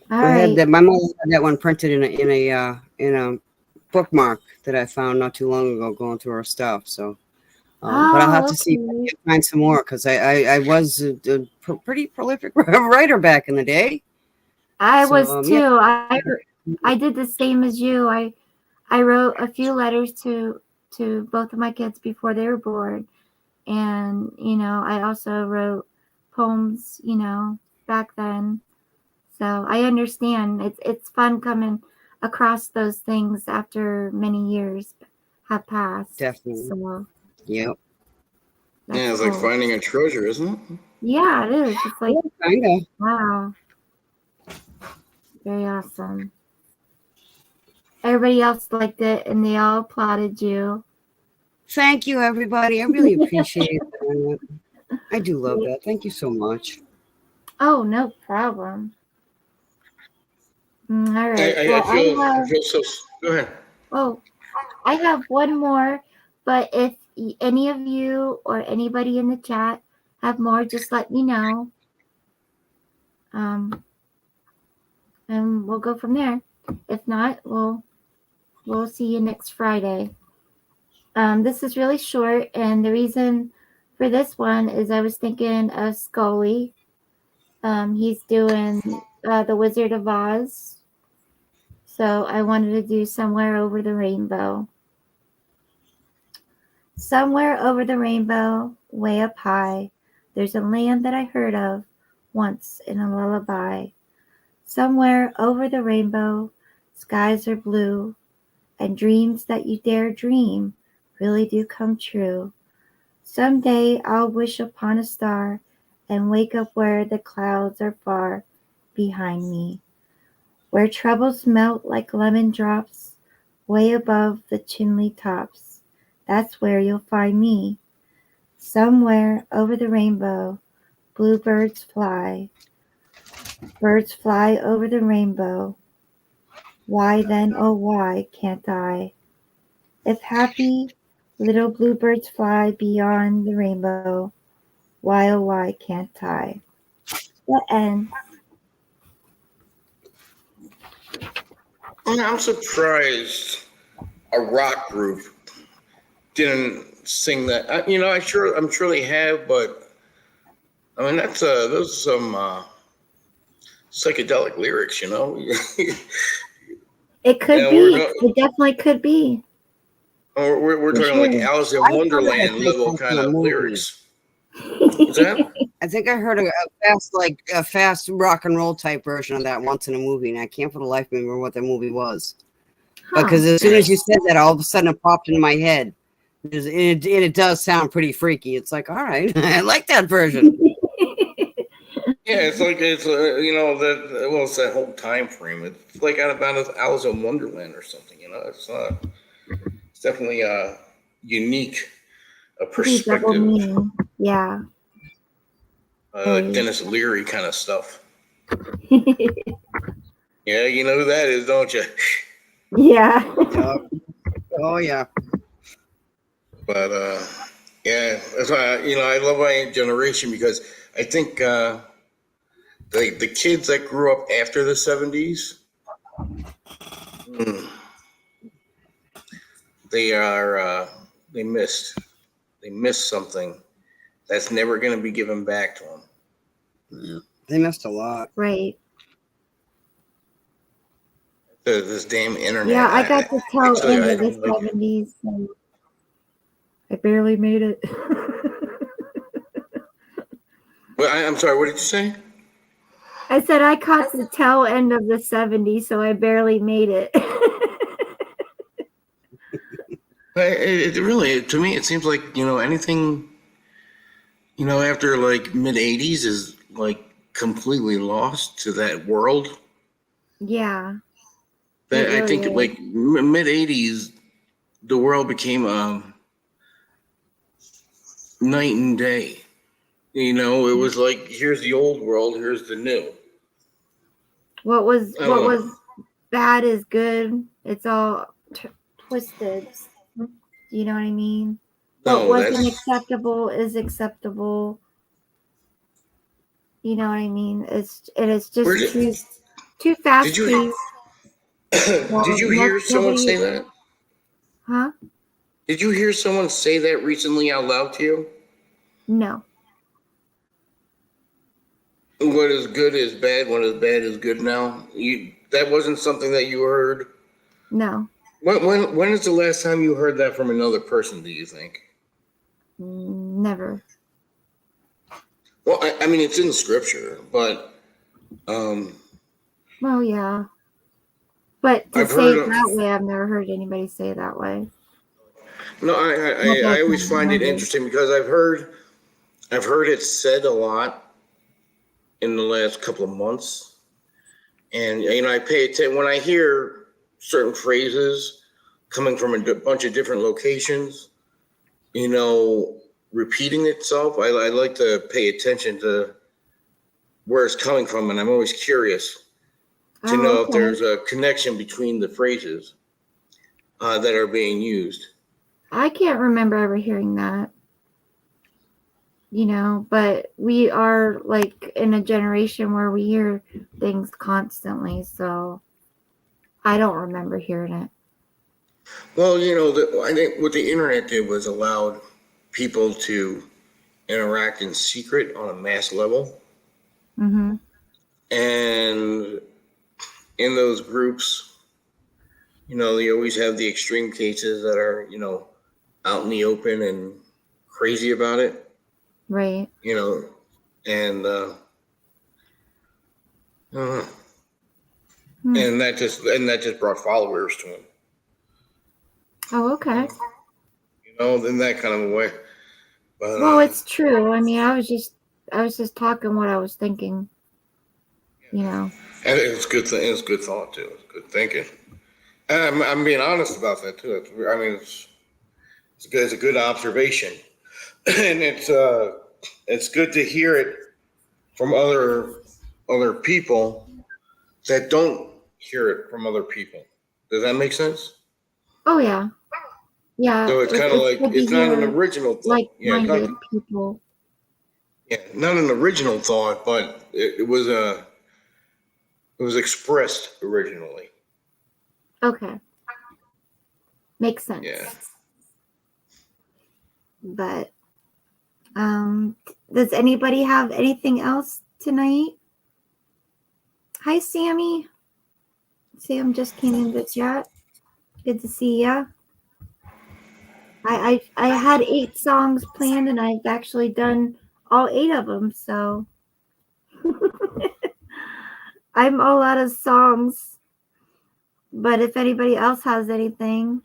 I right. had that. My mom had that one printed in a bookmark that I found not too long ago going through her stuff. So, but I'll have to see if I can find some more because I was a pretty prolific writer back in the day. I So, was too. yeah. I did the same as you. I wrote a few letters to both of my kids before they were born, and I also wrote poems, back then. So I understand. It's fun coming across those things after many years have passed. Definitely. So Yep. Yeah, it's cool. like finding a treasure, isn't it? Yeah, it is. It's like Kinda. wow. Very awesome. Everybody else liked it and they all applauded you. Thank you, everybody. I really appreciate that. I do love that. Thank you so much. Oh, no problem. All right. I feel so. Go ahead. Oh, I have one more, but if any of you or anybody in the chat have more, just let me know. And we'll go from there. If not, we'll see you next Friday. This is really short, and the reason for this one is I was thinking of Scully. He's doing The Wizard of Oz. So I wanted to do Somewhere Over the Rainbow. Somewhere over the rainbow, way up high, there's a land that I heard of once in a lullaby. Somewhere over the rainbow, skies are blue, and dreams that you dare dream really do come true. Someday I'll wish upon a star and wake up where the clouds are far behind me, where troubles melt like lemon drops way above the chimney tops. That's where you'll find me. Somewhere over the rainbow, bluebirds fly. Birds fly over the rainbow. Why then, oh why can't I? If happy little bluebirds fly beyond the rainbow, why oh why can't I? The end. I'm surprised a rock group didn't sing that. I'm sure they have, but I mean those are some psychedelic lyrics, It could be. It definitely could be. We're talking like Alice in Wonderland level kind of lyrics. What's that? I think I heard a fast rock and roll type version of that once in a movie, and I can't for the life of me remember what that movie was. Because as soon as you said that, all of a sudden it popped into my head. It does sound pretty freaky. It's like, all right, I like that version. Yeah, it's that whole time frame. It's like out of Alice in Wonderland or something. It's definitely a unique perspective. Yeah. Like Dennis Leary kind of stuff. Yeah, you know who that is, don't you? Yeah. Oh yeah. But yeah, that's why I love my generation because I think the kids that grew up after the 70s, they missed something that's never going to be given back to them. Yeah. They missed a lot. Right. This damn internet. Yeah, I got to tell into the 70s. And I barely made it. I'm sorry. What did you say? I said I caught the tail end of the 70s, so I barely made it. It really, to me, it seems like anything after like mid '80s is like completely lost to that world. Yeah. That It I really think is. like mid '80s, the world became night and day. It was like here's the old world, here's the new. What was I don't know. bad is good. It's all twisted. You know what I mean? What No, wasn't that's acceptable is acceptable. You know what I mean? It is where just too did fast you paced. did Well, you hear someone nobody, say that? huh? Did you hear someone say that recently out loud to you? No, What is good is bad, what is bad is good now. That wasn't something that you heard. no, When is the last time you heard that from another person, do you think? never. Well, I mean it's in scripture, but um Well, yeah, but to I've say heard it of that way, I've never heard anybody say it that way. no, Not that I I always can find it remember. interesting because I've heard it said a lot in the last couple of months. And I pay attention when I hear certain phrases coming from a bunch of different locations, repeating itself. I like to pay attention to where it's coming from, and I'm always curious to Oh, know if okay. there's a connection between the phrases that are being used. I can't remember ever hearing that. But we are like in a generation where we hear things constantly, so I don't remember hearing it. Well, I think what the internet did was allowed people to interact in secret on a mass level. Mm-hmm. And in those groups, they always have the extreme cases that are, out in the open and crazy about it, Right. and uh, Hmm. and that just brought followers to him, Oh, okay. in that kind of a way. But Well, it's true. I mean, I was just talking what I was thinking. and it's good. It's good thought too. It's good thinking. And I'm being honest about that too. I mean, it's good. It's a good observation, and it's good to hear it from other people that don't hear it from other people. Does that make sense? Oh yeah, yeah. So it's kind of It's like good to it's not an hear original thought. Yeah, like-minded people. not an original thought, but it was expressed originally. Okay, makes sense. Yeah. But does anybody have anything else tonight? Hi, Sammy. Sam just came in the chat. Good to see ya. I had 8 songs planned, and I've actually done all 8 of them. So I'm all out of songs. But if anybody else has anything,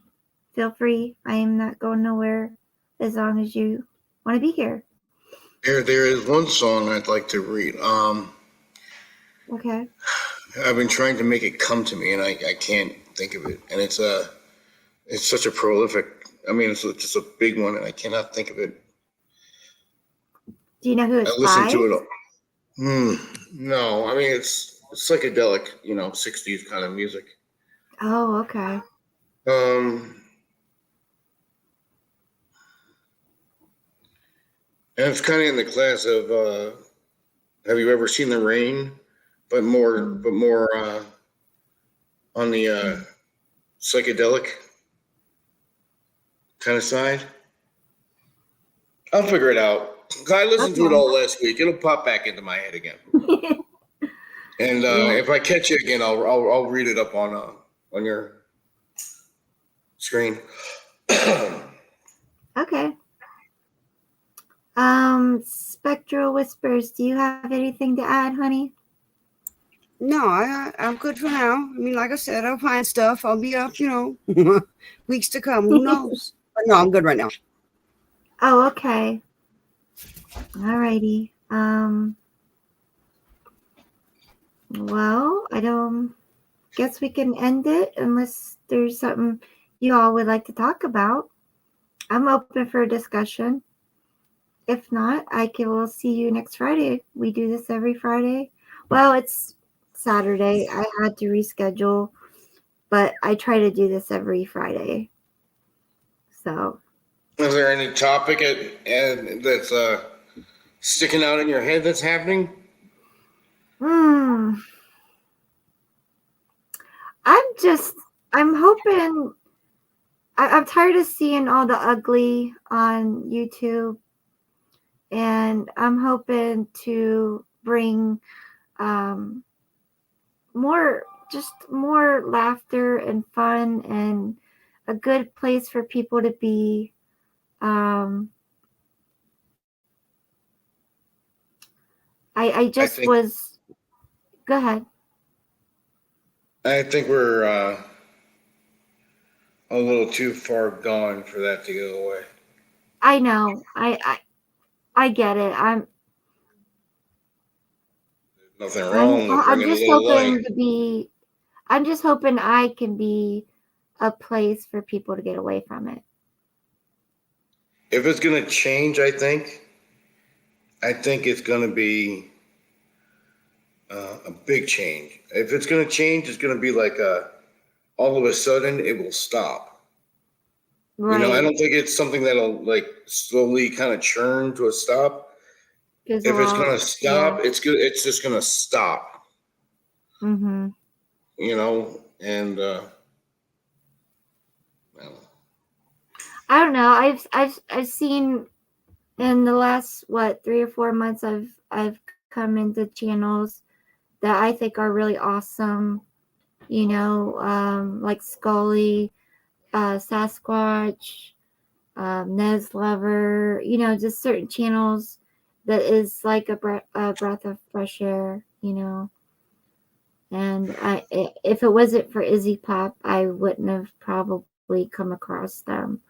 feel free. I am not going nowhere as long as you want to be here. There is one song I'd like to read. Okay. I've been trying to make it come to me, and I can't think of it. And it's such a prolific. I mean, it's just a big one, and I cannot think of it. Do you know who I it's listened by? to it all. No, I mean it's psychedelic, 60s kind of music. Oh, okay. And it's kind of in the class of have you ever seen the rain? But more on the psychedelic kind of side. I'll figure it out. I listened to it all last week. It'll pop back into my head again. And if I catch it again, I'll read it up on your screen. Okay. Spectral Whispers, do you have anything to add, honey? No, I'm good for now. I mean, like I said, I'll find stuff. I'll be up, weeks to come. Who knows? But no, I'm good right now. Oh, okay. Alrighty. Well, I don't guess we can end it unless there's something you all would like to talk about. I'm open for a discussion. If not, we'll see you next Friday. We do this every Friday. Well, it's Saturday. I had to reschedule, but I try to do this every Friday. So, is there any topic that's sticking out in your head that's happening? I'm hoping. I'm tired of seeing all the ugly on YouTube, and I'm hoping to bring more laughter and fun and a good place for people to be. Go ahead. I think we're a little too far gone for that to go away. I know. I get it. Nothing wrong with I'm bringing just a little hoping light. I'm just hoping I can be a place for people to get away from it. If it's going to change, I think it's going to be a big change. If it's going to change, it's going to be like all of a sudden it will stop. Right. I don't think it's something that'll like slowly kind of churn to a stop. If it's going to stop, it's good. It's just going to stop. Mm-hmm. And I don't know. I've seen in the last 3 or 4 months I've come into channels that I think are really awesome. Like Scully, Sasquatch, Nez Lover. Just certain channels that is like a breath of fresh air. And if it wasn't for Izzy Pop, I wouldn't have probably come across them.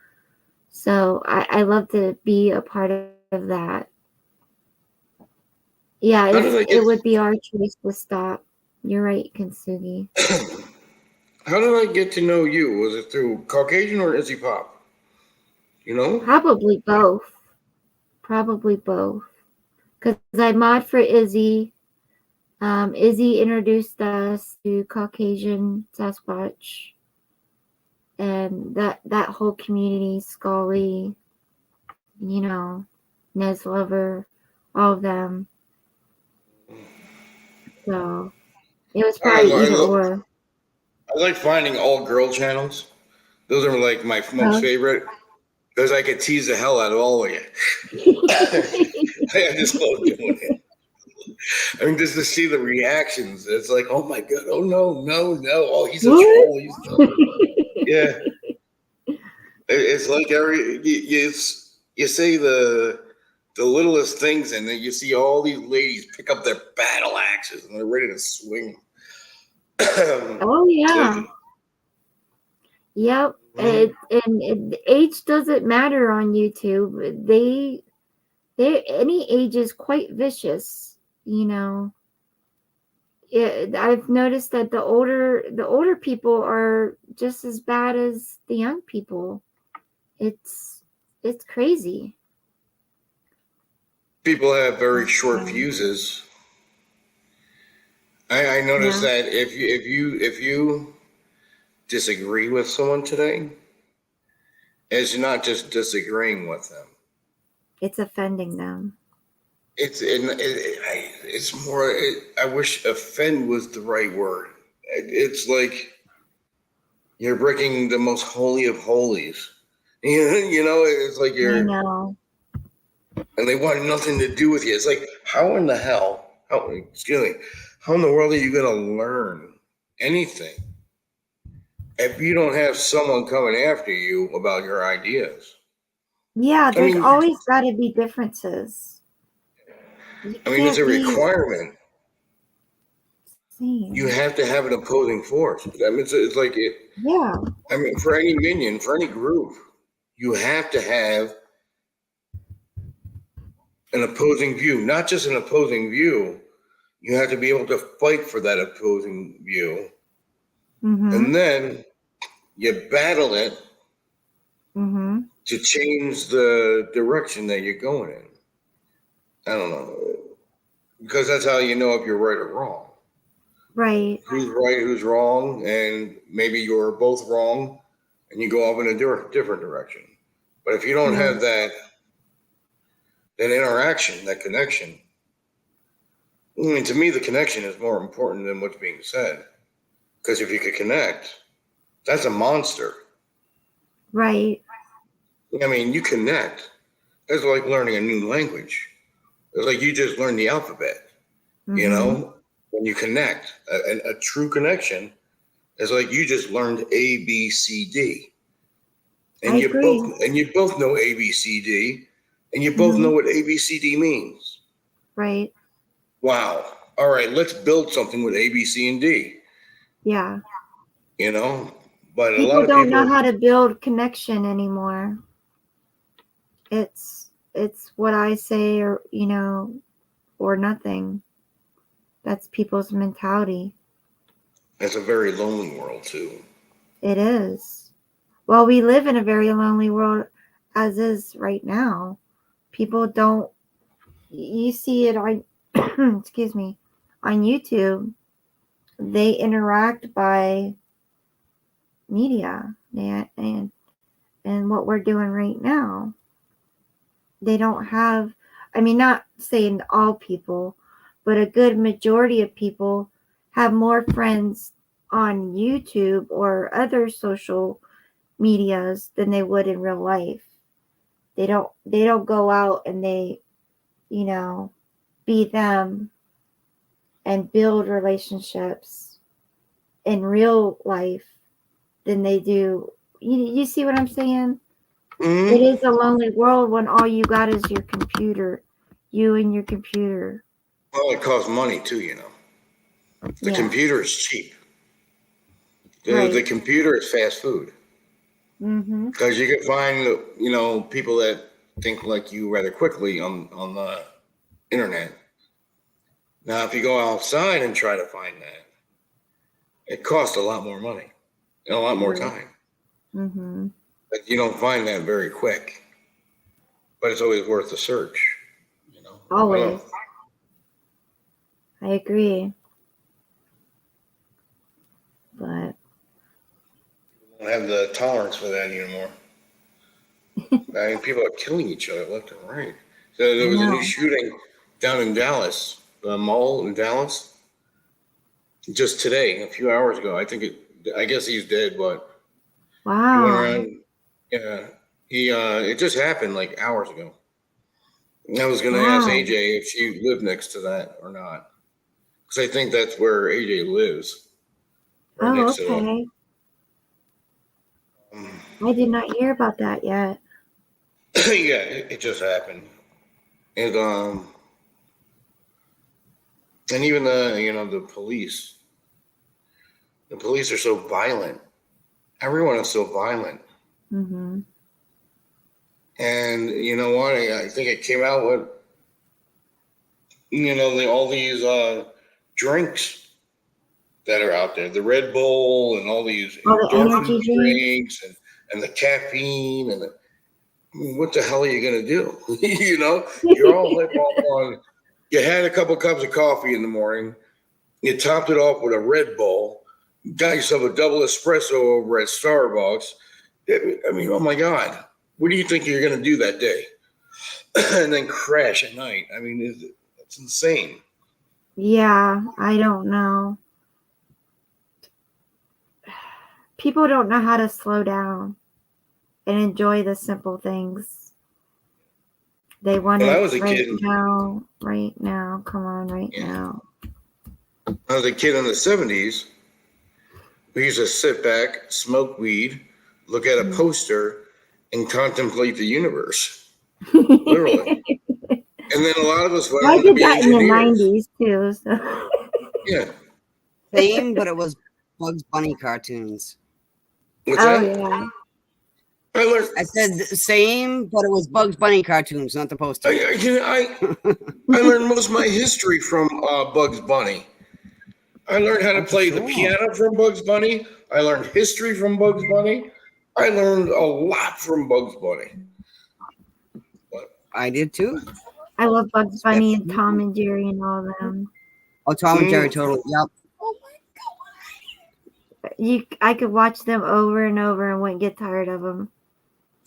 So I love to be a part of that. Yeah, it would be our choice to stop. You're right, Kintsugi. How did I get to know you? Was it through Caucasian or Izzy Pop? Probably both. Because I mod for Izzy. Izzy introduced us to Caucasian Sasquatch. And that whole community, Scully, Nez Lover, all of them. So it was probably either or. I like finding all girl channels. Those are like my most favorite because I could tease the hell out of all of you. I just love doing it. I mean, just to see the reactions, it's like, oh my god, oh no, oh he's a troll. Yeah, it's like you say the littlest things, and then you see all these ladies pick up their battle axes and they're ready to swing. Oh yeah. Yep. And age doesn't matter on YouTube. They any age is quite vicious. I've noticed that the older people are just as bad as the young people. It's crazy. People have very short fuses. I noticed that if you disagree with someone today, it's not just disagreeing with them. It's offending them. It's more. I wish offend was the right word. It's like you're breaking the most holy of holies. It's like you're. I know. And they want nothing to do with you. It's like, how in the hell? How in the world are you going to learn anything if you don't have someone coming after you about your ideas? Yeah, there's always got to be differences. I mean, it's can't a be requirement. same. You have to have an opposing force. I mean, it's like it. Yeah. I mean, for any minion, for any group, you have to have an opposing view. Not just an opposing view. You have to be able to fight for that opposing view, Mm-hmm. and then you battle it Mm-hmm. to change the direction that you're going in. I don't know, because that's how you know if you're right or wrong. Right. Who's right, who's wrong, and maybe you're both wrong, and you go off in a different direction. But if you don't Yeah. have that interaction, that connection, I mean, to me, the connection is more important than what's being said. Because if you could connect, that's a monster. Right. I mean, you connect. It's like learning a new language. It's like you just learned the alphabet. Mm-hmm. You know, when you connect, a true connection is like you just learned A, B, C, D, I and agree. you both know A, B, C, D, and you both Mm-hmm. know what A, B, C, D means. Right. Wow. All right, let's build something with A, B, C, and D. Yeah. You know, but a People lot of don't know people. how to build connection anymore. It's what I say, or or nothing. That's people's mentality. It's a very lonely world too. It is. Well, we live in a very lonely world as is right now. People don't. You see it on, excuse me, on YouTube. They interact by media and what we're doing right now. They don't have. I mean, not saying all people, but a good majority of people have more friends on YouTube or other social medias than they would in real life. They don't go out and they, be them and build relationships in real life than they do. You see what I'm saying? Mm-hmm. It is a lonely world when all you got is your computer, you and your computer. Well, it costs money too, you know. The Yeah. computer is cheap. The Right. computer is fast food. Mm-hmm. Because you can find, people that think like you rather quickly on the internet. Now, if you go outside and try to find that, it costs a lot more money and a lot more Right. time. Mm-hmm. But you don't find that very quick. But it's always worth the search, you know. Always. I agree. But I don't have the tolerance for that anymore. I mean, people are killing each other left and right. So there was a new shooting down in Dallas, the mall in Dallas, just today, a few hours ago. I guess he's dead, but he went wow. around. Yeah, it just happened like hours ago. And I was going to ask Wow. AJ if she lived next to that or not, because I think that's where AJ lives, right Oh, next to it. okay. I did not hear about that yet. Yeah, it just happened, and even the police. The police are so violent. Everyone is so violent. Mm-hmm. And you know what? I think it came out with, all these drinks that are out there. The Red Bull and all these All the endorphin energy drinks. drinks and the caffeine. I mean, what the hell are you going to do? You're all hip on. You had a couple cups of coffee in the morning. You topped it off with a Red Bull. Got yourself a double espresso over at Starbucks. I mean, oh my God. What do you think you're going to do that day? And then crash at night. I mean, it's insane. Yeah, I don't know. People don't know how to slow down and enjoy the simple things. They want When I it was a right kid, now. Come on, right Yeah. now. I was a kid in the 70s. We used to sit back, smoke weed, look at a poster, and contemplate the universe. Literally. And And then a lot of us went I on to did be that in the engineers. 90s too. So. Yeah. Same, but it was Bugs Bunny cartoons. What's Oh, that? yeah. I learned. I said the same, but it was Bugs Bunny cartoons, not the poster. I learned most of my history from Bugs Bunny. I learned how to play the piano from Bugs Bunny. I learned history from Bugs Bunny. I learned a lot from Bugs Bunny. I did too. I love Bugs Bunny and Tom and Jerry and all of them. Oh, Tom and Jerry, totally. Yep. I could watch them over and over and wouldn't get tired of them.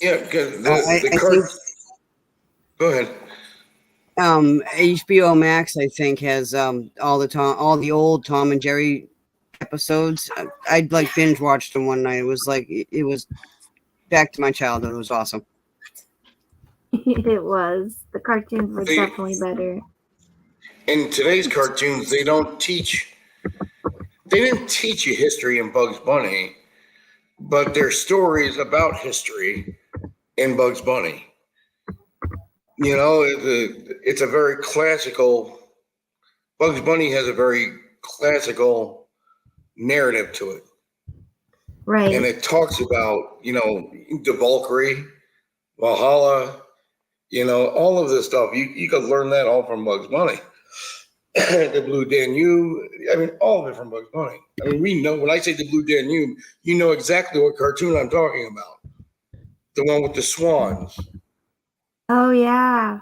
Yeah, because I think Go ahead. HBO Max, I think, has all the old Tom and Jerry episodes. I'd like binge watched them one night. It was like it was back to my childhood. It was awesome. It was. The cartoons were definitely better. In today's cartoons, they didn't teach you history in Bugs Bunny, but there's stories about history in Bugs Bunny. You know, it's a very classical. Bugs Bunny has a very classical narrative to it, Right. and it talks about the Valkyrie, Valhalla, all of this stuff. You could learn that all from Bugs Bunny. The Blue Danube. I mean, all of it from Bugs Bunny. I mean, we know when I say the Blue Danube, you know exactly what cartoon I'm talking about. The one with the swans. Oh, yeah.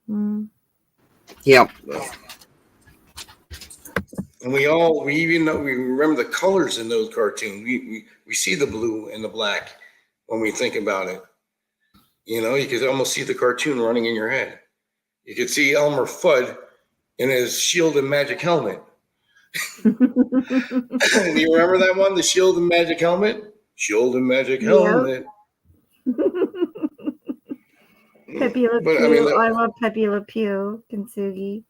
Mm. Yep. And we remember the colors in those cartoons. We see the blue and the black when we think about it. You could almost see the cartoon running in your head. You could see Elmer Fudd in his shield and magic helmet. Do you remember that one? The shield and magic helmet? Shield and magic helmet. Pepe Le Pew. I love Pepe Le Pew, Kintsugi.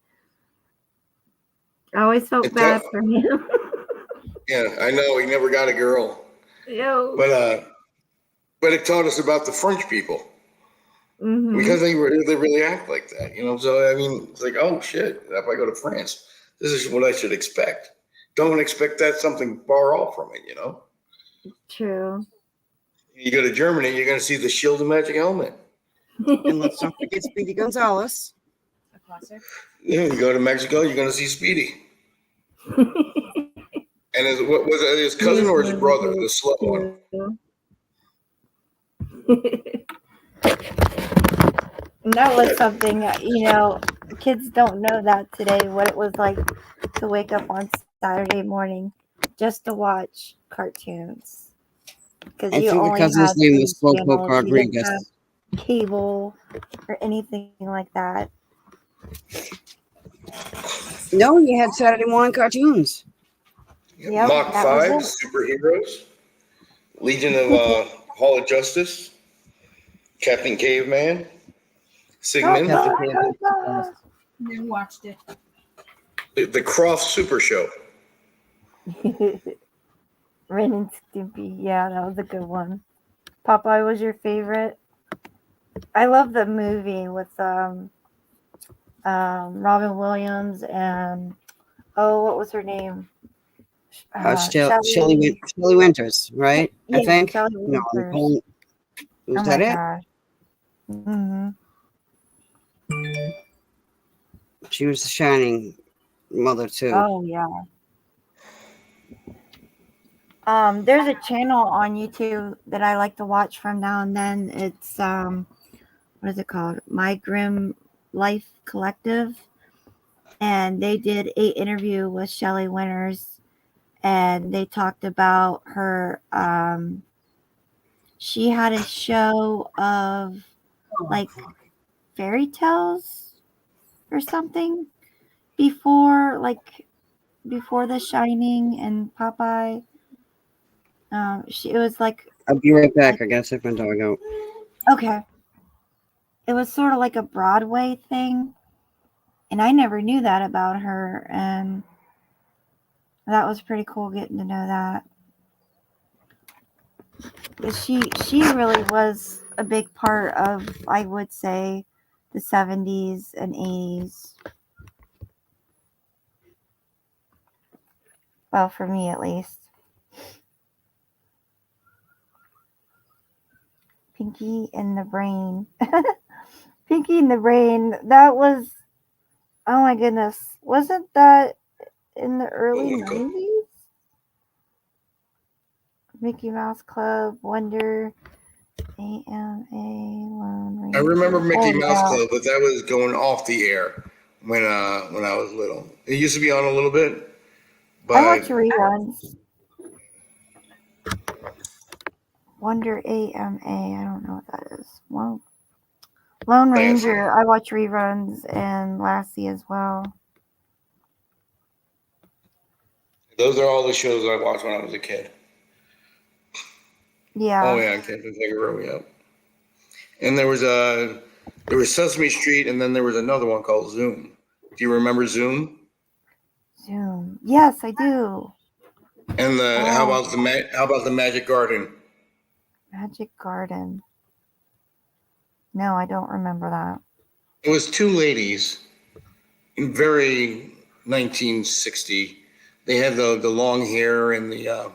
I always felt bad for him. Yeah, I know. He never got a girl. Yo. But it taught us about the French people. Mm-hmm. Because they really act like that, So I mean, it's like, oh shit! If I go to France, this is what I should expect. Don't expect that something far off from it, True. You go to Germany, you're going to see the shield and magic helmet. And let's not forget Speedy Gonzales. A classic. Yeah, you go to Mexico, you're going to see Speedy. And what was it, his cousin or his brother, the slow one? That was something, kids don't know that today, what it was like to wake up on Saturday morning just to watch cartoons. Because I think the cousin's name was Slowpoke Rodriguez. Cable or anything like that. No, you had Saturday morning cartoons. Yep, Mach 5, Superheroes, Legion of Hall of Justice, Captain Caveman, Sigmund. Never watched it. The Croft Super Show. Ren and Stimpy. Yeah, that was a good one. Popeye was your favorite? I love the movie with Robin Williams and what was her name? Shelley Winters, right? Yeah, I think. Shelley No, Winters. was that it? Gosh. Mm-hmm. She was the Shining mother too. Oh yeah. There's a channel on YouTube that I like to watch from now and then. It's what is it called? My Grim Life Collective. And they did an interview with Shelley Winters, and they talked about her. She had a show of like fairy tales or something before The Shining and Popeye. It was like. I'll be right back. I gotta take my dog out. Okay. It was sort of like a Broadway thing, and I never knew that about her, and that was pretty cool getting to know that. But she really was a big part of, I would say, the 70s and 80s. Well, for me at least. Pinky and the Brain. Pinky and the Brain. That was, oh my goodness. Wasn't that in the early 90s? Mickey Mouse Club, Wonder, AMA, Lone Ranger. I remember Mickey Oh, Mouse yeah. Club, but that was going off the air when I was little. It used to be on a little bit, but I watch reruns. Wonder AMA. I don't know what that is. Well, Lone Ranger. I watch reruns and Lassie as well. those are all the shows I watched when I was a kid. Yeah. Oh yeah, Captain Kangaroo, yeah. And there was Sesame Street, and then there was another one called Zoom. Do you remember Zoom? Zoom. Yes, I do. And how about the Magic Garden? Magic Garden. No, I don't remember that. It was two ladies in very 1960. They had the long hair and the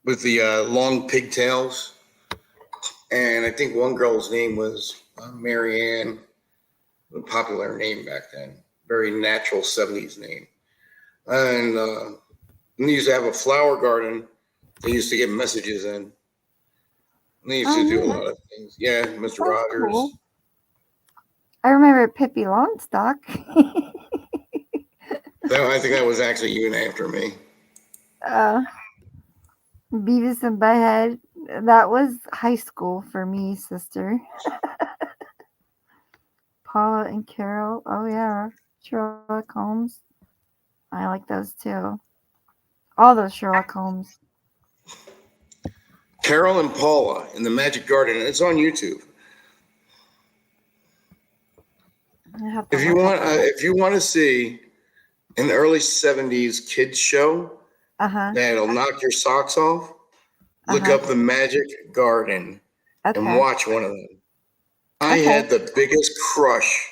with the long pigtails. And I think one girl's name was Marianne, a popular name back then. Very natural 70s name. And they used to have a flower garden. They used to get messages in. And they used to do a lot of things. Yeah, Mr. Rogers. Cool. I remember Pippi Longstock. I think that was actually even after me. Beavis and Butthead. That was high school for me, sister. Paula and Carol. Oh, yeah. Sherlock Holmes. I like those too. All those Sherlock Holmes. Carol and Paula in the Magic Garden. It's on YouTube. If you want to see an early 70s kids show that'll knock your socks off, look up the Magic Garden and watch one of them. I had the biggest crush.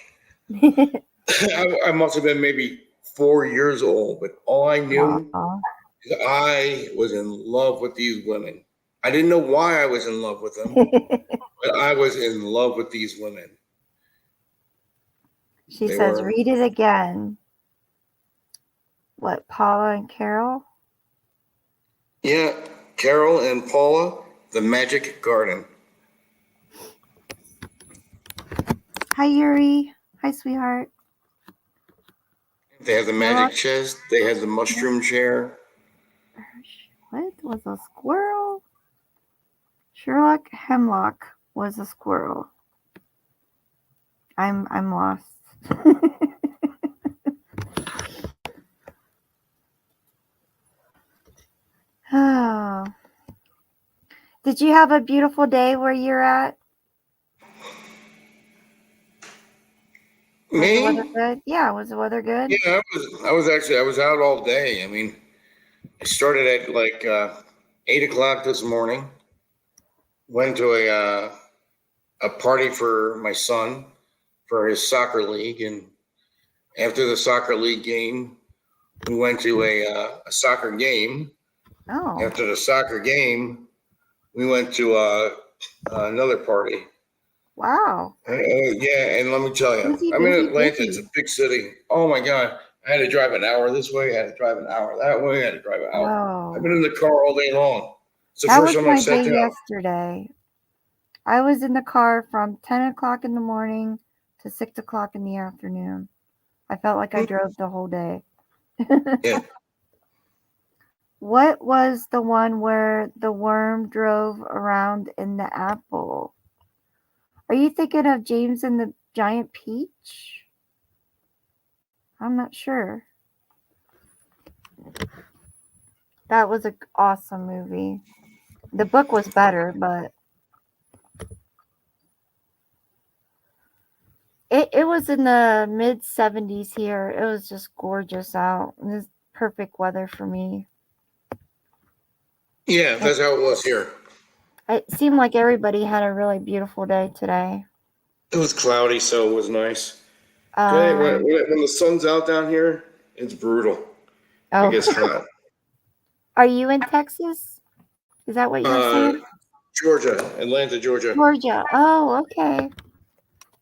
I must have been maybe 4 years old, but all I knew is I was in love with these women. I didn't know why I was in love with them, but I was in love with these women. She says, read it again. What, Paula and Carol? Yeah, Carol and Paula, the Magic Garden. Hi, Yuri. Hi, sweetheart. They had the magic chest. They had the mushroom chair. What was a squirrel? Sherlock Hemlock was a squirrel. I'm lost. Oh. Did you have a beautiful day where you're at? Me? Was the weather good? Yeah, was the weather good? Yeah, I was out all day. I mean, I started at like 8 o'clock this morning. Went to a party for my son for his soccer league, and after the soccer league game, we went to a soccer game. Oh. After the soccer game, we went to another party. Wow. Yeah, and let me tell you, I'm in Atlanta. It's a big city. Oh my God. I had to drive an hour this way. I had to drive an hour that way. I had to drive an hour. Whoa. I've been in the car all day long. It's the That first was time my I've sat day down. yesterday. I was in the car from 10 o'clock in the morning to 6 o'clock in the afternoon. I felt like I drove the whole day. Yeah. What was the one where the worm drove around in the apple? Are you thinking of James and the Giant Peach? I'm not sure. That was an awesome movie. The book was better, but it was in the mid 70s here. It was just gorgeous out. It was perfect weather for me. Yeah, that's how it was here. It seemed like everybody had a really beautiful day today. It was cloudy, so it was nice. Okay, when the sun's out down here, it's brutal. It Oh, gets hot. are you in Texas? Is that what you're saying? Georgia, Atlanta, Georgia. Georgia. Oh, okay.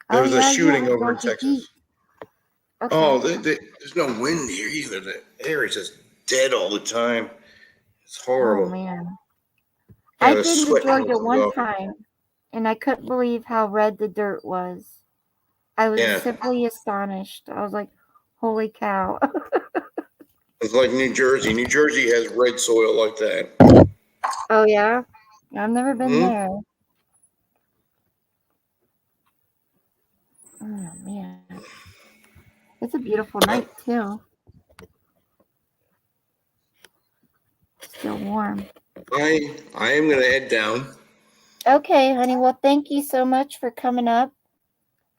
There Oh, was a yeah, you have shooting a over in Georgia heat. Texas. Okay. Oh, there's no wind here either. The air is just dead all the time. It's Oh, horrible. man. Yeah, I've the been to sweat Georgia comes one off. time, and I couldn't believe how red the dirt was. I was Yeah, simply astonished. I was like, holy cow. it's like New Jersey. New Jersey has red soil like that. Oh, yeah? I've never been Hmm. there. Oh, man. It's a beautiful night, too. Still warm. I am gonna head down. Okay, honey. Well, thank you so much for coming up.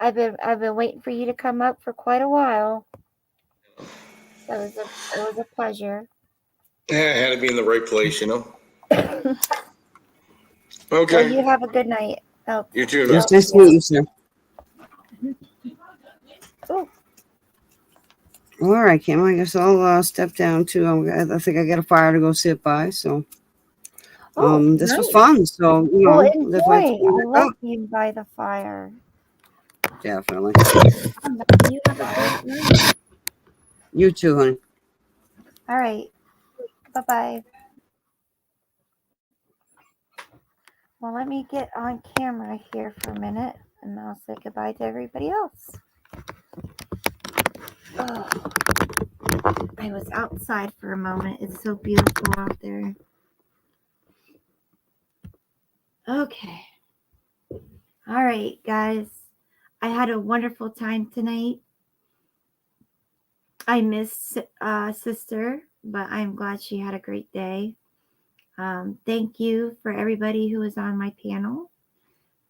I've been waiting for you to come up for quite a while. So it was a pleasure. Yeah, I had to be in the right place, you know. Well, Okay, you have a good night. Oh, you too. Yes, Now. nice to meet you, sir. oh, All right, Kim. I guess I'll step down too. I think I got a fire to go sit by. So, this was nice. fun. So, Well, if I enjoy. I love being by the fire. definitely. You have a great night. You too, honey. All right. Bye-bye. Well, let me get on camera here for a minute, and I'll say goodbye to everybody else. Oh, I was outside for a moment. It's so beautiful out there. Okay. All right, guys. I had a wonderful time tonight. I missed Sister, but I'm glad she had a great day. Thank you for everybody who was on my panel.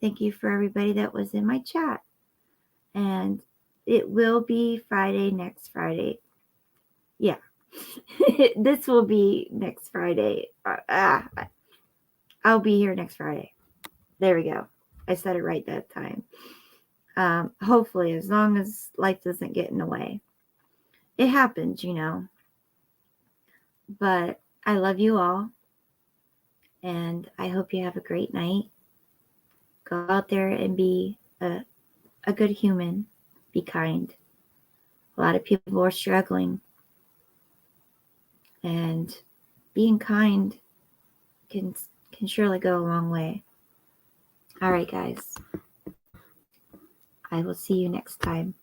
Thank you for everybody that was in my chat. And it will be Friday, next Friday. Yeah. This will be next Friday. I'll be here next Friday. There we go. I said it right that time. Hopefully, as long as life doesn't get in the way. It happens, you know. But I love you all. And I hope you have a great night. Go out there and be a good human. Be kind. A lot of people are struggling. And being kind can surely go a long way. All right, guys. I will see you next time.